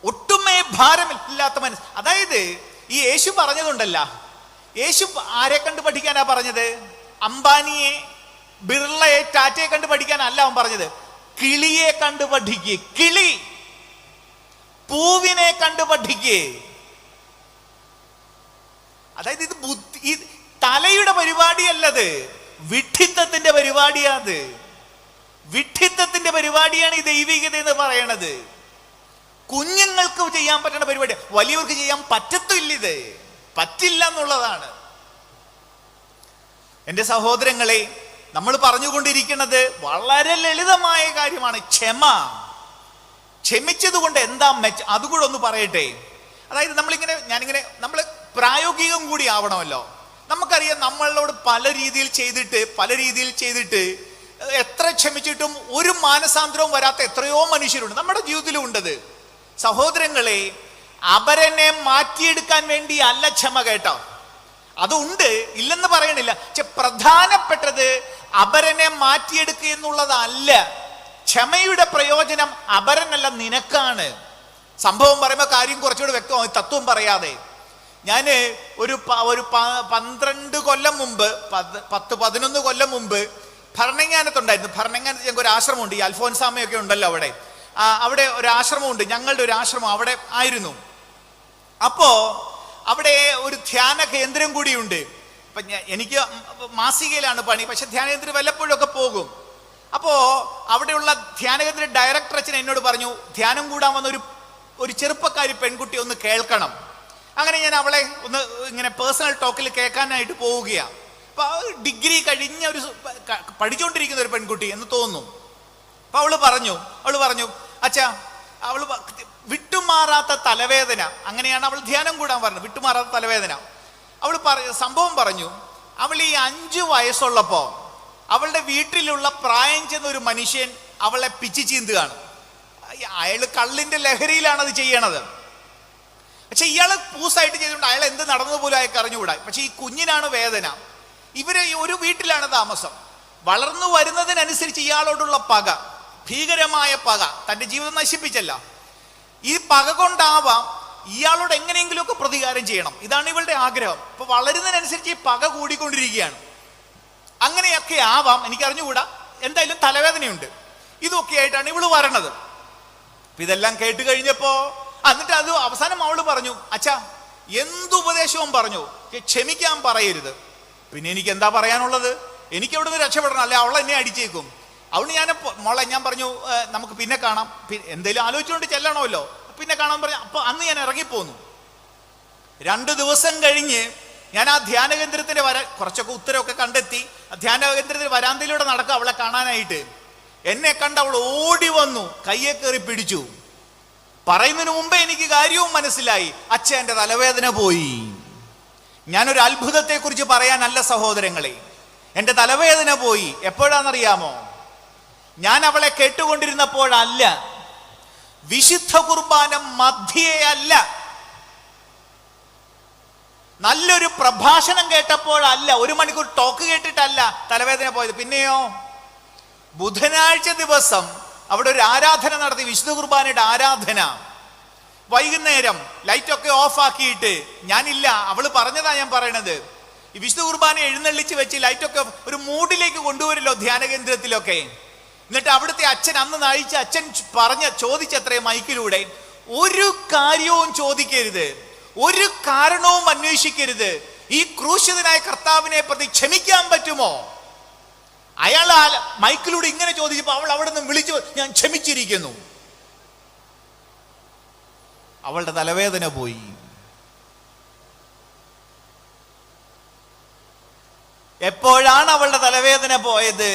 ഒട്ടുമേ ഭാരമില്ലാത്ത മനസ്സ്. അതായത് ഈ യേശു പറഞ്ഞതുണ്ടല്ല, യേശു ആരെ കണ്ടു പഠിക്കാനാ പറഞ്ഞത്? അംബാനിയെ, ബിർളയെ, ടാറ്റയെ കണ്ടു പഠിക്കാനല്ല അവൻ പറഞ്ഞത്. കിളിയെ കണ്ടു പഠിക്കുക. കിളി, പൂവിനെ കണ്ടു പഠിക്കുക. അതായത് ഇത് ബുദ്ധി, തലയുടെ പരിപാടിയല്ലത്, വിഡ്ഢിത്തത്തിന്റെ പരിപാടിയാത്. വിഡ്ഢിത്തത്തിന്റെ പരിപാടിയാണ് ഈ ദൈവികത എന്ന് പറയണത്. കുഞ്ഞുങ്ങൾക്ക് ചെയ്യാൻ പറ്റുന്ന പരിപാടി, വലിയവർക്ക് ചെയ്യാൻ പറ്റത്തില്ല. ഇത് പറ്റില്ല എന്നുള്ളതാണ്. എൻ്റെ സഹോദരങ്ങളെ, നമ്മൾ പറഞ്ഞുകൊണ്ടിരിക്കുന്നത് വളരെ ലളിതമായ കാര്യമാണ്. ക്ഷമിച്ചത് കൊണ്ട് എന്താ അതുകൂടെ ഒന്ന് പറയട്ടെ. അതായത് നമ്മൾ പ്രായോഗികം കൂടി ആവണമല്ലോ. നമുക്കറിയാം, നമ്മളോട് പല രീതിയിൽ ചെയ്തിട്ട് എത്ര ക്ഷമിച്ചിട്ടും ഒരു മാനസാന്തരവും വരാത്ത എത്രയോ മനുഷ്യരുണ്ട് നമ്മുടെ ജീവിതത്തിലും ഉണ്ടത്. സഹോദരങ്ങളെ, അപരനെ മാറ്റിയെടുക്കാൻ വേണ്ടി അല്ല ക്ഷമ, കേട്ടോ. അതുണ്ട്, ഇല്ലെന്ന് പറയണില്ല. പക്ഷെ പ്രധാനപ്പെട്ടത് അപരനെ മാറ്റിയെടുക്കുക എന്നുള്ളതല്ല. ക്ഷമയുടെ പ്രയോജനം അപരനല്ല, നിനക്കാണ്. സംഭവം പറയുമ്പോൾ കാര്യം കുറച്ചുകൂടെ വ്യക്തമായി, തത്വം പറയാതെ. ഞാൻ ഒരു 12 കൊല്ലം മുമ്പ്, 10-11 കൊല്ലം മുമ്പ് ഭരണങ്ങാനത്തുണ്ടായിരുന്നു. ഭരണങ്ങാനത്ത് ഞങ്ങൾക്ക് ഒരു ആശ്രമമുണ്ട്. ഈ അൽഫോൻസാമയൊക്കെ ഉണ്ടല്ലോ അവിടെ. അവിടെ ഒരു ആശ്രമമുണ്ട്, ഞങ്ങളുടെ ഒരു ആശ്രമം അവിടെ ആയിരുന്നു. അപ്പോ അവിടെ ഒരു ധ്യാന കേന്ദ്രം കൂടിയുണ്ട്. അപ്പൊ എനിക്ക് മാസികയിലാണ് പണി, പക്ഷെ ധ്യാന കേന്ദ്രം വല്ലപ്പോഴും ഒക്കെ പോകും. അപ്പോ അവിടെയുള്ള ധ്യാന കേന്ദ്ര ഡയറക്ടർ അച്ഛൻ എന്നോട് പറഞ്ഞു, ധ്യാനം കൂടാൻ വന്ന ഒരു ചെറുപ്പക്കാരി പെൺകുട്ടി ഒന്ന് കേൾക്കണം. അങ്ങനെ ഞാൻ അവളെ ഒന്ന് ഇങ്ങനെ പേഴ്സണൽ ടോക്കിൽ കേൾക്കാനായിട്ട് പോവുകയാണ്. അപ്പൊ ഡിഗ്രി കഴിഞ്ഞ പഠിച്ചുകൊണ്ടിരിക്കുന്ന ഒരു പെൺകുട്ടി എന്ന് തോന്നുന്നു. അപ്പൊ അവള് പറഞ്ഞു അച്ഛാ, അവള് വിട്ടുമാറാത്ത തലവേദന, അങ്ങനെയാണ് അവൾ ധ്യാനം കൂടാൻ പറഞ്ഞത്. വിട്ടുമാറാത്ത തലവേദന. സംഭവം പറഞ്ഞു, അവൾ ഈ 5 വയസ്സുള്ളപ്പോ അവളുടെ വീട്ടിലുള്ള പ്രായം ചെന്ന ഒരു മനുഷ്യൻ അവളെ പിച്ചി ചീന്തുകയാണ്. അയാള് കള്ളിന്റെ ലഹരിയിലാണ് അത് ചെയ്യണത്. പക്ഷെ ഇയാള് പൂസായിട്ട് ചെയ്തുകൊണ്ട് അയാൾ എന്ത് നടന്നത് പോലും അയാൾക്ക് അറിഞ്ഞുകൂടാ. പക്ഷെ ഈ കുഞ്ഞിനാണ് വേദന. ഇവര് ഒരു വീട്ടിലാണ് താമസം. വളർന്നു വരുന്നതിനനുസരിച്ച് ഇയാളോടുള്ള പക, ഭീകരമായ പക, തന്റെ ജീവിതം നശിപ്പിച്ചല്ല. ഈ പക കൊണ്ടാവാം ഇയാളോട് എങ്ങനെയെങ്കിലുമൊക്കെ പ്രതികാരം ചെയ്യണം. ഇതാണ് ഇവളുടെ ആഗ്രഹം. ഇപ്പൊ വളരുന്നതിനനുസരിച്ച് ഈ പക കൂടിക്കൊണ്ടിരിക്കുകയാണ്. അങ്ങനെയൊക്കെ ആവാം, എനിക്കറിഞ്ഞുകൂടാ. എന്തായാലും തലവേദനയുണ്ട്. ഇതൊക്കെ ആയിട്ടാണ് ഇവള് വരണത്. ഇതെല്ലാം കേട്ട് കഴിഞ്ഞപ്പോ എന്നിട്ട് അത് അവസാനം അവള് പറഞ്ഞു, അച്ഛാ എന്തുപദേശവും പറഞ്ഞു, ക്ഷമിക്കാൻ പറയരുത്. പിന്നെ എനിക്ക് എന്താ പറയാനുള്ളത്? എനിക്ക് അവിടെ നിന്ന് രക്ഷപ്പെടണം, അല്ലെ അവളെ എന്നെ അടിച്ചേക്കും. അതുകൊണ്ട് ഞാൻ പറഞ്ഞു, നമുക്ക് പിന്നെ കാണാം, എന്തെങ്കിലും ആലോചിച്ചുകൊണ്ട് ചെല്ലണമല്ലോ, പിന്നെ കാണാൻ പറഞ്ഞു. അപ്പൊ അന്ന് ഞാൻ ഇറങ്ങിപ്പോന്നു. 2 ദിവസം കഴിഞ്ഞ് ഞാൻ ആ ധ്യാന കേന്ദ്രത്തിന്റെ കുറച്ചൊക്കെ ഉത്തരവൊക്കെ കണ്ടെത്തി. ധ്യാന കേന്ദ്രത്തിന്റെ വരാന്തയിലൂടെ നടക്കുക അവളെ കാണാനായിട്ട്. എന്നെ കണ്ട് അവൾ ഓടി വന്നു, കയ്യെ കയറി പിടിച്ചു. പറയുന്നതിന് മുമ്പേ എനിക്ക് കാര്യവും മനസ്സിലായി, അച്ഛ എന്റെ തലവേദന പോയി. ഞാനൊരു അത്ഭുതത്തെ കുറിച്ച് പറയാനല്ല സഹോദരങ്ങളെ, എന്റെ തലവേദന പോയി. എപ്പോഴാണെന്നറിയാമോ? ഞാൻ അവളെ കേട്ടുകൊണ്ടിരുന്നപ്പോഴല്ല, വിശുദ്ധ കുർബാന മധ്യേയല്ല, നല്ലൊരു പ്രഭാഷണം കേട്ടപ്പോഴല്ല, 1 മണിക്കൂർ ടോക്ക് കേട്ടിട്ടല്ല തലവേദന പോയത്. പിന്നെയോ ബുധനാഴ്ച ദിവസം അവിടെ ഒരു ആരാധന നടത്തി, വിശുദ്ധ കുർബാനയുടെ ആരാധന. വൈകുന്നേരം ലൈറ്റൊക്കെ ഓഫ് ആക്കിയിട്ട്, ഞാനില്ല, അവള് പറഞ്ഞതാ ഞാൻ പറയണത്. ഈ വിശുദ്ധ കുർബാന എഴുന്നള്ളിച്ച് വെച്ച് ലൈറ്റൊക്കെ ഒരു മൂഡിലേക്ക് കൊണ്ടുവരല്ലോ ധ്യാന കേന്ദ്രത്തിലൊക്കെ. എന്നിട്ട് അവിടുത്തെ അച്ഛൻ, അന്ന് നയിച്ച അച്ഛൻ ചോദിച്ചത്രേ മൈക്കിലൂടെ, ഒരു കാര്യവും ചോദിക്കരുത്, ഒരു കാരണവും അന്വേഷിക്കരുത്. ഈ ക്രൂശിതനായ കർത്താവിനെ പ്രതി ക്ഷമിക്കാൻ പറ്റുമോ? അയാൾ മൈക്കിലൂടെ ഇങ്ങനെ ചോദിച്ചപ്പോൾ അവൾ അവിടെ നിന്ന് വിളിച്ചു, ഞാൻ ക്ഷമിച്ചിരിക്കുന്നു. അവളുടെ തലവേദന പോയി. എപ്പോഴാണ് അവളുടെ തലവേദന പോയത്?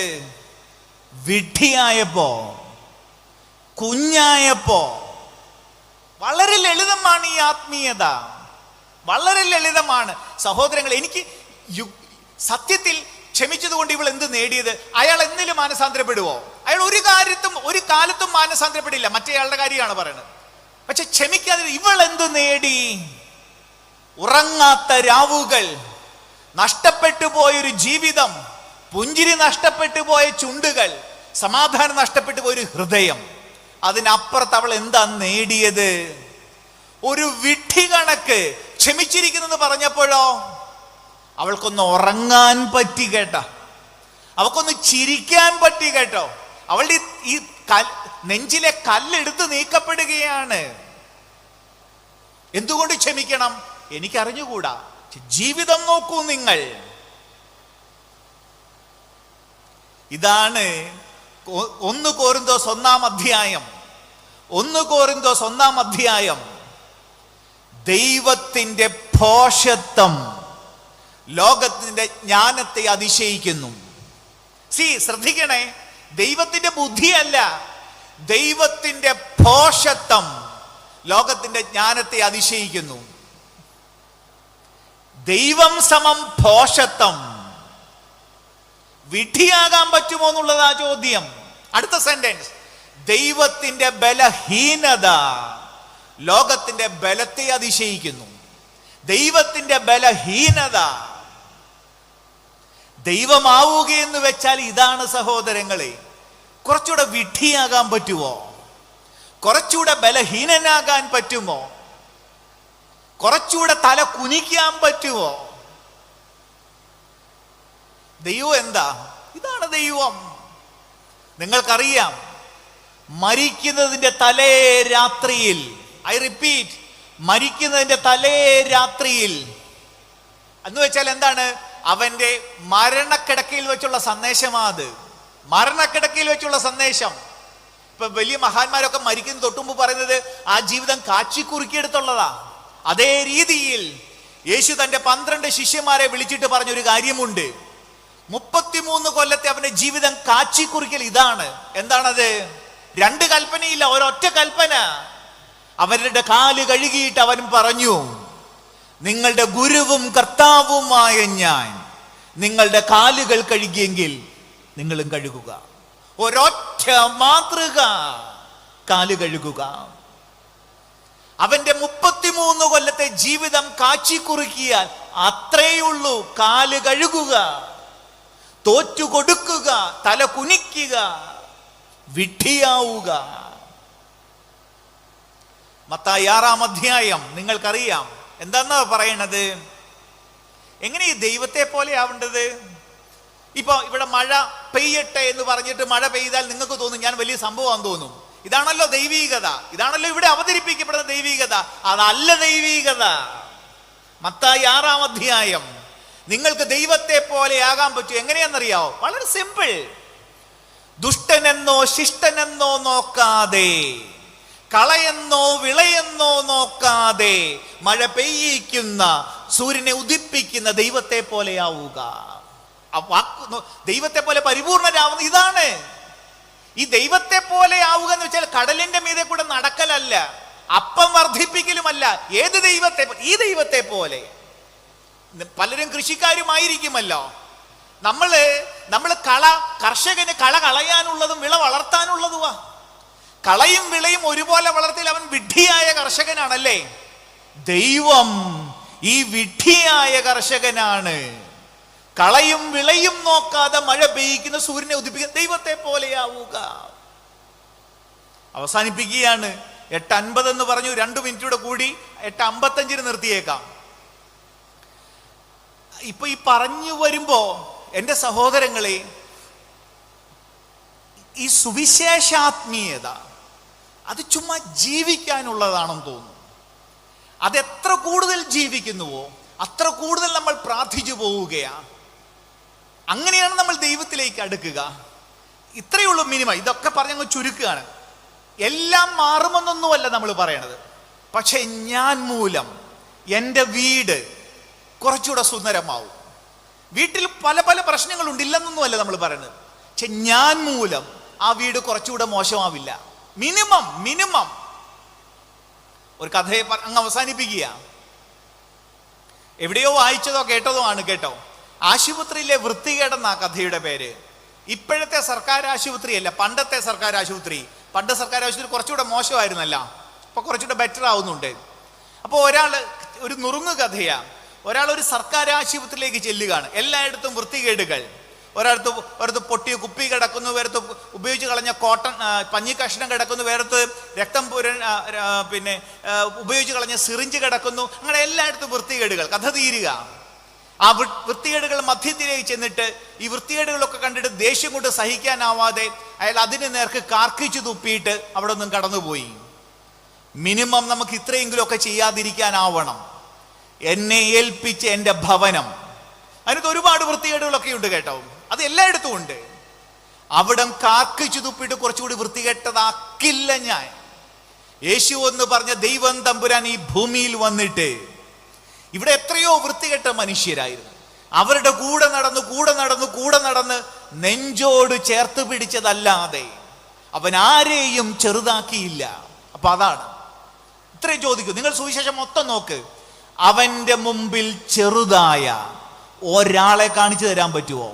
വിഡ്ഢിയായപ്പോ, കുഞ്ഞായപ്പോ. വളരെ ലളിതമാണ് ഈ ആത്മീയത, വളരെ ലളിതമാണ് സഹോദരങ്ങൾ. എനിക്ക് സത്യത്തിൽ ക്ഷമിച്ചതുകൊണ്ട് ഇവൾ എന്ത് നേടിയത്? അയാൾ എന്തിലും മാനസാന്തരപ്പെടുവോ? അയാൾ ഒരു കാലത്തും മാനസാന്തരപ്പെടില്ല. മറ്റേയാളുടെ കാര്യമാണ് പറയുന്നത്. പക്ഷെ ക്ഷമിക്കാതെ ഇവൾ എന്ത് നേടി? ഉറങ്ങാത്ത രാവുകൾ, നഷ്ടപ്പെട്ടു പോയൊരു ജീവിതം, പുഞ്ചിരി നഷ്ടപ്പെട്ടു പോയ ചുണ്ടുകൾ, സമാധാനം നഷ്ടപ്പെട്ടു പോയൊരു ഹൃദയം. അതിനപ്പുറത്ത് അവൾ എന്താ നേടിയത്? ഒരു വിഡ്ഢി കണക്ക് ക്ഷമിച്ചിരിക്കുന്നെന്ന് പറഞ്ഞപ്പോഴോ അവൾക്കൊന്ന് ഉറങ്ങാൻ പറ്റി കേട്ടോ, അവൾക്കൊന്ന് ചിരിക്കാൻ പറ്റി കേട്ടോ. അവളുടെ ഈ നെഞ്ചിലെ കല്ലെടുത്ത് നീക്കപ്പെടുകയാണ്. എന്തുകൊണ്ട് ക്ഷമിക്കണം? എനിക്കറിഞ്ഞുകൂടാ. ജീവിതം നോക്കൂ നിങ്ങൾ. ഇതാണ് 1 കോരിന്തോസ് 1 അധ്യായം. ദൈവത്തിന്റെ ഭോഷത്വം ലോകത്തിന്റെ ജ്ഞാനത്തെ അതിശയിക്കുന്നു. ശ്രദ്ധിക്കണേ, ദൈവത്തിന്റെ ബുദ്ധിയല്ല, ദൈവത്തിന്റെ ഭോഷത്വം ലോകത്തിന്റെ ജ്ഞാനത്തെ അതിശയിക്കുന്നു. ദൈവം സമം ഭോഷത്വം. വിഡ്ഢിയാകാൻ പറ്റുമോ എന്നുള്ളതാ ചോദ്യം. അടുത്ത സെന്റൻസ്, ദൈവത്തിന്റെ ബലഹീനത ലോകത്തിന്റെ ബലത്തെ അതിശയിക്കുന്നു. ദൈവത്തിന്റെ ബലഹീനത. ദൈവമാവുകയെന്ന് വെച്ചാൽ ഇതാണ് സഹോദരങ്ങളെ. കുറച്ചുകൂടെ വിഡ്ഢിയാകാൻ പറ്റുമോ? കുറച്ചുകൂടെ ബലഹീനനാകാൻ പറ്റുമോ? കുറച്ചുകൂടെ തല കുനിക്കാൻ പറ്റുമോ? ദൈവം എന്താ? ഇതാണ് ദൈവം. നിങ്ങൾക്കറിയാം, മരിക്കുന്നതിന്റെ തലേ രാത്രിയിൽ, ഐ റിപ്പീറ്റ്, മരിക്കുന്നതിന്റെ തലേ രാത്രിയിൽ എന്ന് വെച്ചാൽ എന്താണ്? അവന്റെ മരണക്കിടക്കയിൽ വെച്ചുള്ള സന്ദേശമാ അത്. മരണക്കിടക്കയിൽ വെച്ചുള്ള സന്ദേശം. ഇപ്പൊ വലിയ മഹാന്മാരൊക്കെ മരിക്കുന്ന തൊട്ടുമുമ്പ് പറയുന്നത് ആ ജീവിതം കാച്ചിക്കുറുക്കിയെടുത്തുള്ളതാ. അതേ രീതിയിൽ യേശു തന്റെ 12 ശിഷ്യന്മാരെ വിളിച്ചിട്ട് പറഞ്ഞൊരു കാര്യമുണ്ട്. 33 കൊല്ലത്തെ അവന്റെ ജീവിതം കാച്ചിക്കുറിക്കൽ ഇതാണ്. എന്താണത്? 2 കൽപ്പനയില്ല, ഒരൊറ്റ കൽപ്പന. അവരുടെ കാല് കഴുകിയിട്ട് അവൻ പറഞ്ഞു, നിങ്ങളുടെ ഗുരുവും കർത്താവുമായ ഞാൻ നിങ്ങളുടെ കാലുകൾ കഴുകിയെങ്കിൽ നിങ്ങളും കഴുകുക. ഒരൊറ്റ മാതൃക, കാല് കഴുകുക. അവന്റെ 33 കൊല്ലത്തെ ജീവിതം കാച്ചിക്കുറുക്കിയാൽ അത്രയുള്ളൂ. കാല് കഴുകുക, തോറ്റു കൊടുക്കുക, തല കുനിക്കുക, വിഡ്ഢിയാവുക. മത്തായി 6 അധ്യായം നിങ്ങൾക്കറിയാം. എന്താന്നാ പറയണത്? എങ്ങനെ ഈ ദൈവത്തെ പോലെ ആവേണ്ടത്? ഇപ്പൊ ഇവിടെ മഴ പെയ്യട്ടെ എന്ന് പറഞ്ഞിട്ട് മഴ പെയ്താൽ നിങ്ങൾക്ക് തോന്നും ഞാൻ വലിയ സംഭവമാണെന്ന് തോന്നും. ഇതാണല്ലോ ദൈവീകത, ഇതാണല്ലോ ഇവിടെ അവതരിപ്പിക്കപ്പെടുന്ന ദൈവീകത. അതല്ല ദൈവീകത. മത്തായി 6 അധ്യായം. നിങ്ങൾക്ക് ദൈവത്തെ പോലെ ആകാൻ പറ്റും. എങ്ങനെയാണെന്നറിയാവോ? വളരെ സിമ്പിൾ. ദുഷ്ടനെന്നോ ശിഷ്ടനെന്നോ നോക്കാതെ, കളയെന്നോ വിളയെന്നോ നോക്കാതെ മഴ പെയ്യിക്കുന്ന, സൂര്യനെ ഉദിപ്പിക്കുന്ന ദൈവത്തെ പോലെയാവുക. ദൈവത്തെ പോലെ പരിപൂർണരാവുന്ന ഇതാണ്. ഈ ദൈവത്തെ പോലെ ആവുക എന്ന് വെച്ചാൽ കടലിന്റെ മീതെ കൂടെ നടക്കലല്ല, അപ്പം വർദ്ധിപ്പിക്കലുമല്ല. ഏത് ദൈവത്തെ? ഈ ദൈവത്തെ പോലെ. പലരും കൃഷിക്കാരുമായിരിക്കുമല്ലോ. നമ്മള് കർഷകന് കള കളയാനുള്ളതും വിള വളർത്താനുള്ളതുവാ. കളയും വിളയും ഒരുപോലെ വളർത്തിയാൽ അവൻ വിഡ്ഢിയായ കർഷകനാണല്ലേ. ദൈവം ഈ വിഡ്ഢിയായ കർഷകനാണ്. കളയും വിളയും നോക്കാതെ മഴ പെയ്യിക്കുന്ന, സൂര്യനെ ഉദിപ്പിക്കുന്ന ദൈവത്തെ പോലെയാവുക. അവസാനിപ്പിക്കുകയാണ്. 8:50 എന്ന് പറഞ്ഞു. 2 മിനിറ്റൂടെ കൂടി 8:55 നിർത്തിയേക്കാം. ഇപ്പൊ ഈ പറഞ്ഞു വരുമ്പോ എൻ്റെ സഹോദരങ്ങളെ, ഈ സുവിശേഷാത്മീയത, അത് ചുമ്മാ ജീവിക്കാനുള്ളതാണെന്ന് തോന്നുന്നു. അതെത്ര കൂടുതൽ ജീവിക്കുന്നുവോ അത്ര കൂടുതൽ നമ്മൾ പ്രാർത്ഥിച്ചു പോവുകയാണ്. അങ്ങനെയാണ് നമ്മൾ ദൈവത്തിലേക്ക് അടുക്കുക. ഇത്രയുള്ളൂ മിനിമം. ഇതൊക്കെ പറഞ്ഞങ്ങ് ചുരുക്കുകയാണ്. എല്ലാം മാറുമെന്നൊന്നുമല്ല നമ്മൾ പറയണത്. പക്ഷെ ഞാൻ മൂലം എൻ്റെ വീട് കുറച്ചുകൂടെ സുന്ദരമാവും. വീട്ടിൽ പല പല പ്രശ്നങ്ങളുണ്ട്, ഇല്ലെന്നൊന്നുമല്ല നമ്മൾ പറയുന്നത്. പക്ഷെ ഞാൻ മൂലം ആ വീട് കുറച്ചുകൂടെ മോശമാവില്ല. മിനിമം ഒരു കഥയെ അങ്ങ് അവസാനിപ്പിക്കുക. എവിടെയോ വായിച്ചതോ കേട്ടതോ ആണ് കേട്ടോ. ആശുപത്രിയിലെ വൃത്തികേടെന്ന കഥയുടെ പേര്. ഇപ്പോഴത്തെ സർക്കാർ ആശുപത്രിയല്ല, പണ്ടത്തെ സർക്കാർ ആശുപത്രി. പണ്ട് സർക്കാർ ആശുപത്രി കുറച്ചുകൂടെ മോശമായിരുന്നല്ല, ഇപ്പൊ കുറച്ചുകൂടെ ബെറ്റർ ആവുന്നുണ്ട്. അപ്പോൾ ഒരു നുറുങ്ങ് കഥയാ. ഒരാൾ ഒരു സർക്കാർ ആശുപത്രിയിലേക്ക് ചെല്ലുകയാണ്. എല്ലായിടത്തും വൃത്തികേടുകൾ. ഒരിടത്ത് പൊട്ടിയ കുപ്പി കിടക്കുന്നു, വേറത്ത് ഉപയോഗിച്ച് കളഞ്ഞ കോട്ടൺ പഞ്ഞി കഷ്ണം കിടക്കുന്നു, വേറത്ത് രക്തം ഉപയോഗിച്ച് കളഞ്ഞ സിറിഞ്ച് കിടക്കുന്നു. അങ്ങനെ എല്ലായിടത്തും വൃത്തികേടുകൾ. കഥ തീരുക. ആ വൃത്തികേടുകൾ മധ്യത്തിലേക്ക് ചെന്നിട്ട് ഈ വൃത്തികേടുകളൊക്കെ കണ്ടിട്ട് ദേഷ്യം കൊണ്ട് സഹിക്കാനാവാതെ അയാൾ അതിന് നേർക്ക് കാർക്കിച്ചു തുപ്പിയിട്ട് അവിടെ നിന്നും കടന്നുപോയി. മിനിമം നമുക്ക് ഇത്രയെങ്കിലുമൊക്കെ ചെയ്യാതിരിക്കാനാവണം. എന്നെ ഏൽപ്പിച്ച എൻ്റെ ഭവനം, അതിനകത്ത് ഒരുപാട് വൃത്തികേടുകളൊക്കെ ഉണ്ട് കേട്ടോ. അത് എല്ലായിടത്തും ഉണ്ട്. അവിടം കാർക്കിച്ചു തുപ്പിയിട്ട് കുറച്ചുകൂടി വൃത്തികെട്ടതാക്കില്ല ഞാൻ. യേശു എന്ന് പറഞ്ഞ ദൈവം തമ്പുരാൻ ഈ ഭൂമിയിൽ വന്നിട്ട് ഇവിടെ എത്രയോ വൃത്തികെട്ട മനുഷ്യരായിരുന്നു. അവരുടെ കൂടെ നടന്ന് നെഞ്ചോട് ചേർത്ത് പിടിച്ചതല്ലാതെ അവൻ ആരെയും ചെറുതാക്കിയില്ല. അപ്പൊ അതാണ് ഇത്രയും ചോദിക്കും. നിങ്ങൾ സുവിശേഷം മൊത്തം നോക്ക്. അവന്റെ മുമ്പിൽ ചെറുതായ ഒരാളെ കാണിച്ചു തരാൻ പറ്റുമോ?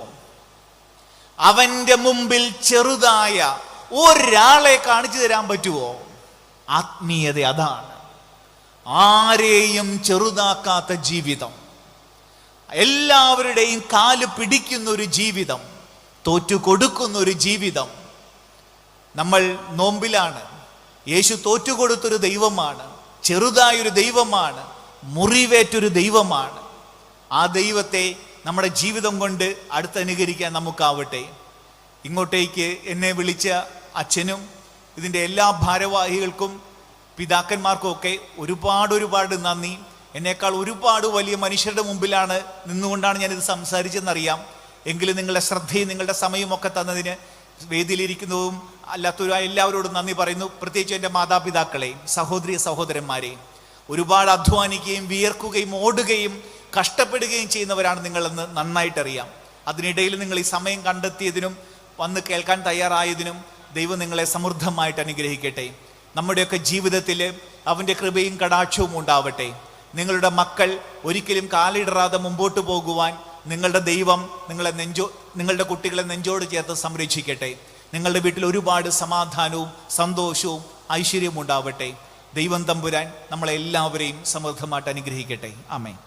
അവന്റെ മുമ്പിൽ ചെറുതായ ഒരാളെ കാണിച്ചു തരാൻ പറ്റുമോ? ആത്മീയത അതാണ്. ആരെയും ചെറുതാക്കാത്ത ജീവിതം, എല്ലാവരുടെയും കാല് പിടിക്കുന്ന ഒരു ജീവിതം, തോറ്റു കൊടുക്കുന്ന ഒരു ജീവിതം. നമ്മൾ നോമ്പിലാണ്. യേശു തോറ്റുകൊടുത്തൊരു ദൈവമാണ്, ചെറുതായൊരു ദൈവമാണ്, മുറിവേറ്റൊരു ദൈവമാണ്. ആ ദൈവത്തെ നമ്മുടെ ജീവിതം കൊണ്ട് അടുത്തനുകരിക്കാൻ നമുക്കാവട്ടെ. ഇങ്ങോട്ടേക്ക് എന്നെ വിളിച്ച അച്ഛനും ഇതിൻ്റെ എല്ലാ ഭാരവാഹികൾക്കും പിതാക്കന്മാർക്കും ഒക്കെ ഒരുപാട് നന്ദി. എന്നേക്കാൾ ഒരുപാട് വലിയ മനുഷ്യരുടെ മുമ്പിലാണ് നിന്നുകൊണ്ടാണ് ഞാനിത് സംസാരിച്ചെന്നറിയാം. എങ്കിലും നിങ്ങളുടെ ശ്രദ്ധയും നിങ്ങളുടെ സമയവും ഒക്കെ തന്നതിന് വേദിയിലിരിക്കുന്നതും അല്ലാത്തവരും എല്ലാവരോടും നന്ദി പറയുന്നു. പ്രത്യേകിച്ച് എൻ്റെ മാതാപിതാക്കളെ, സഹോദരി സഹോദരന്മാരെയും. ഒരുപാട് അധ്വാനിക്കുകയും വിയർക്കുകയും ഓടുകയും കഷ്ടപ്പെടുകയും ചെയ്യുന്നവരാണ് നിങ്ങളെന്ന് നന്നായിട്ടറിയാം. അതിനിടയിൽ നിങ്ങൾ ഈ സമയം കണ്ടെത്തിയതിനും വന്ന് കേൾക്കാൻ തയ്യാറായതിനും ദൈവം നിങ്ങളെ സമൃദ്ധമായിട്ട് അനുഗ്രഹിക്കട്ടെ. നമ്മുടെയൊക്കെ ജീവിതത്തിൽ അവൻ്റെ കൃപയും കടാക്ഷവും ഉണ്ടാവട്ടെ. നിങ്ങളുടെ മക്കൾ ഒരിക്കലും കാലിടറാതെ മുമ്പോട്ട് പോകുവാൻ നിങ്ങളുടെ ദൈവം നിങ്ങളുടെ കുട്ടികളെ നെഞ്ചോട് ചേർത്ത് സംരക്ഷിക്കട്ടെ. നിങ്ങളുടെ വീട്ടിൽ ഒരുപാട് സമാധാനവും സന്തോഷവും ഐശ്വര്യവും ഉണ്ടാവട്ടെ. ദൈവം തമ്പുരാൻ നമ്മളെല്ലാവരെയും സമൃദ്ധമായിട്ട് അനുഗ്രഹിക്കട്ടെ. ആമേൻ.